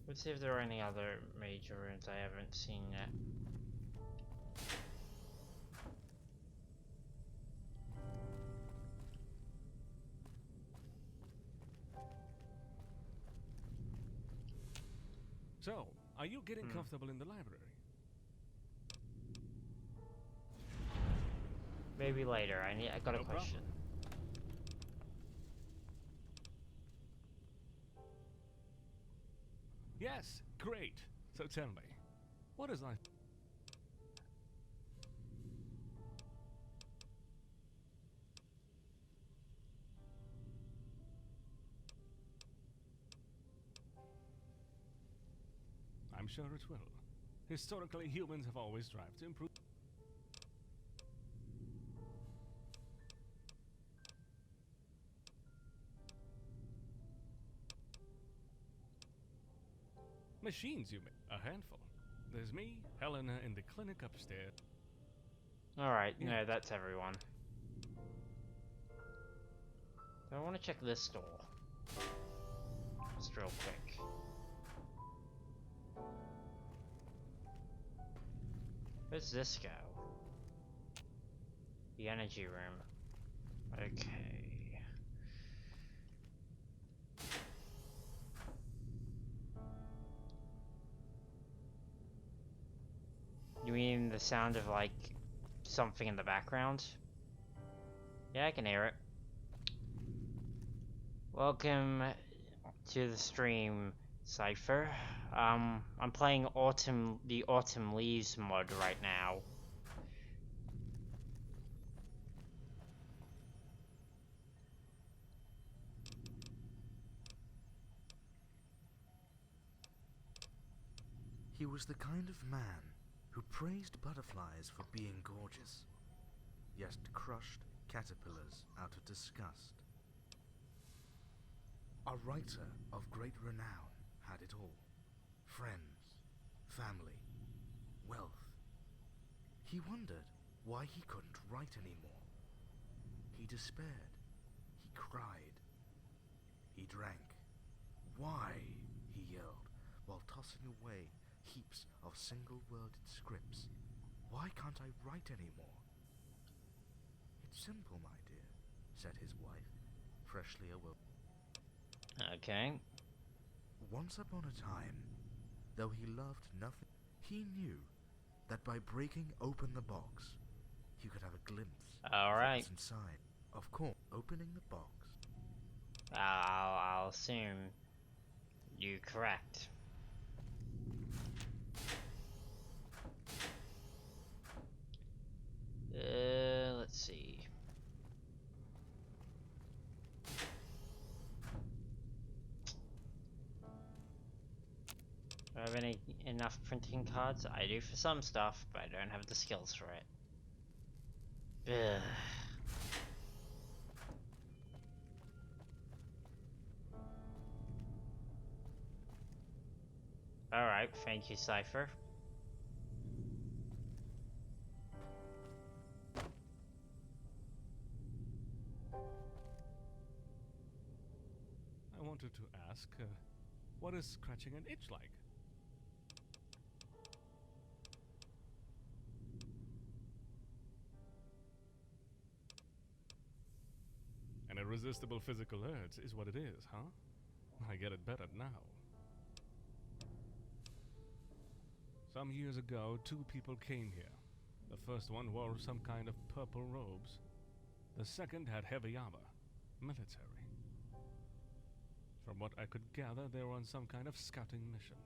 Let's see if there are any other major rooms I haven't seen yet. So, are you getting comfortable in the library? Maybe later. I got a question. Yes, great. So tell me, what is life? I'm sure it will. Historically, humans have always strived to improve. Machines, you mean? A handful. There's me, Helena, in the clinic upstairs. Alright, no, that's everyone. I want to check this door. Just real quick. Where's this go? The energy room. Okay. You mean the sound of, like, something in the background? Yeah, I can hear it. Welcome to the stream, Cypher. I'm playing the Autumn Leaves mod right now. He was the kind of man who praised butterflies for being gorgeous, yet crushed caterpillars out of disgust. A writer of great renown had it all. Friends, family, wealth. He wondered why he couldn't write anymore. He despaired. He cried. He drank. Why? He yelled, while tossing away heaps of single-worded scripts. Why can't I write anymore? It's simple, my dear, said his wife, freshly awoke. Okay. Once upon a time, though he loved nothing, he knew that by breaking open the box, he could have a glimpse of what's inside. Of course, opening the box. I'll assume you correct. Let's see. Do I have enough printing cards? I do for some stuff, but I don't have the skills for it. Ugh. Alright, thank you, Cypher. I wanted to ask, what is scratching an itch like? An irresistible physical urge is what it is, huh? I get it better now. Some years ago, 2 people came here. The first one wore some kind of purple robes. The second had heavy armor, military. From what I could gather, they were on some kind of scouting mission.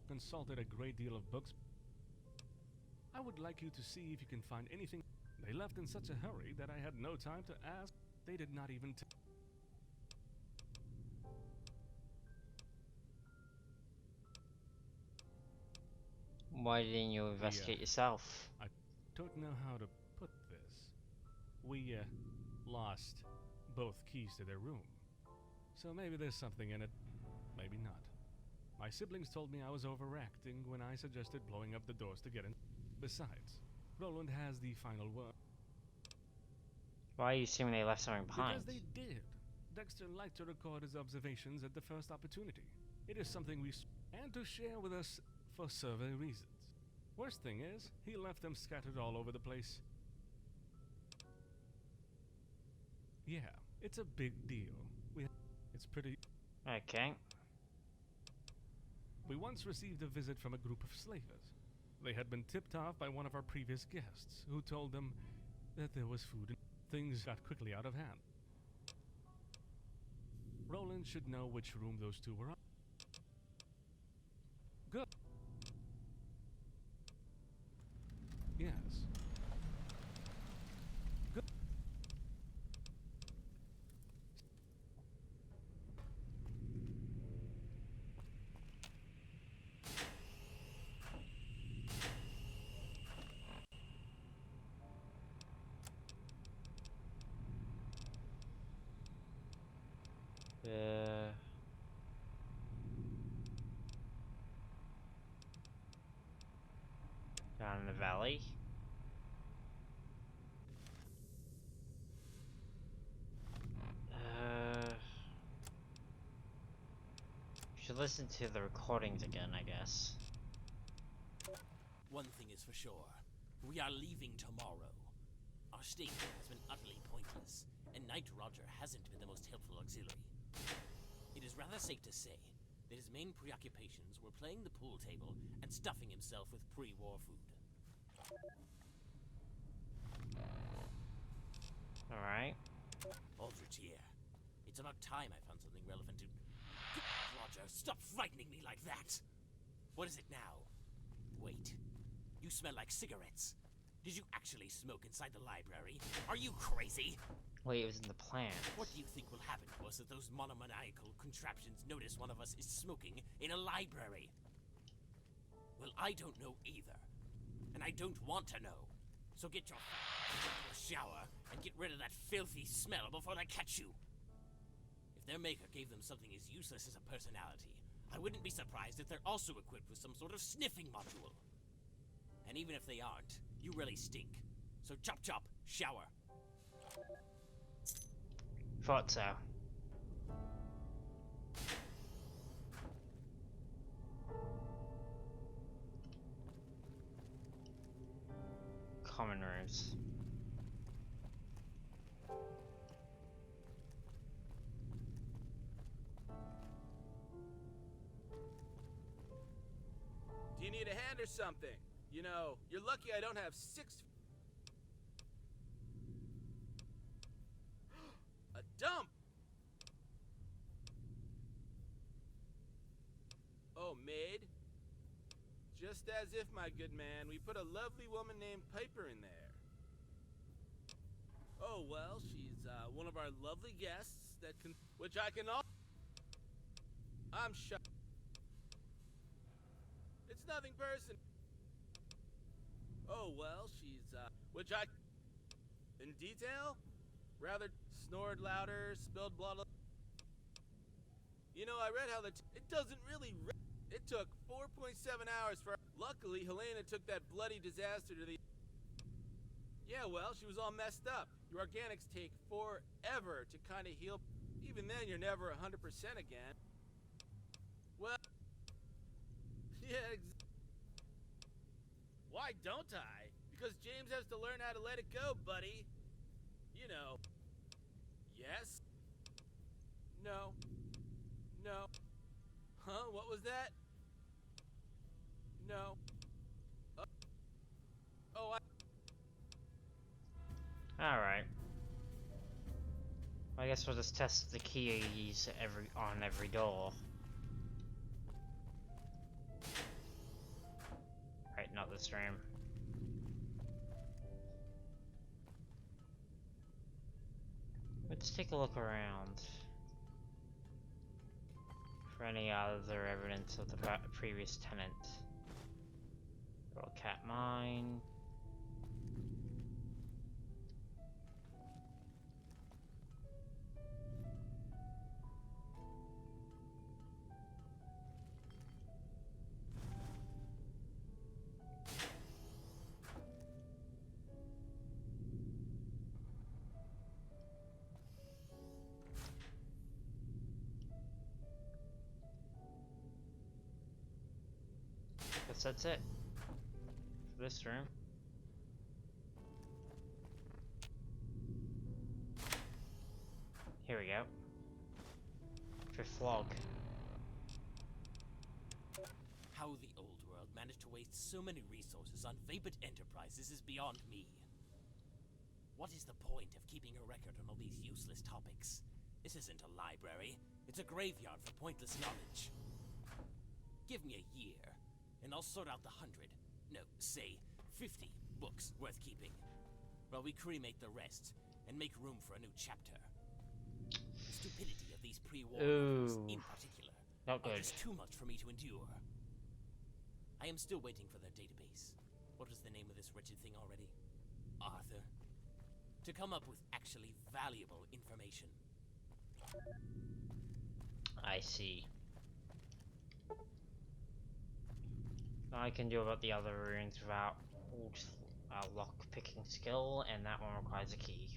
Consulted a great deal of books. I would like you to see if you can find anything. They left in such a hurry that I had no time to ask. They did not even Why didn't you investigate yourself? I don't know how to put this. We, lost both keys to their room. So maybe there's something in it, maybe not. My siblings told me I was overacting when I suggested blowing up the doors to get in. Besides, Roland has the final word. Why are you assuming they left something behind? Because they did. Dexter liked to record his observations at the first opportunity. It is something and to share with us for survey reasons. Worst thing is, he left them scattered all over the place. Yeah, it's a big deal. It's pretty... Okay. We once received a visit from a group of slavers. They had been tipped off by one of our previous guests, who told them that there was food and things got quickly out of hand. Roland should know which room those 2 were on. Good. Yes. Good. Down in the valley. Should listen to the recordings again, I guess. One thing is for sure. We are leaving tomorrow. Our stay here has been utterly pointless, and Knight Roger hasn't been the most helpful auxiliary. It is rather safe to say that his main preoccupations were playing the pool table and stuffing himself with pre-war food. Alright. Aldrich here. It's about time I found something relevant to... Roger, stop frightening me like that! What is it now? Wait. You smell like cigarettes. Did you actually smoke inside the library? Are you crazy? Wait, it was in the plan. What do you think will happen to us if those monomaniacal contraptions notice one of us is smoking in a library? Well, I don't know either. And I don't want to know. So get your into a shower and get rid of that filthy smell before they catch you. If their maker gave them something as useless as a personality, I wouldn't be surprised if they're also equipped with some sort of sniffing module. And even if they aren't, you really stink. So chop chop, shower. Thought so. Common rooms. Do you need a hand or something? You know, you're lucky I don't have 6... A dump! Oh, maid? Just as if, my good man, we put a lovely woman named Piper in there. Oh, well, she's, one of our lovely guests that can... Which I can all... I'm shocked. It's nothing personal. Oh, well, she's, which I... In detail? Rather snored louder, spilled blood... You know, I read how the... It doesn't really... It took 4.7 hours for... Luckily, Helena took that bloody disaster to the... Yeah, well, she was all messed up. Your organics take forever to kind of heal. Even then, you're never 100% again. Well... Yeah, Why don't I? Because James has to learn how to let it go, buddy. You know. Yes? No. No. Huh? What was that? No. Oh, Alright. I guess we'll just test the keys on every door. Right, not this room. Let's take a look around for any other evidence of the previous tenant. Little cat mine. Guess that's it for this room. Here we go. Fifth log. How the old world managed to waste so many resources on vapid enterprises is beyond me. What is the point of keeping a record on all these useless topics? This isn't a library. It's a graveyard for pointless knowledge. Give me a year, and I'll sort out the 100, no, say, 50 books worth keeping. While we cremate the rest, and make room for a new chapter. The stupidity of these pre-war novels, in particular, are just too much for me to endure. I am still waiting for their database. What was the name of this wretched thing already? Arthur. To come up with actually valuable information. I see. I can do about the other runes without lock-picking skill, and that one requires a key.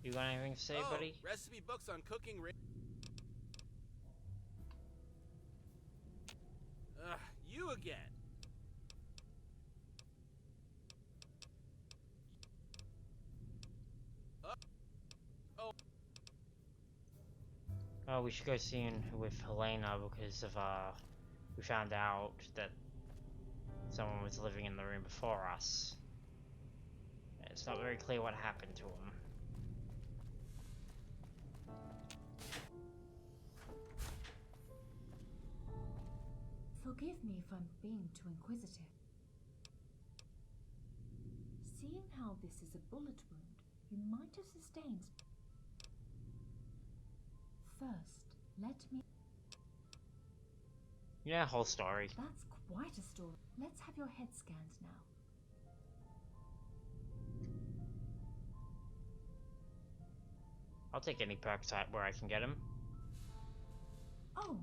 You got anything to say, buddy? Recipe books on cooking. You again. Oh, we should go see with Helena because of we found out that someone was living in the room before us. it's not very clear what happened to him. Forgive me if I'm being too inquisitive. Seeing how this is a bullet wound, you might have sustained... First, let me... Yeah, whole story. That's quite a story. Let's have your head scanned now. I'll take any perks where I can get him. Oh,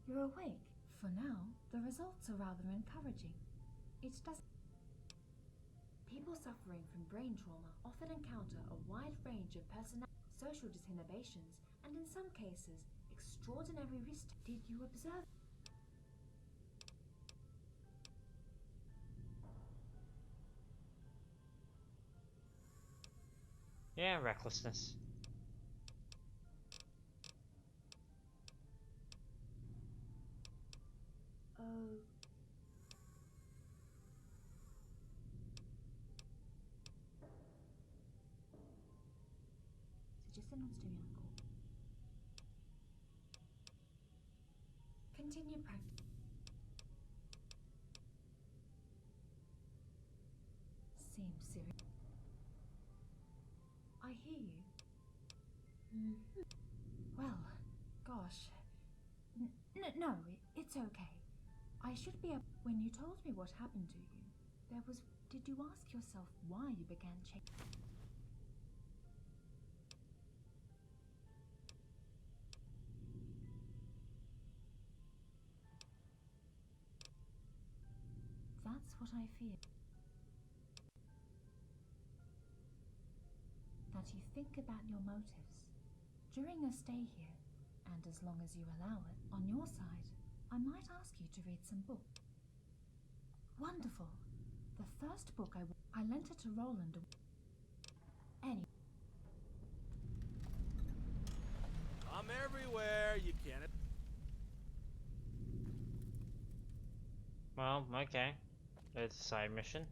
you're awake. For now, the results are rather encouraging. It does... People suffering from brain trauma often encounter a wide range of social disinhibitions, and in some cases, extraordinary risk. Did you observe? Yeah, recklessness. Oh. Suggest a non-stimulant call. Continue practice. Seems serious. I hear you. Well, gosh. No, it's okay. I should be up. When you told me what happened to you, there was... Did you ask yourself why you began checking? That's what I fear. That you think about your motives. During your stay here, and as long as you allow it, on your side, I might ask you to read some books. Wonderful. The first book I lent it to Roland. Anyway. I'm everywhere. You can't. Well, okay. It's a side mission.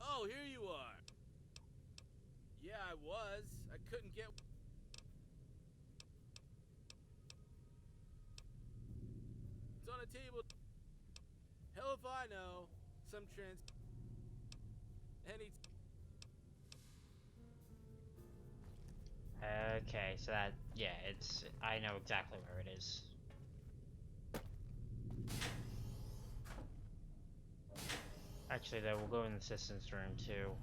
Oh, here you are. Yeah, I was. I couldn't get... It's on a table. Hell if I know. Some Any... Okay, so that... Yeah, it's... I know exactly where it is. Actually, though, we'll go in the assistance room, too.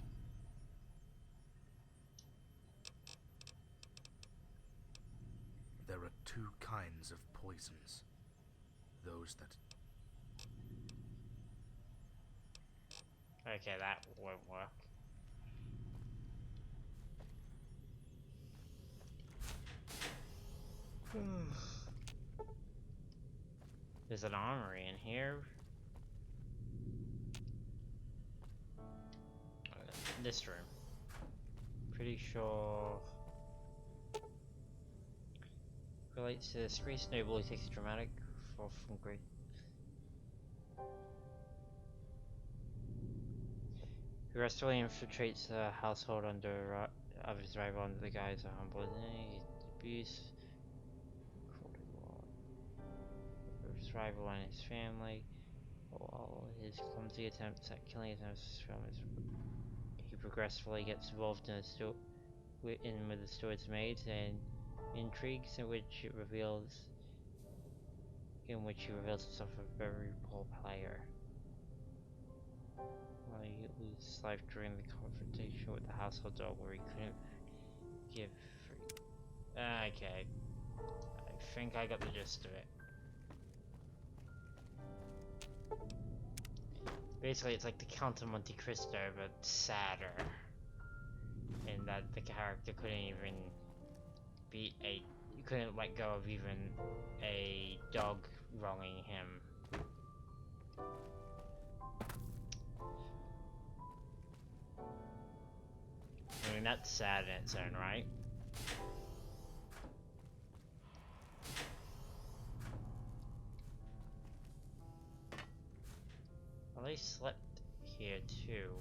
There are two kinds of poisons. Those that... Okay, that won't work. There's an armory in here. This room. Pretty sure... Relates to this. Great snowball takes a dramatic fall from great... Aggressively infiltrates the household of his rival under the guise of humble abuse. His rival and his family. All his clumsy attempts at killing his he progressively gets involved in with the steward's maids and intrigues in which he reveals himself a very poor player. Well, he loses his life during the confrontation with the household dog where he couldn't give free. Okay. I think I got the gist of it. Basically, it's like the Count of Monte Cristo, but sadder. In that the character couldn't even beat you couldn't let go of even a dog wronging him. mean, that's sad in its own right. Well, they slept here too.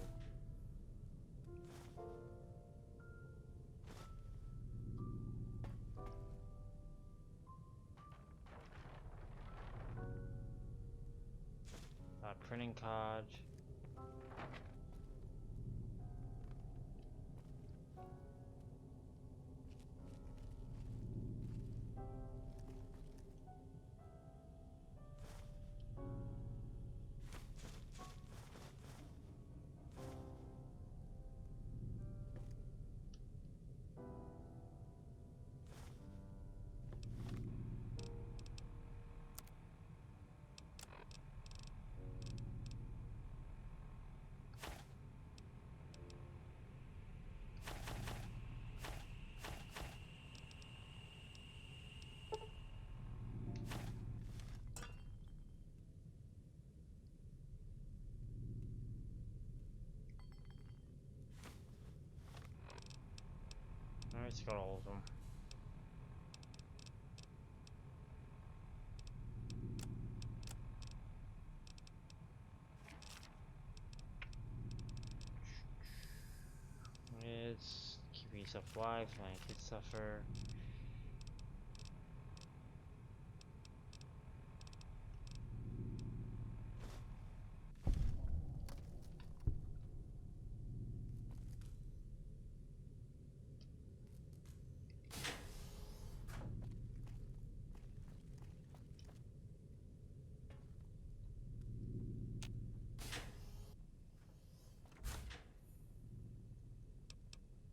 Printing card. It's got all of them. It's keeping yourself alive, letting kids suffer.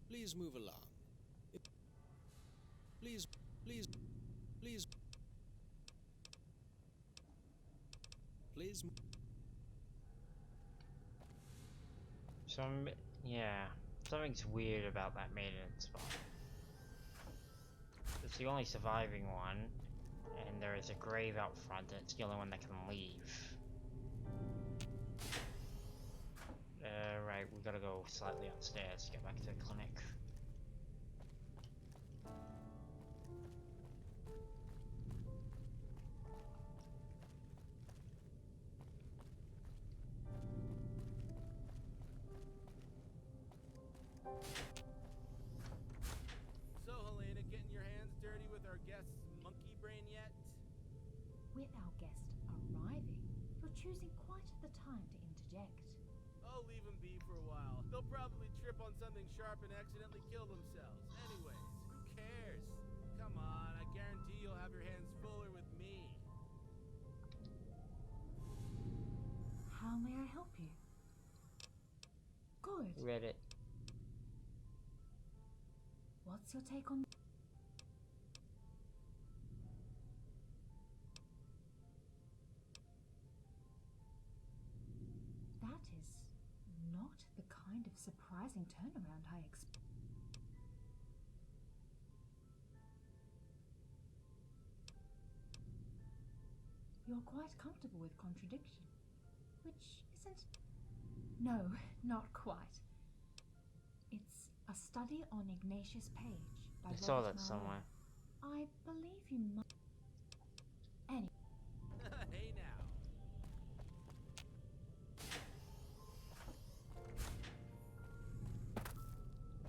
Please move along. Please, please, please. Please. Yeah, something's weird about that maintenance spot. It's the only surviving one, and there is a grave out front, and it's the only one that can leave. Right, we gotta go slightly upstairs to get back to the clinic. So, Helena, getting your hands dirty with our guest's monkey brain yet? With our guest arriving, you're choosing quite the time to interject. Oh, leave them be for a while. They'll probably trip on something sharp and accidentally kill themselves. Anyways, who cares? Come on, I guarantee you'll have your hands fuller with me. How may I help you? Good. Read it. What's your take on... That is not the kind of surprising turnaround I expect. You're quite comfortable with contradiction, which isn't... No, not quite. It's a study on Ignatius Page by I saw Robert that Malone. somewhere. I believe you might... Anyway. Hey now.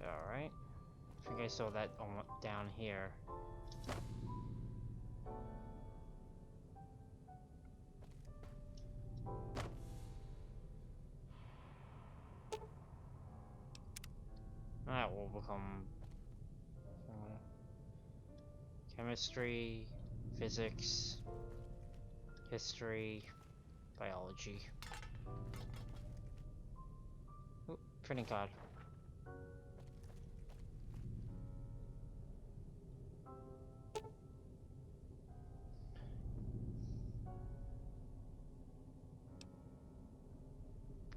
Alright. I think I saw that down here. That will become chemistry, physics, history, biology. Ooh, printing card.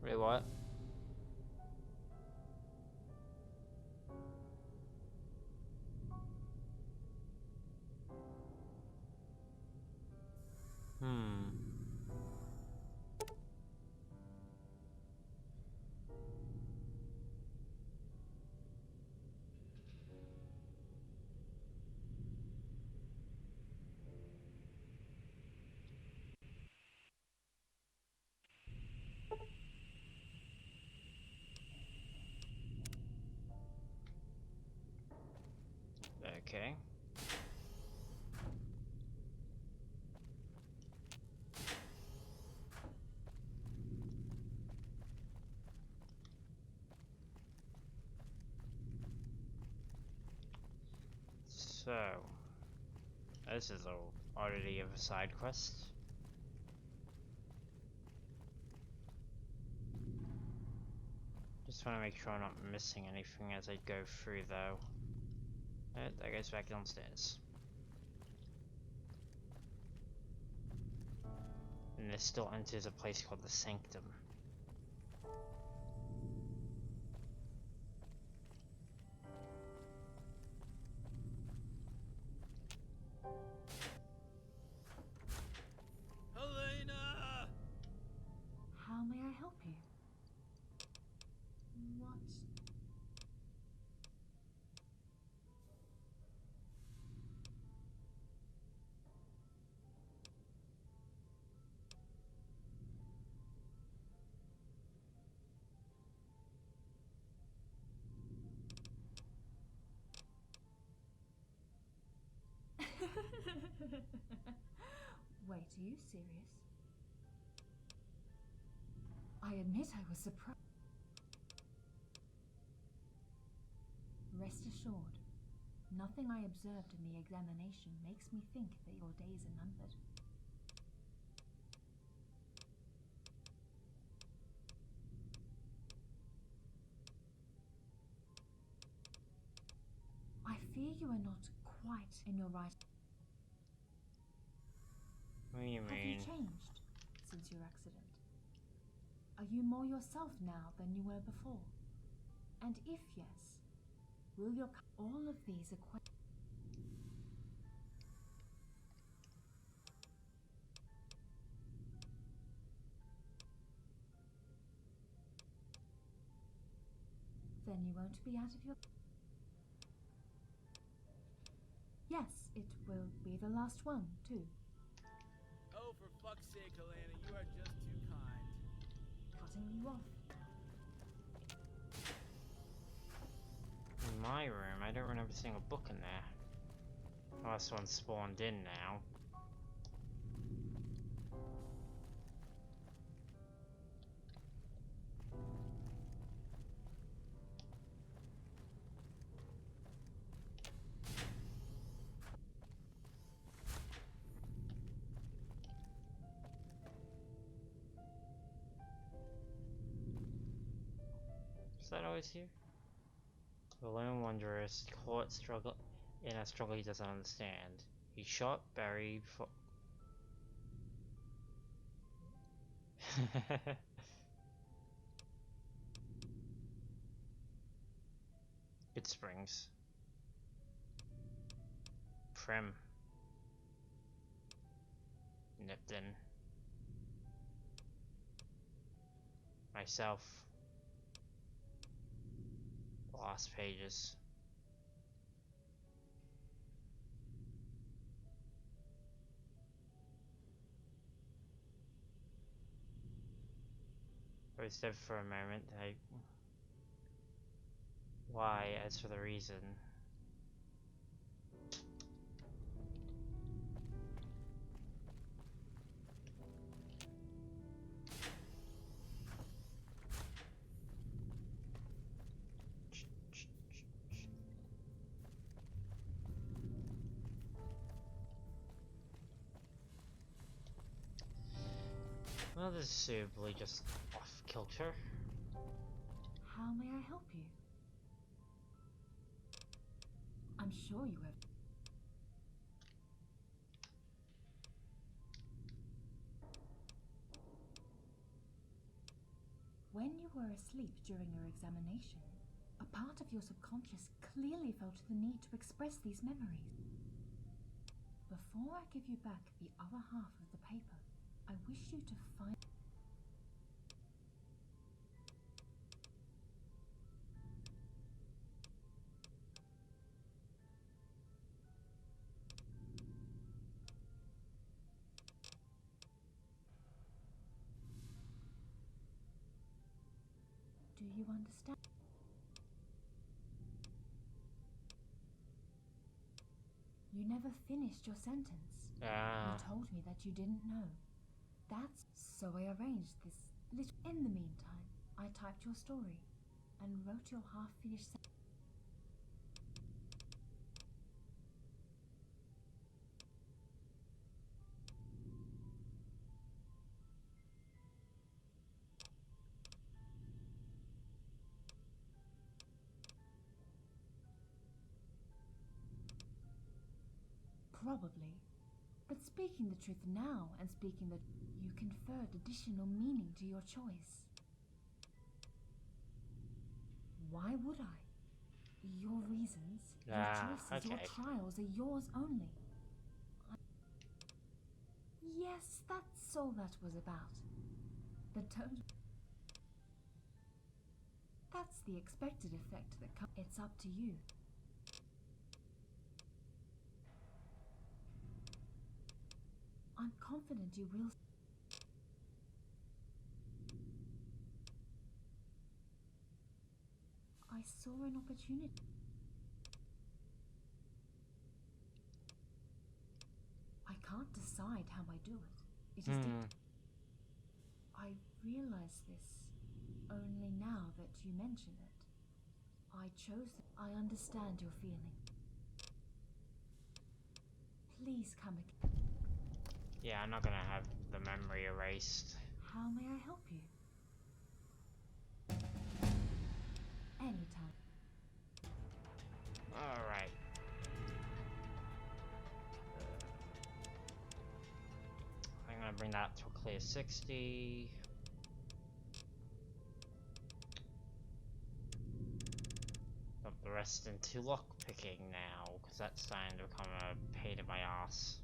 Wait, what? Okay. So, this is already a side quest. Just want to make sure I'm not missing anything as I go through, though. That goes back downstairs. And this still enters a place called the Sanctum. Helena! How may I help you? What? Wait, are you serious? I admit I was surprised. Rest assured, nothing I observed in the examination makes me think that your days are numbered. I fear you are not quite in your right. What do you Have you mean? changed since your accident? Are you more yourself now than you were before? And if yes, will your all of these then you won't be out of your... Yes, it will be the last one, too. Oh, for fuck's sake, Helena, you are just too kind. Cutting you off. In my room, I don't remember seeing a book in there. Unless one spawned in now. Is that always here? The lone wanderer is caught struggle in a struggle he doesn't understand. He shot, buried, Good Springs. Prim. Nipton. Myself. Lost pages. I was dead for a moment. Why, as for the reason. Well, this is suitably just off kilter. How may I help you? I'm sure you have... When you were asleep during your examination, a part of your subconscious clearly felt the need to express these memories. Before I give you back the other half of the paper, I wish you to find... Do you understand? You never finished your sentence. You told me that you didn't know. That's so I arranged this little. In the meantime, I typed your story and wrote your half-finished sentence. Probably. But speaking the truth now and speaking the... You conferred additional meaning to your choice. Why would I? Your reasons, your choices, your trials are yours only. Yes, that's all that was about. But don't... That's the expected effect that comes. It's up to you. I'm confident you will. I saw an opportunity. I can't decide how I do it. It is I realize this only now that you mention it. I chose it. I understand your feeling. Please come again. Yeah, I'm not gonna have the memory erased. How may I help you? Anytime. Alright. I'm gonna bring that to a clear 60. Put the rest into lockpicking now, because that's starting to become a pain in my ass.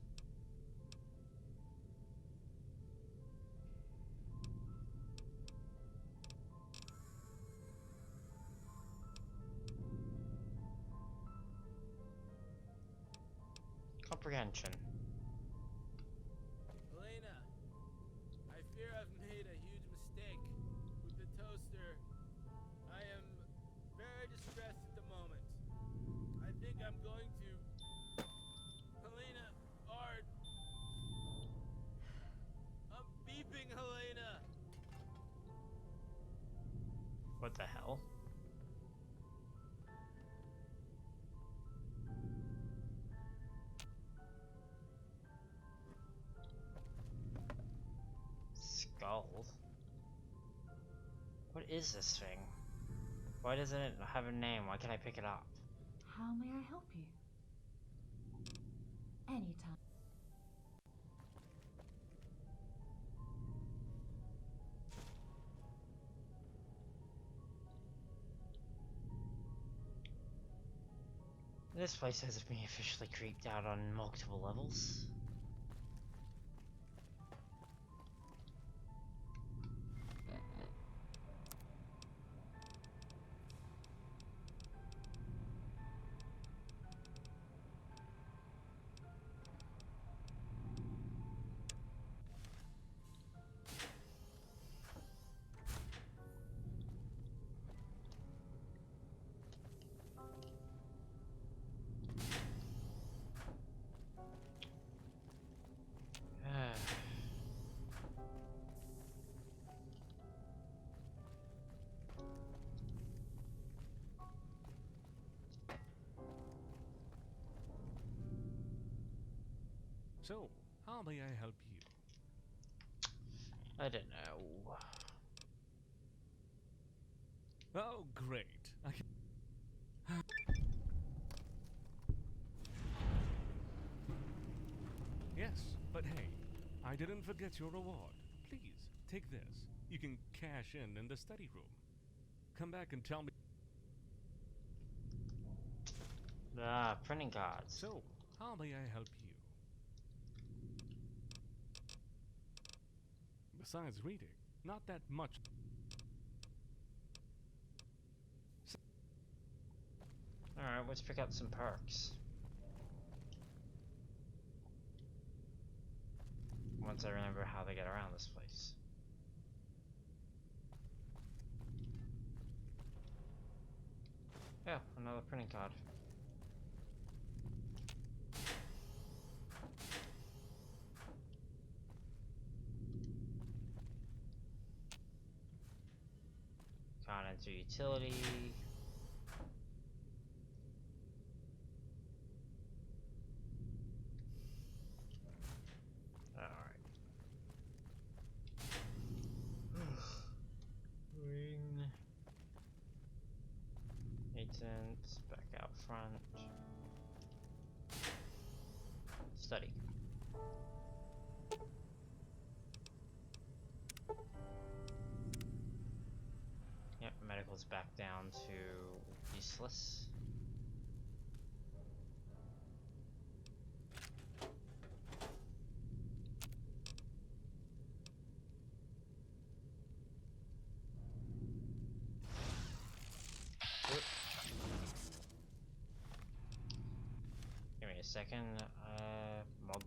Comprehension. Elena, I fear I've made a huge mistake with the toaster. I am very distressed at the moment. I think I'm going to... Helena, Art. I'm beeping, Helena. What the hell? Skull? What is this thing? Why doesn't it have a name? Why can't I pick it up? How may I help you? Anytime. This place has me officially creeped out on multiple levels. So, how may I help you? I don't know. Oh, great. I can... Yes, but hey, I didn't forget your reward. Please, take this. You can cash in the study room. Come back and tell me... Ah, printing cards. So, how may I help you? Besides reading, not that much. Alright, let's pick up some perks. Once I remember how to get around this place. Yeah, another printing card. Transfer utility. Alright. Ring. Agents, back out front. Study. Yep, medical's back down to useless. Give me a second. Mod.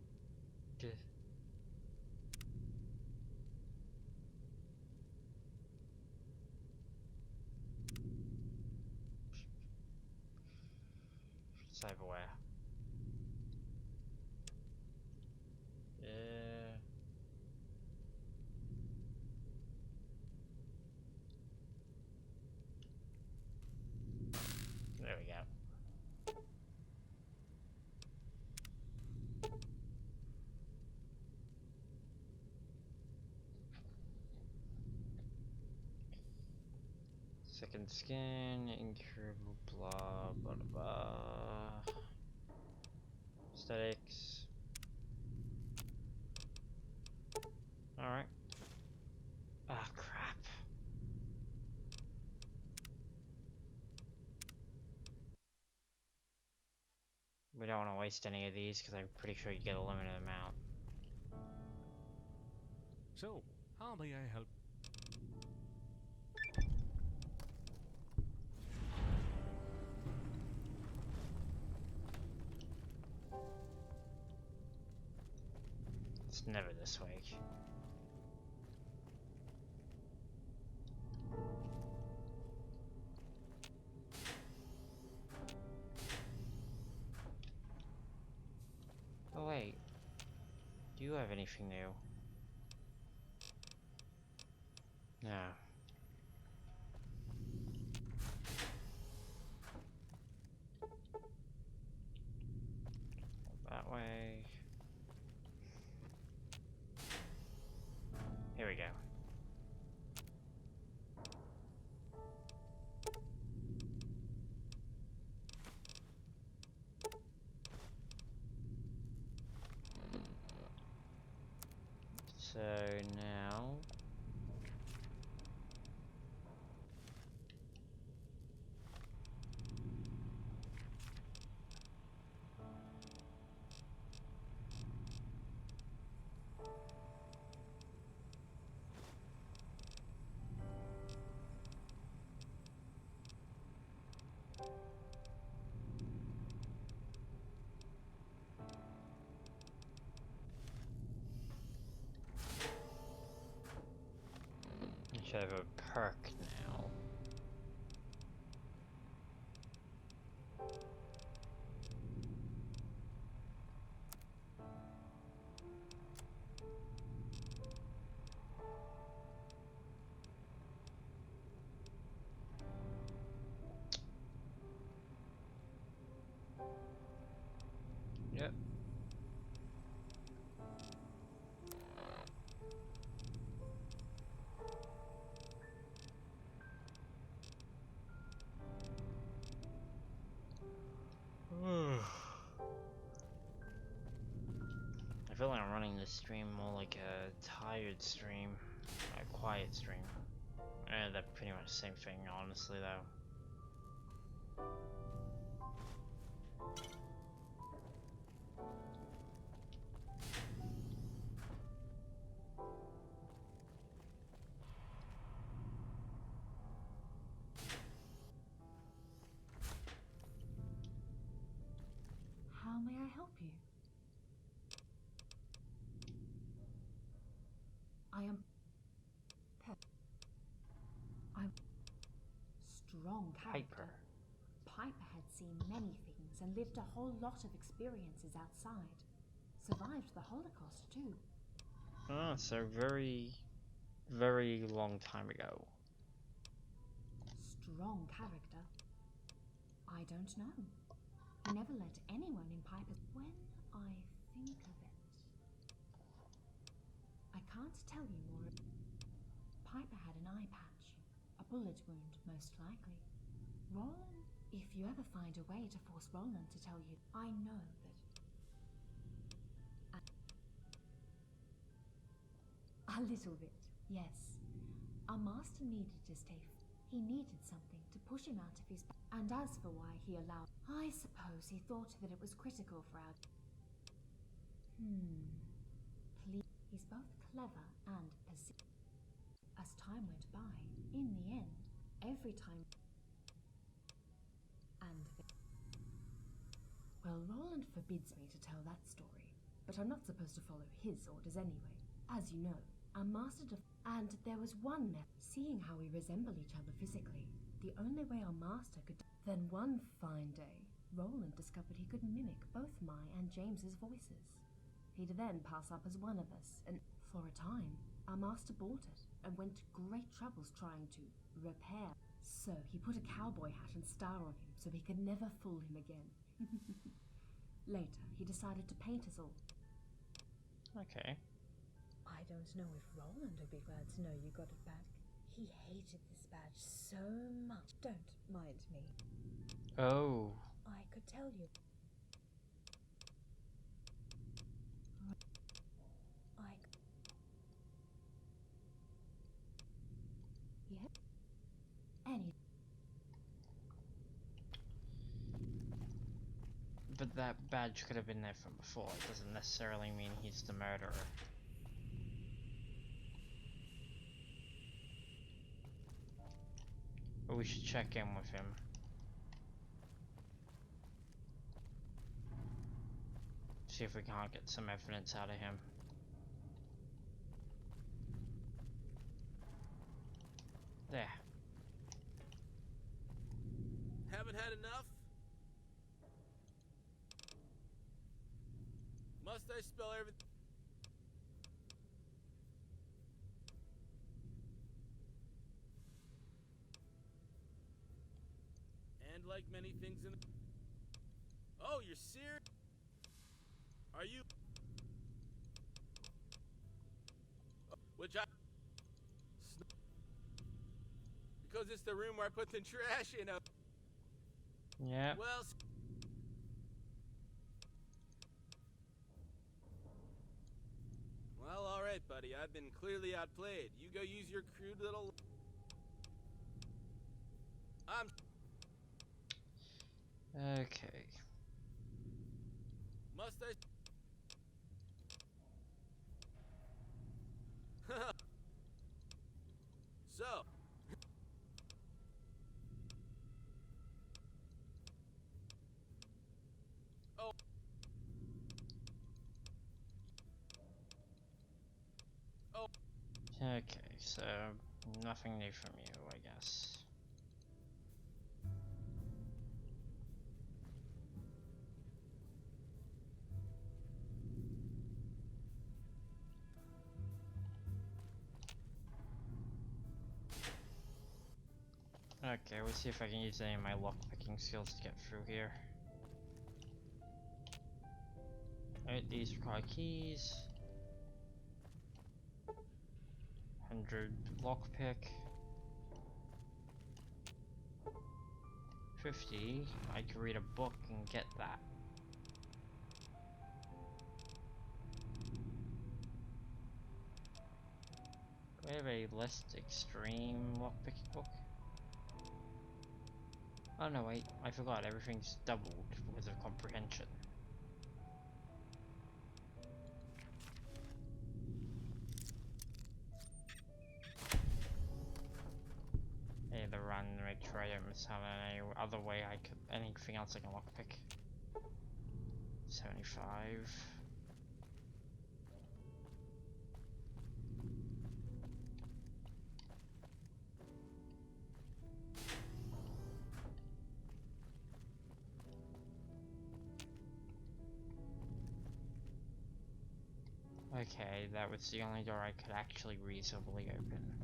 Cyberware. There we go. Second skin, incurable, blah, blah, blah. Aesthetics. Alright. Ah, crap. We don't want to waste any of these because I'm pretty sure you get a limited amount. So, how may I help? It's never this way. Oh wait, do you have anything new? No. That way. Here we go. So now you should have a perk now. Yep. I feel like I'm running this stream more like a tired stream, a quiet stream. They're pretty much the same thing, honestly, though. How may I help you? I am I'm strong character. Piper had seen many things and lived a whole lot of experiences outside. Survived the Holocaust too. Ah, so very, very long time ago. strong character. I don't know. He never let anyone in Piper's... When I think of it... I can't tell you more. Piper had an eye patch. A bullet wound, most likely. Roland... If you ever find a way to force Roland to tell you... I know that... A little bit, yes. Our master needed to stay... He needed something to push him out of his... And as for why he allowed... I suppose he thought that it was critical for our... Please... He's both clever and persistent. As time went by, in the end, every time... And... Well, Roland forbids me to tell that story. But I'm not supposed to follow his orders anyway. As you know, our master... And there was one method. Seeing how we resemble each other physically, the only way our master could... Then one fine day, Roland discovered he could mimic both my and James's voices. He'd then pass up as one of us, and for a time, our master bought it and went to great troubles trying to repair. So he put a cowboy hat and star on him so he could never fool him again. Later, he decided to paint us all. Okay. I don't know if Roland would be glad to know you got it back. He hated this badge so much. Don't mind me. Oh. I could tell you. Yep. Any. But that badge could have been there from before. It doesn't necessarily mean he's the murderer. But we should check in with him. See if we can't get some evidence out of him. There. Haven't had enough? Must I spell everything? And like many things in... Oh, you're serious? Are you... Which I... Because it's the room where I put the trash in. Yeah. Well... Well, alright, buddy. I've been clearly outplayed. You go use your crude little... I'm... Okay. Must I... So... Oh... Oh... Okay, so... Nothing new from you, I guess. Okay, we'll see if I can use any of my lockpicking skills to get through here. Alright, these require keys. 100 lockpick. 50, I could read a book and get that. Do I have a less extreme lockpicking book? Oh no, wait, I forgot, everything's doubled because of comprehension. Either run, make sure I don't miss out on any other way I could, anything else I can lockpick. 75. Okay, that was the only door I could actually reasonably open.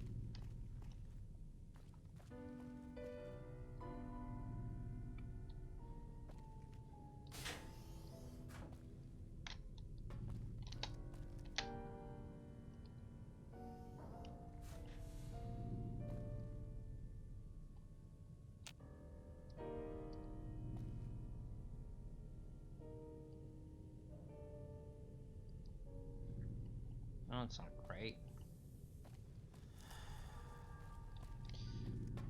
sound's not great.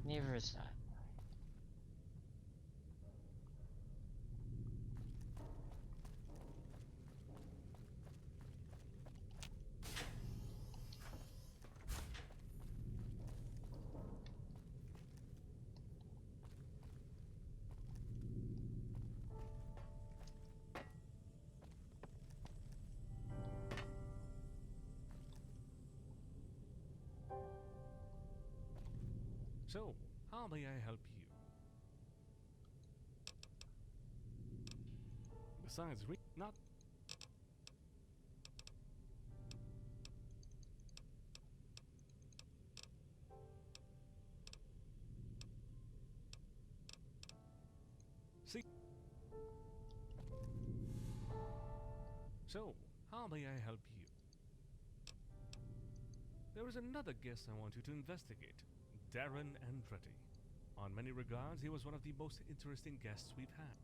Neither is that. So, how may I help you? Besides, not. See. So, how may I help you? There is another guest I want you to investigate. Darren Andretti. On many regards, he was one of the most interesting guests we've had.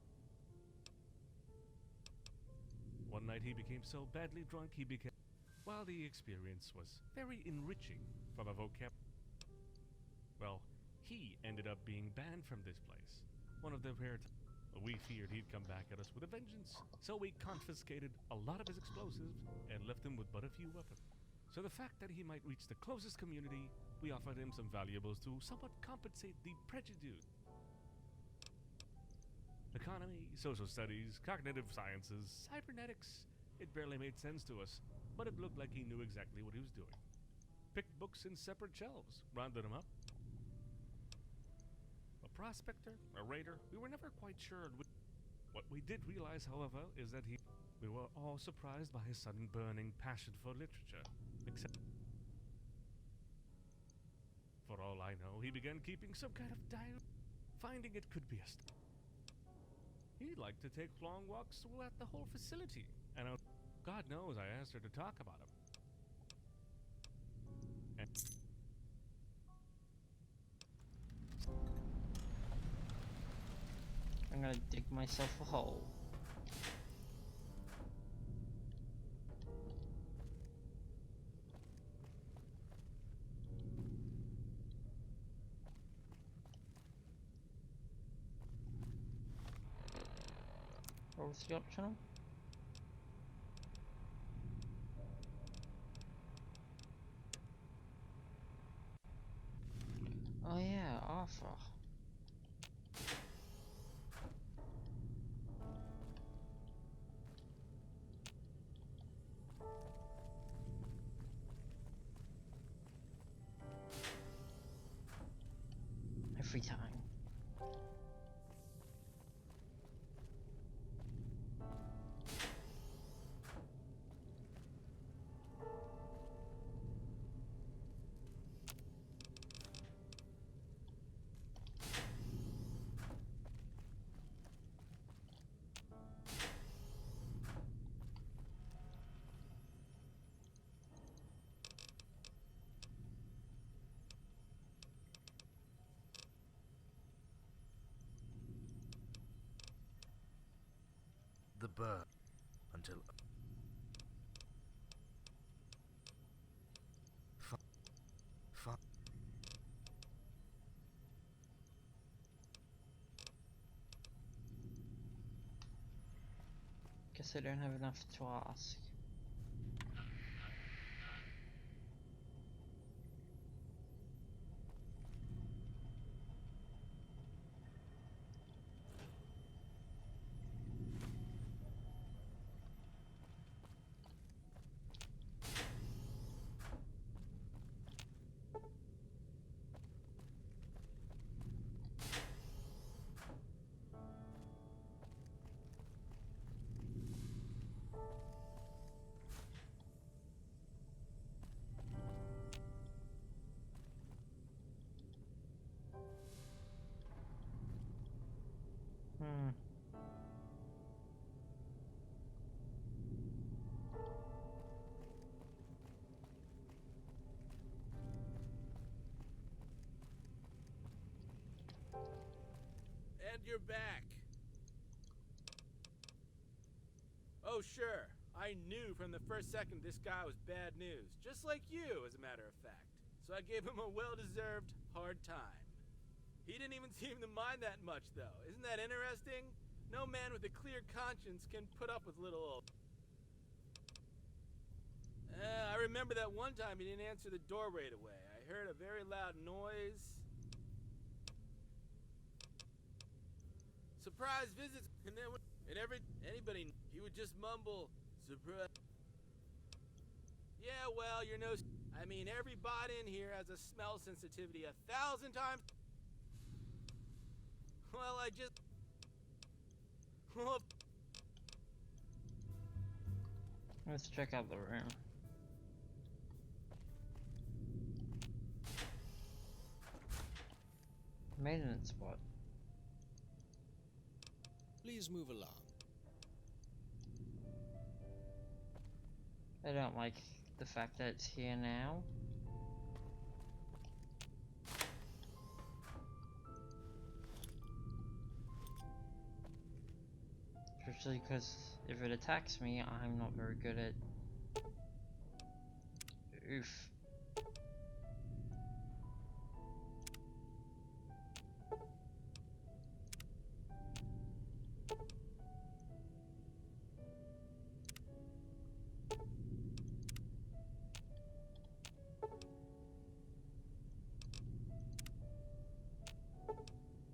One night he became so badly drunk he became... While the experience was very enriching from a well, he ended up being banned from this place. One of the rare times we feared he'd come back at us with a vengeance, so we confiscated a lot of his explosives and left him with but a few weapons. So the fact that he might reach the closest community, we offered him some valuables to somewhat compensate the prejudice. Economy, social studies, cognitive sciences, cybernetics. It barely made sense to us, but it looked like he knew exactly what he was doing. Picked books in separate shelves, rounded them up. A prospector, a raider, we were never quite sure. What we did realize, however, is that we were all surprised by his sudden burning passion for literature. Except, for all I know, he began keeping some kind of diary, finding it could be a He'd like to take long walks throughout the whole facility, and God knows I asked her to talk about him. And I'm gonna dig myself a hole. What was the optional? Oh yeah, Arthur. Every time. The bird until Guess I don't have enough to ask. And you're back. Oh, sure. I knew from the first second this guy was bad news, just like you, as a matter of fact. So I gave him a well-deserved hard time. He didn't even seem to mind that much, though. Isn't that interesting? No man with a clear conscience can put up with little old... I remember that one time he didn't answer the door right away. I heard a very loud noise. Surprise visits, and then anybody, he would just mumble, surprise. Yeah, well, you're no... I mean, every bot in here has a smell sensitivity 1,000 times... Well, I just... Let's check out the room. Maintenance spot. Please move along. I don't like the fact that it's here now. Especially because if it attacks me, I'm not very good at... Oof.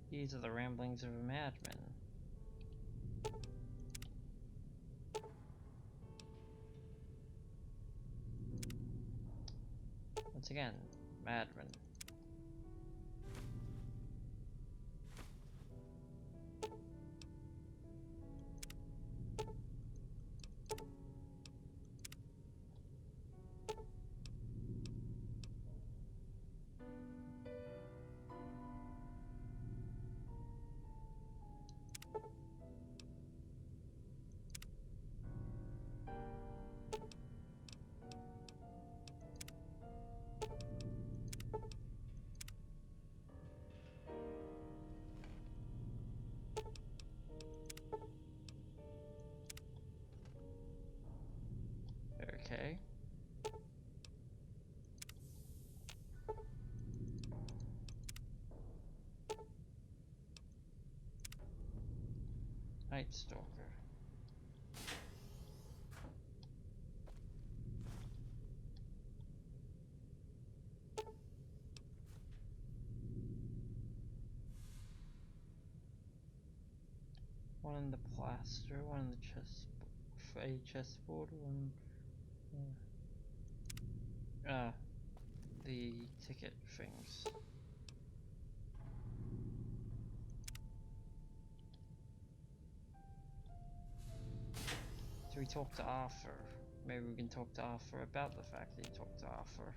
These are the ramblings of a madman. Once again, madman. Okay. Night Stalker. One in the plaster, one in the chessboard, one... the ticket things. So we talked to Arthur. Maybe we can talk to Arthur about the fact that he talked to Arthur.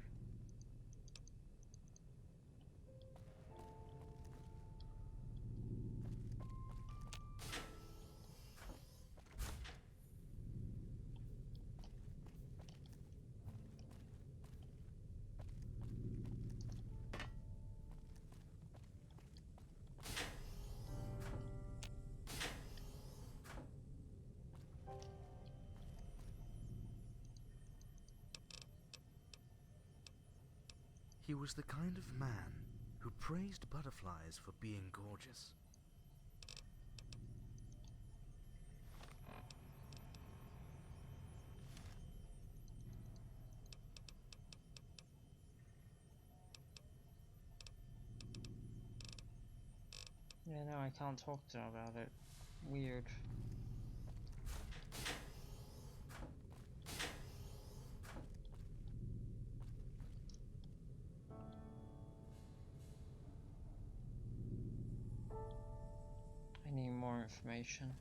He was the kind of man who praised butterflies for being gorgeous. Yeah, no, I can't talk to him about it. Weird. I need more information.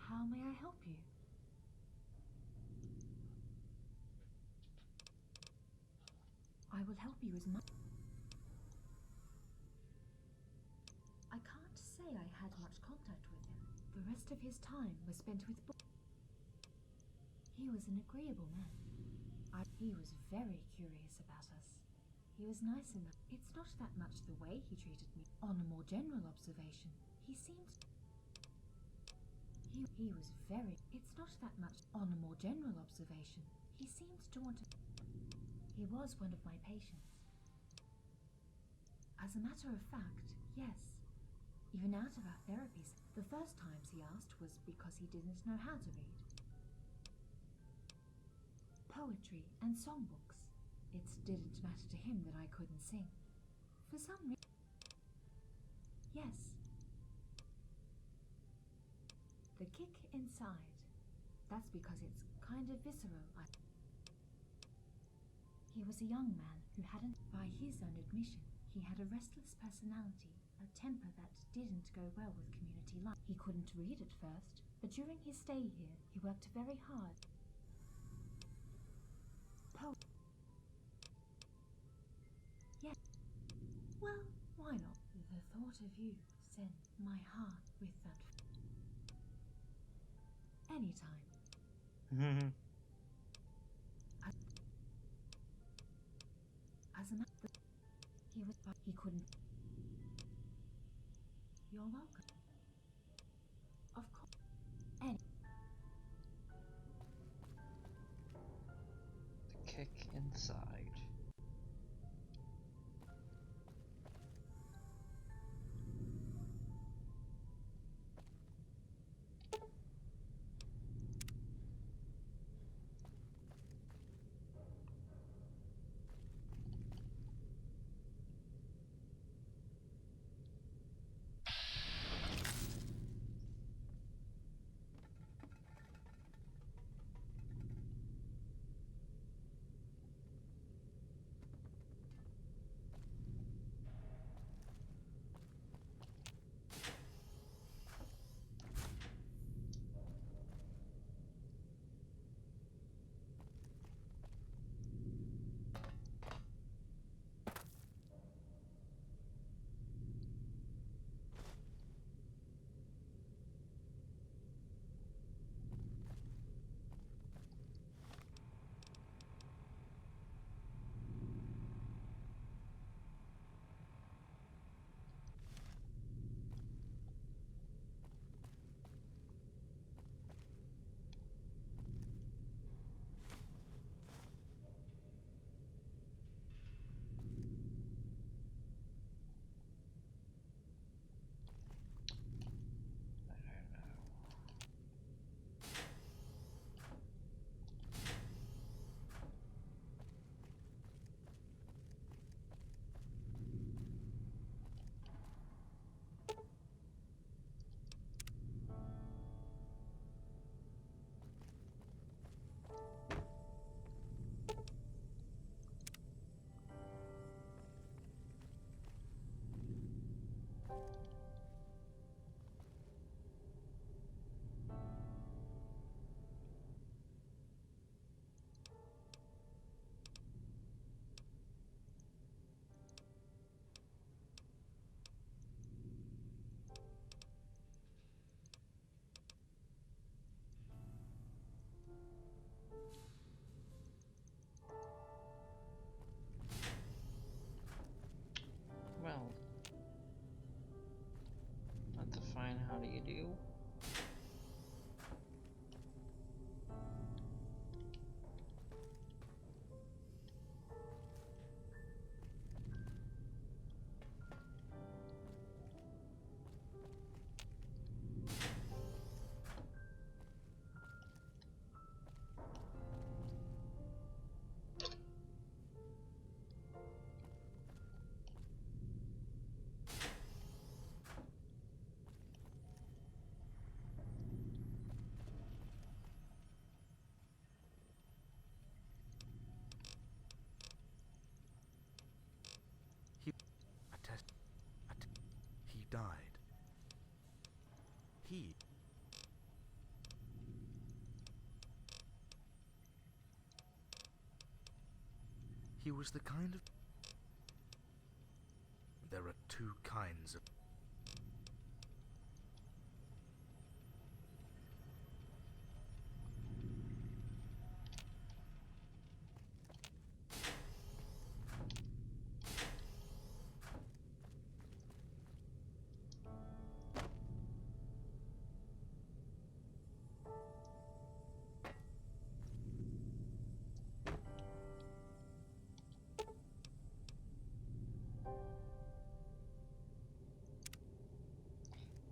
How may I help you? will help you as much. I can't say I had much contact with him. The rest of his time was spent with books. He was an agreeable man. He was very curious about us. He was nice enough. It's not that much the way he treated me. On a more general observation, he seemed... He was very... It's not that much... On a more general observation, he seemed to want to... He was one of my patients. As a matter of fact, yes. Even out of our therapies, the first times he asked was because he didn't know how to read. Poetry and songbooks. It didn't matter to him that I couldn't sing. For some reason... Yes. The kick inside. That's because it's kind of visceral. He was a young man who hadn't, by his own admission, he had a restless personality, a temper that didn't go well with community life. He couldn't read at first, but during his stay here, he worked very hard. Yes. Well, why not? The thought of you sent my heart with that. Anytime. As a matter, he couldn't. You're welcome. Of course. The kick inside. Well, that's a fine how do you do. He died. He was the kind of... two kinds of...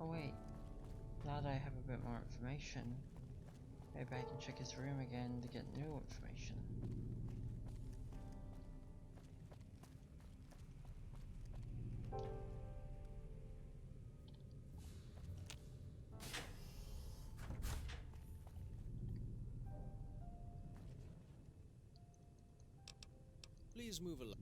Oh wait, now that I have a bit more information, maybe I can check his room again to get new information. Please move along.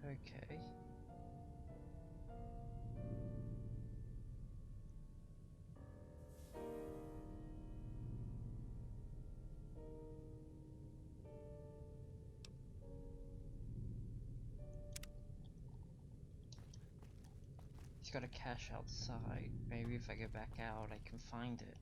Okay. He's got a cache outside. Maybe if I get back out, I can find it.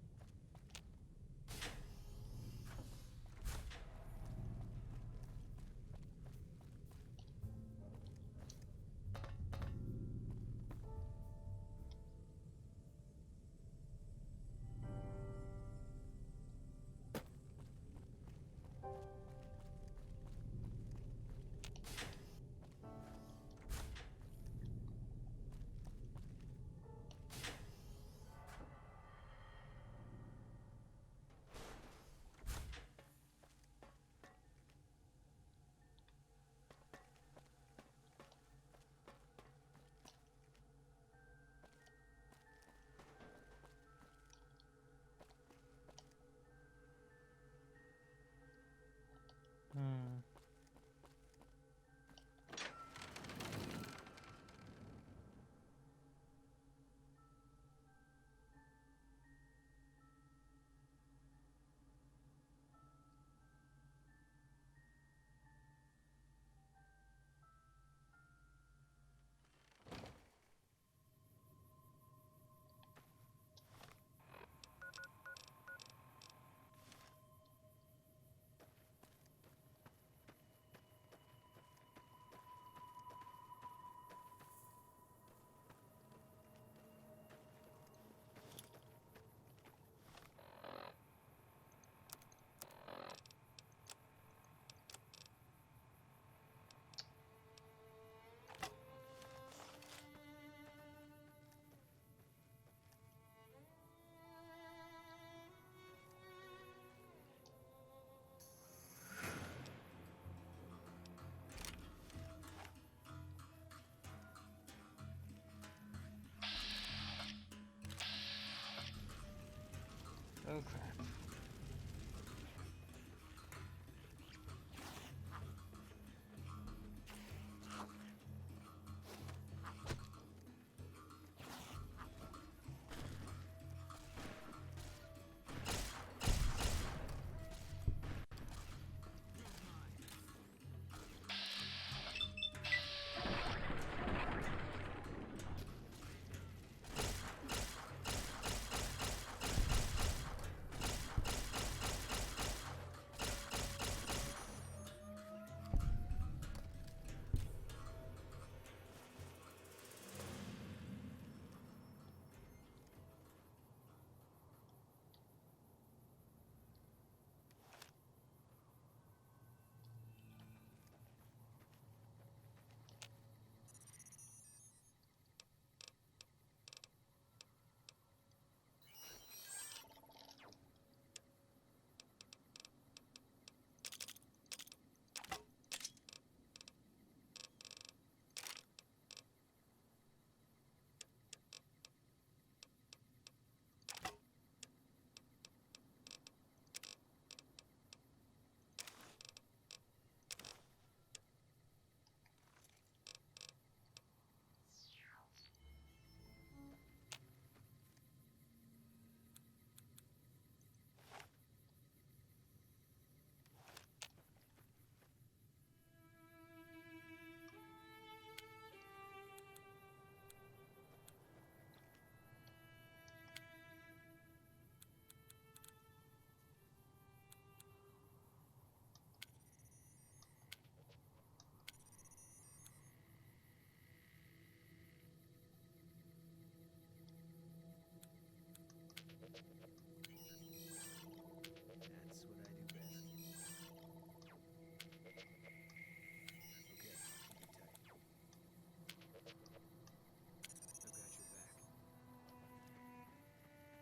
Oh crap.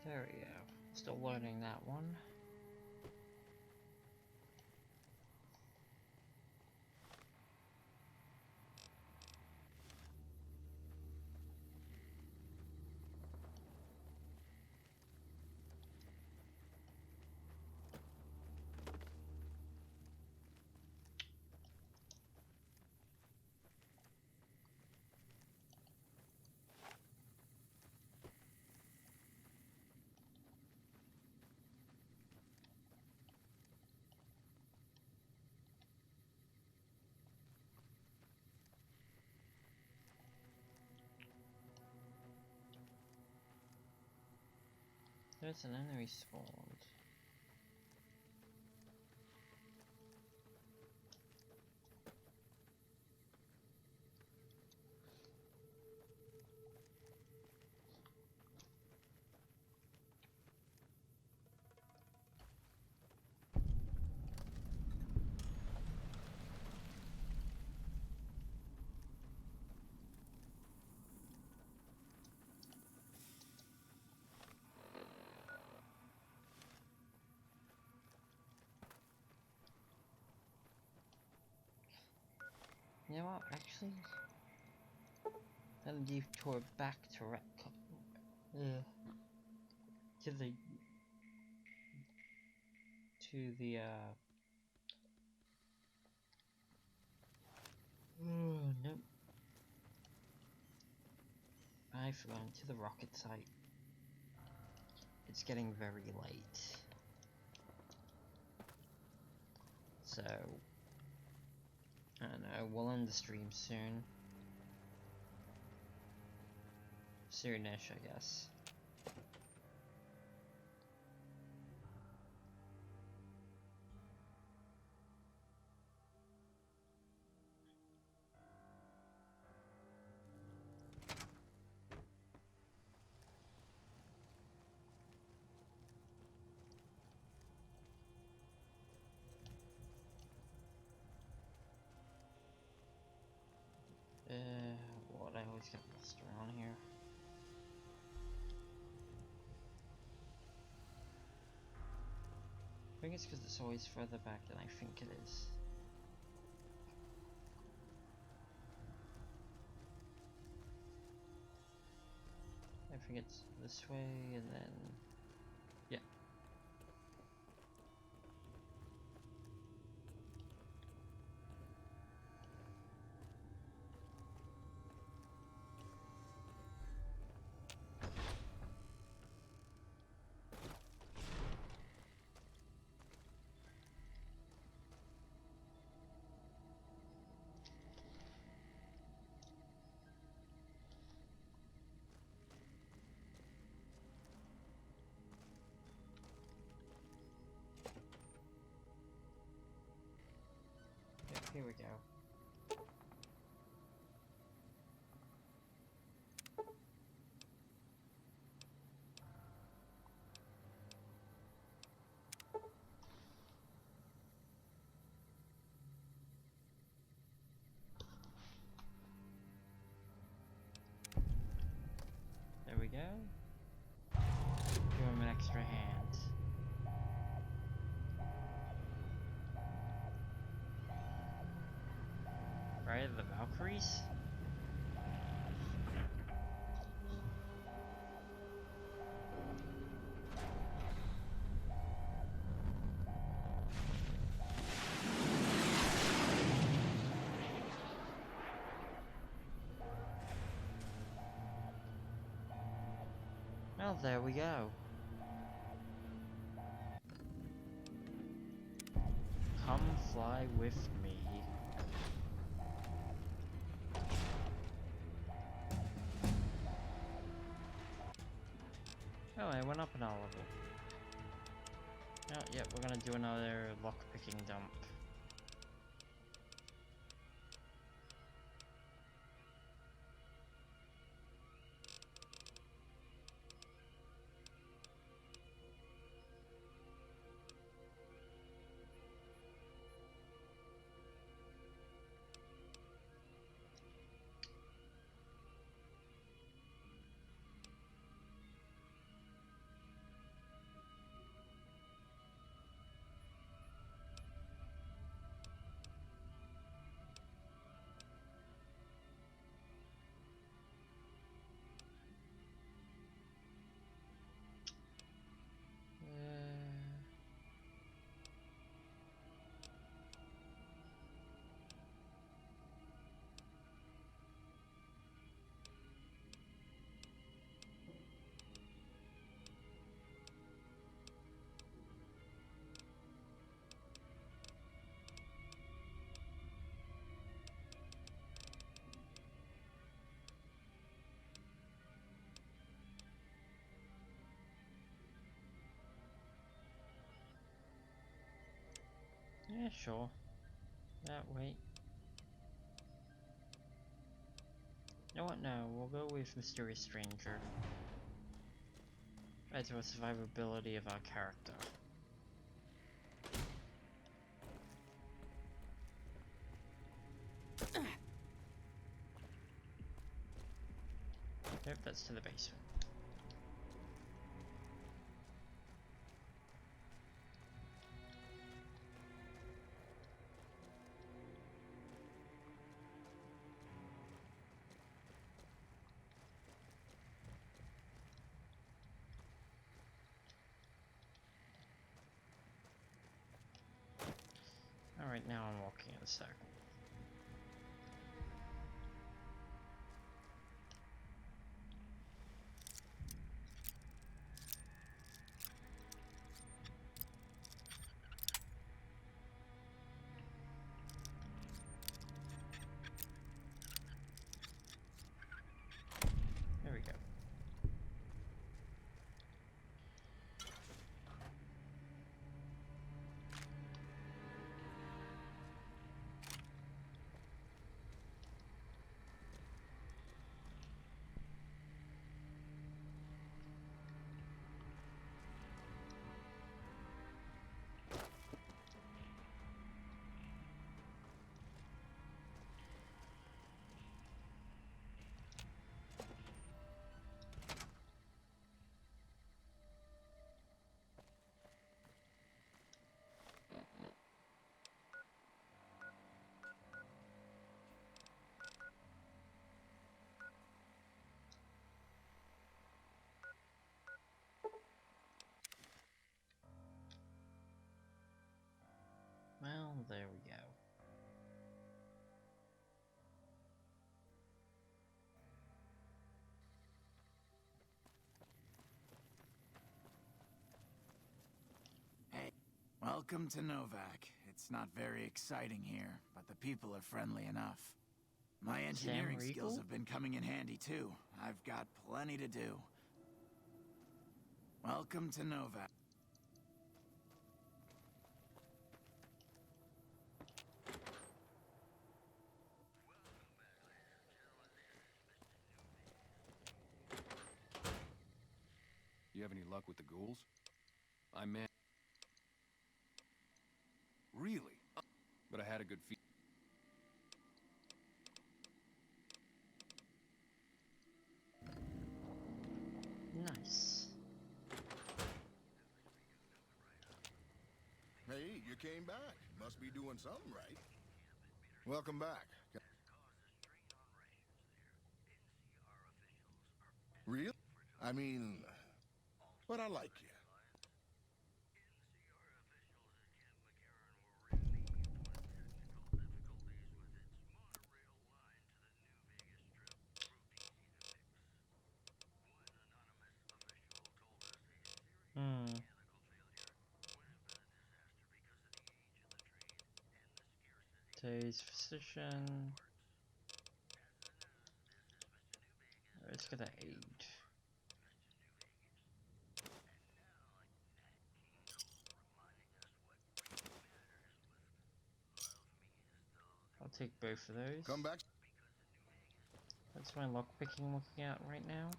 There we go. Still learning that one. There's an enemy spawned. You know what, actually? Then detour back to no. I've gone to the rocket site. It's getting very late. So, I don't know, we'll end the stream soon. Soonish, I guess. What, I always get lost around here. I think it's because it's always further back than I think it is. I think it's this way, and then... yeah. Yep, here we go. There we go. Give him an extra hand. Right, the Valkyries? Well, there we go. Come fly with me. Oh, I went up an level. Oh, yeah, we're gonna do another lock-picking dump. Yeah, sure. That way. You know what? No, we'll go with Mysterious Stranger. Add to the survivability of our character. Nope, that's to the basement. Alright, now I'm walking in a circle. There we go. Well, there we go. Hey, welcome to Novak. It's not very exciting here, but the people are friendly enough. My engineering skills have been coming in handy too. I've got plenty to do. Welcome to Novak. You have any luck with the ghouls? I man. Really? But I had a good feeling. Nice. Hey, you came back. Must be doing something right. Welcome back. Real? I mean, but I like you. Today's physician. It's gonna aid. I'll take both of those. Come back. That's my lockpicking looking at right now.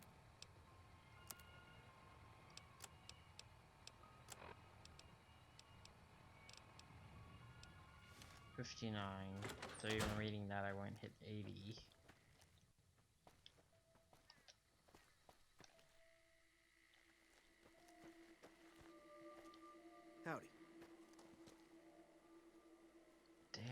$59. So even reading that, I won't hit 80. Howdy. Damn.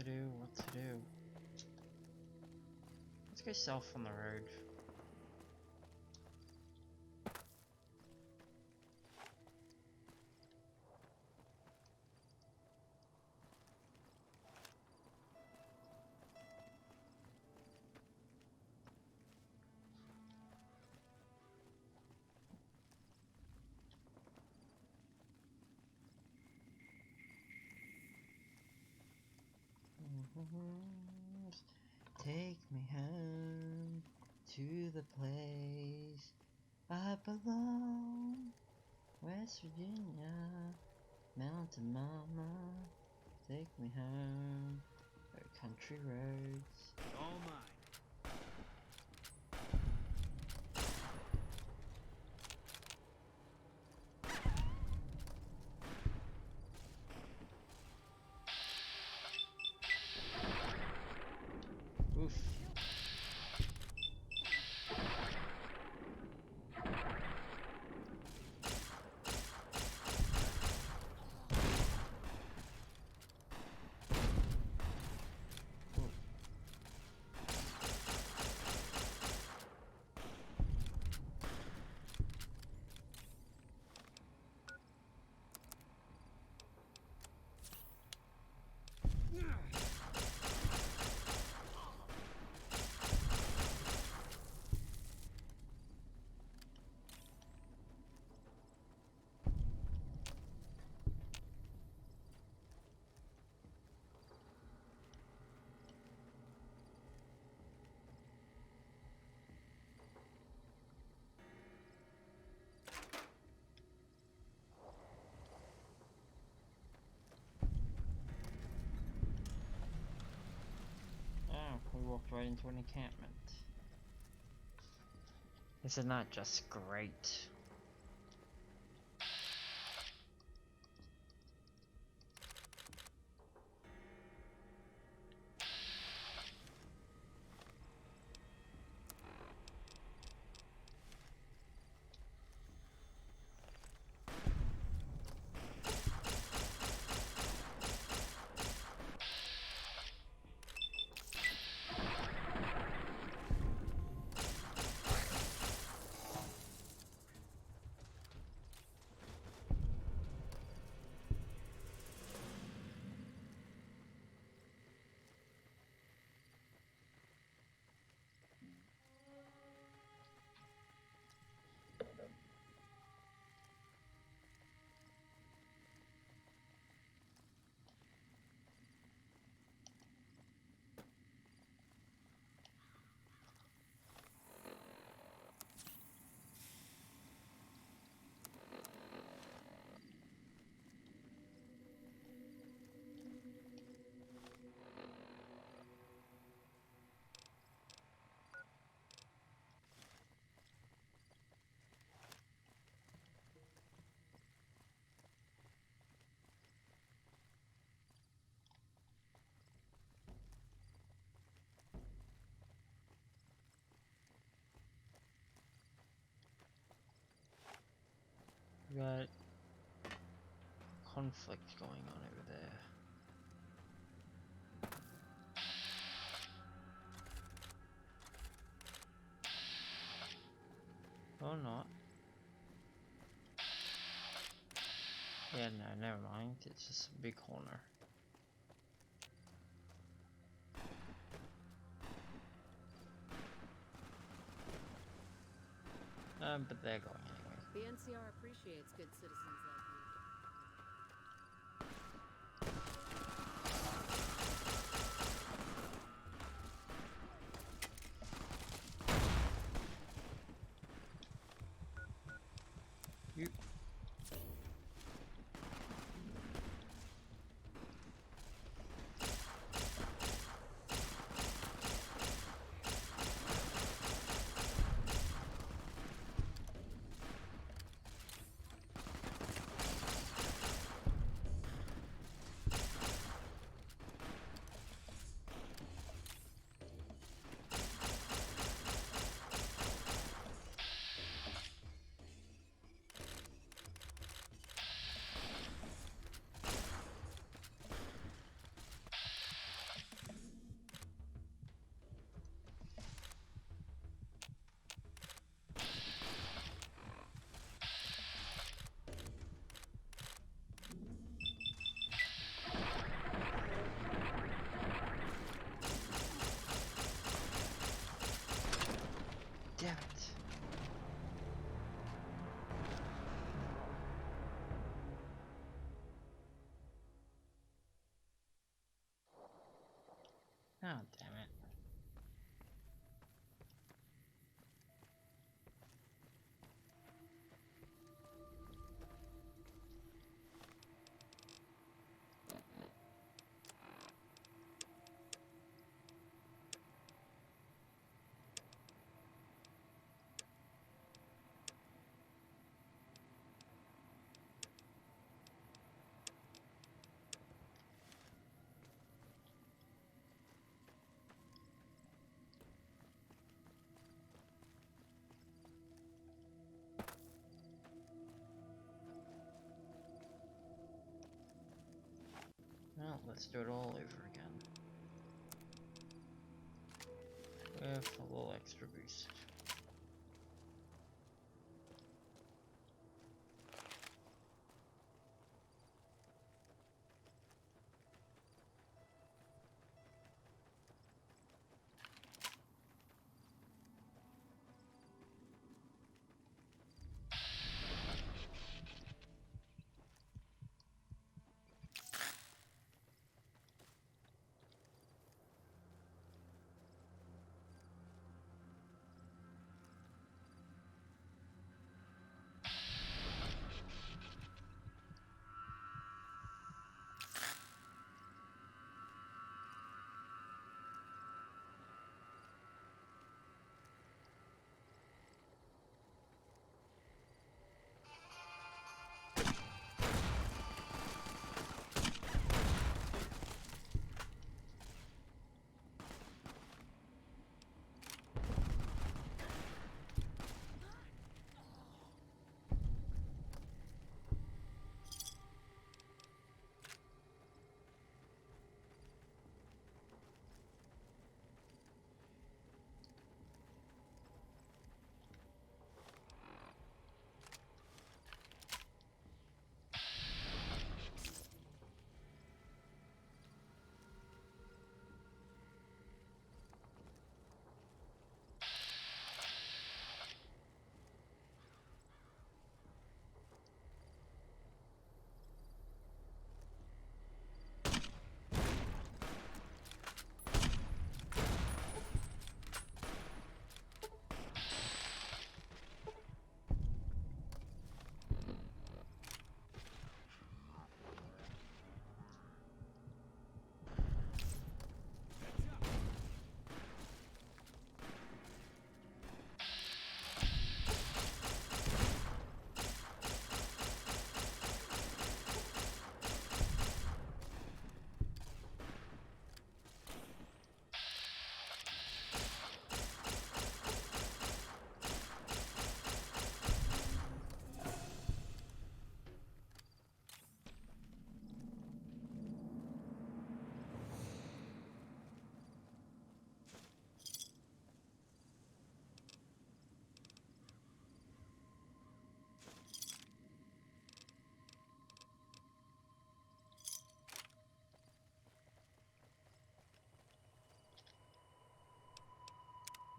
What to do? Let's go south on the road. Take me home to the place I belong, West Virginia, Mountain Mama. Take me home, country roads. All mine. Oof. We walked right into an encampment. Isn't that just great? We got conflict going on over there. Or not. Yeah, no, never mind. It's just a big corner. But they're going anyway. The NCR appreciates good citizens like you. Let's do it all over again. With a little extra boost.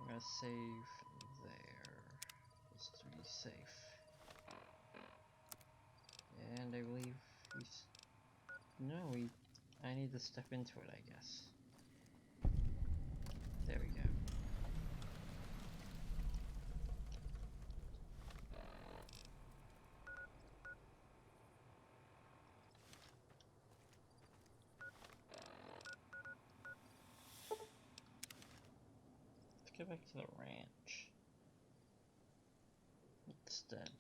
I'm gonna save there, just to be safe. And I believe I need to step into it, I guess. There we go. Let's go back to the ranch instead.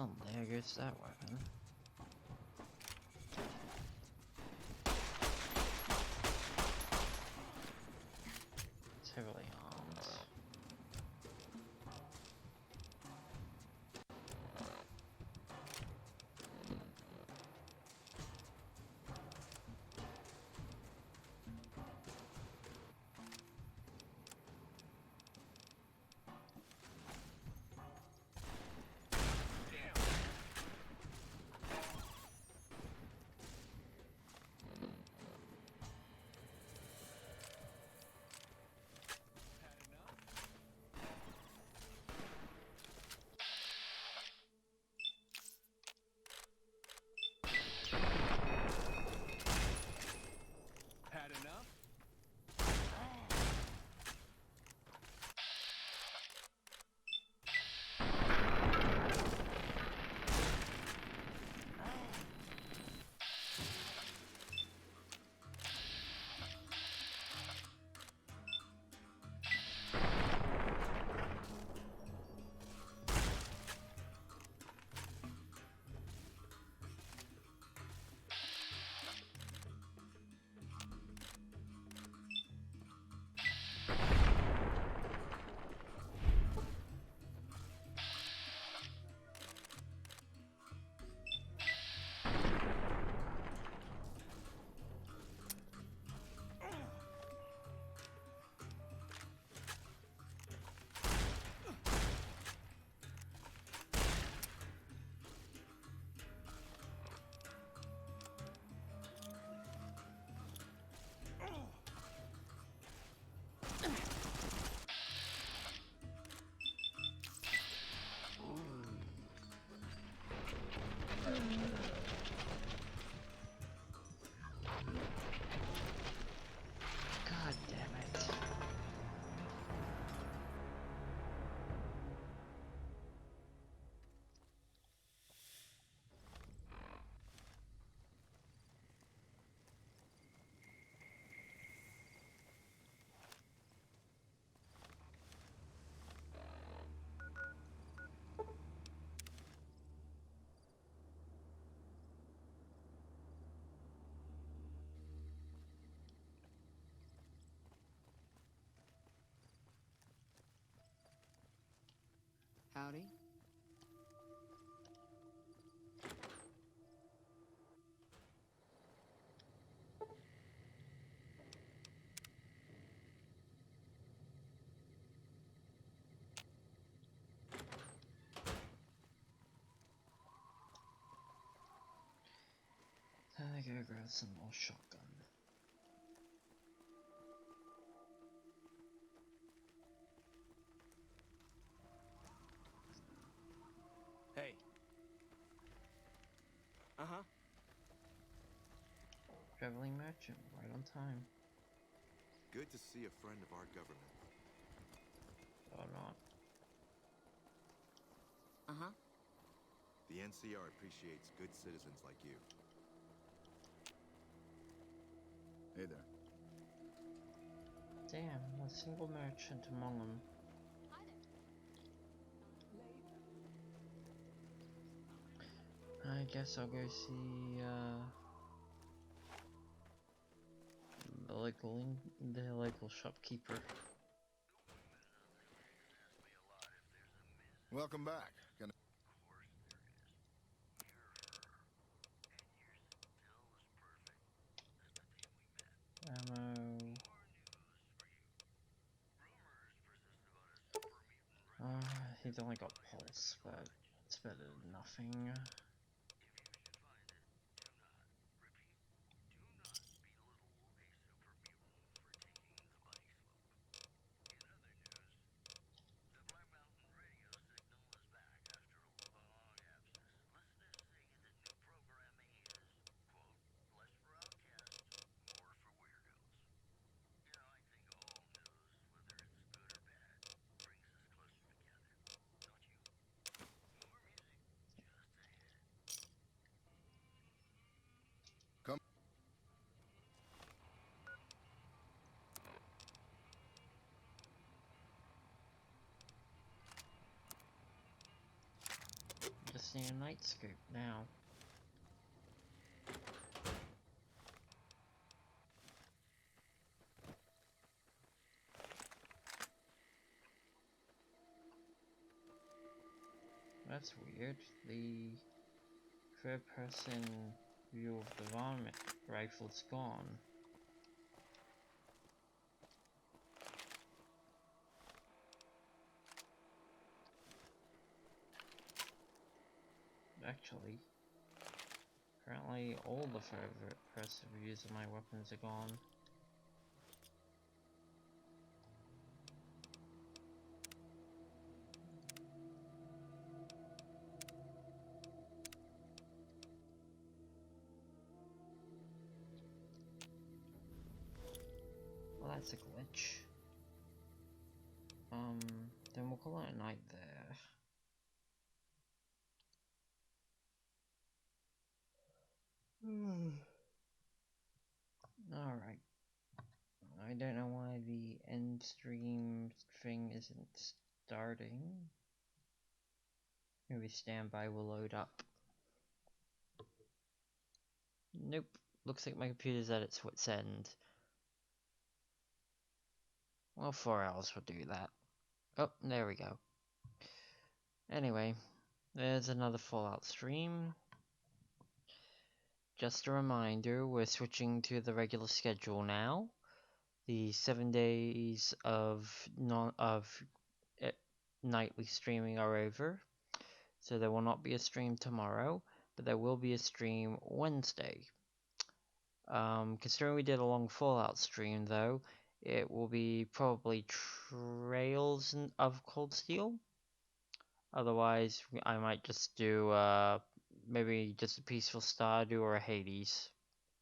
Well, there goes that weapon. It's heavily armed. God damn it. Howdy. I gotta grab some more shotgun. Hey. Uh-huh. Traveling merchant, right on time. Good to see a friend of our government. Or not. Uh-huh. The NCR appreciates good citizens like you. Hey there. Damn, not a single merchant among them. I guess I'll go see the local shopkeeper. Welcome back. Gonna... Ammo. He's only got pulse, but it's better than nothing. using a night scope now. That's weird. The third-person view of the varmint rifle's gone. Actually, apparently all the third-person views of my weapons are gone. Well, that's a glitch. Then we'll call it a night there. Alright. I don't know why the end stream thing isn't starting. Maybe standby will load up. Nope. Looks like my computer's at its wit's end. Well, 4 hours will do that. Oh, there we go. Anyway, there's another Fallout stream. Just a reminder, we're switching to the regular schedule now. The 7 days of nightly streaming are over, so there will not be a stream tomorrow, but there will be a stream Wednesday. Considering we did a long Fallout stream, though, it will be probably Trails of Cold Steel. Otherwise, I might just do maybe just a Peaceful Stardew or a Hades.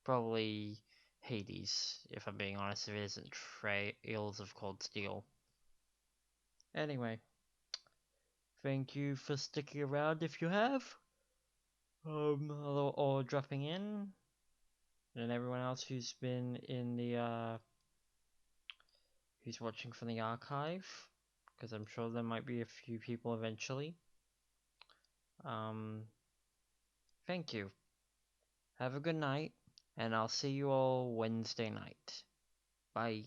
Probably Hades, if I'm being honest, if it isn't Trails of Cold Steel. Anyway, thank you for sticking around if you have, or dropping in, and everyone else who's been in the who's watching from the archive, because I'm sure there might be a few people eventually. Thank you. Have a good night, and I'll see you all Wednesday night. Bye.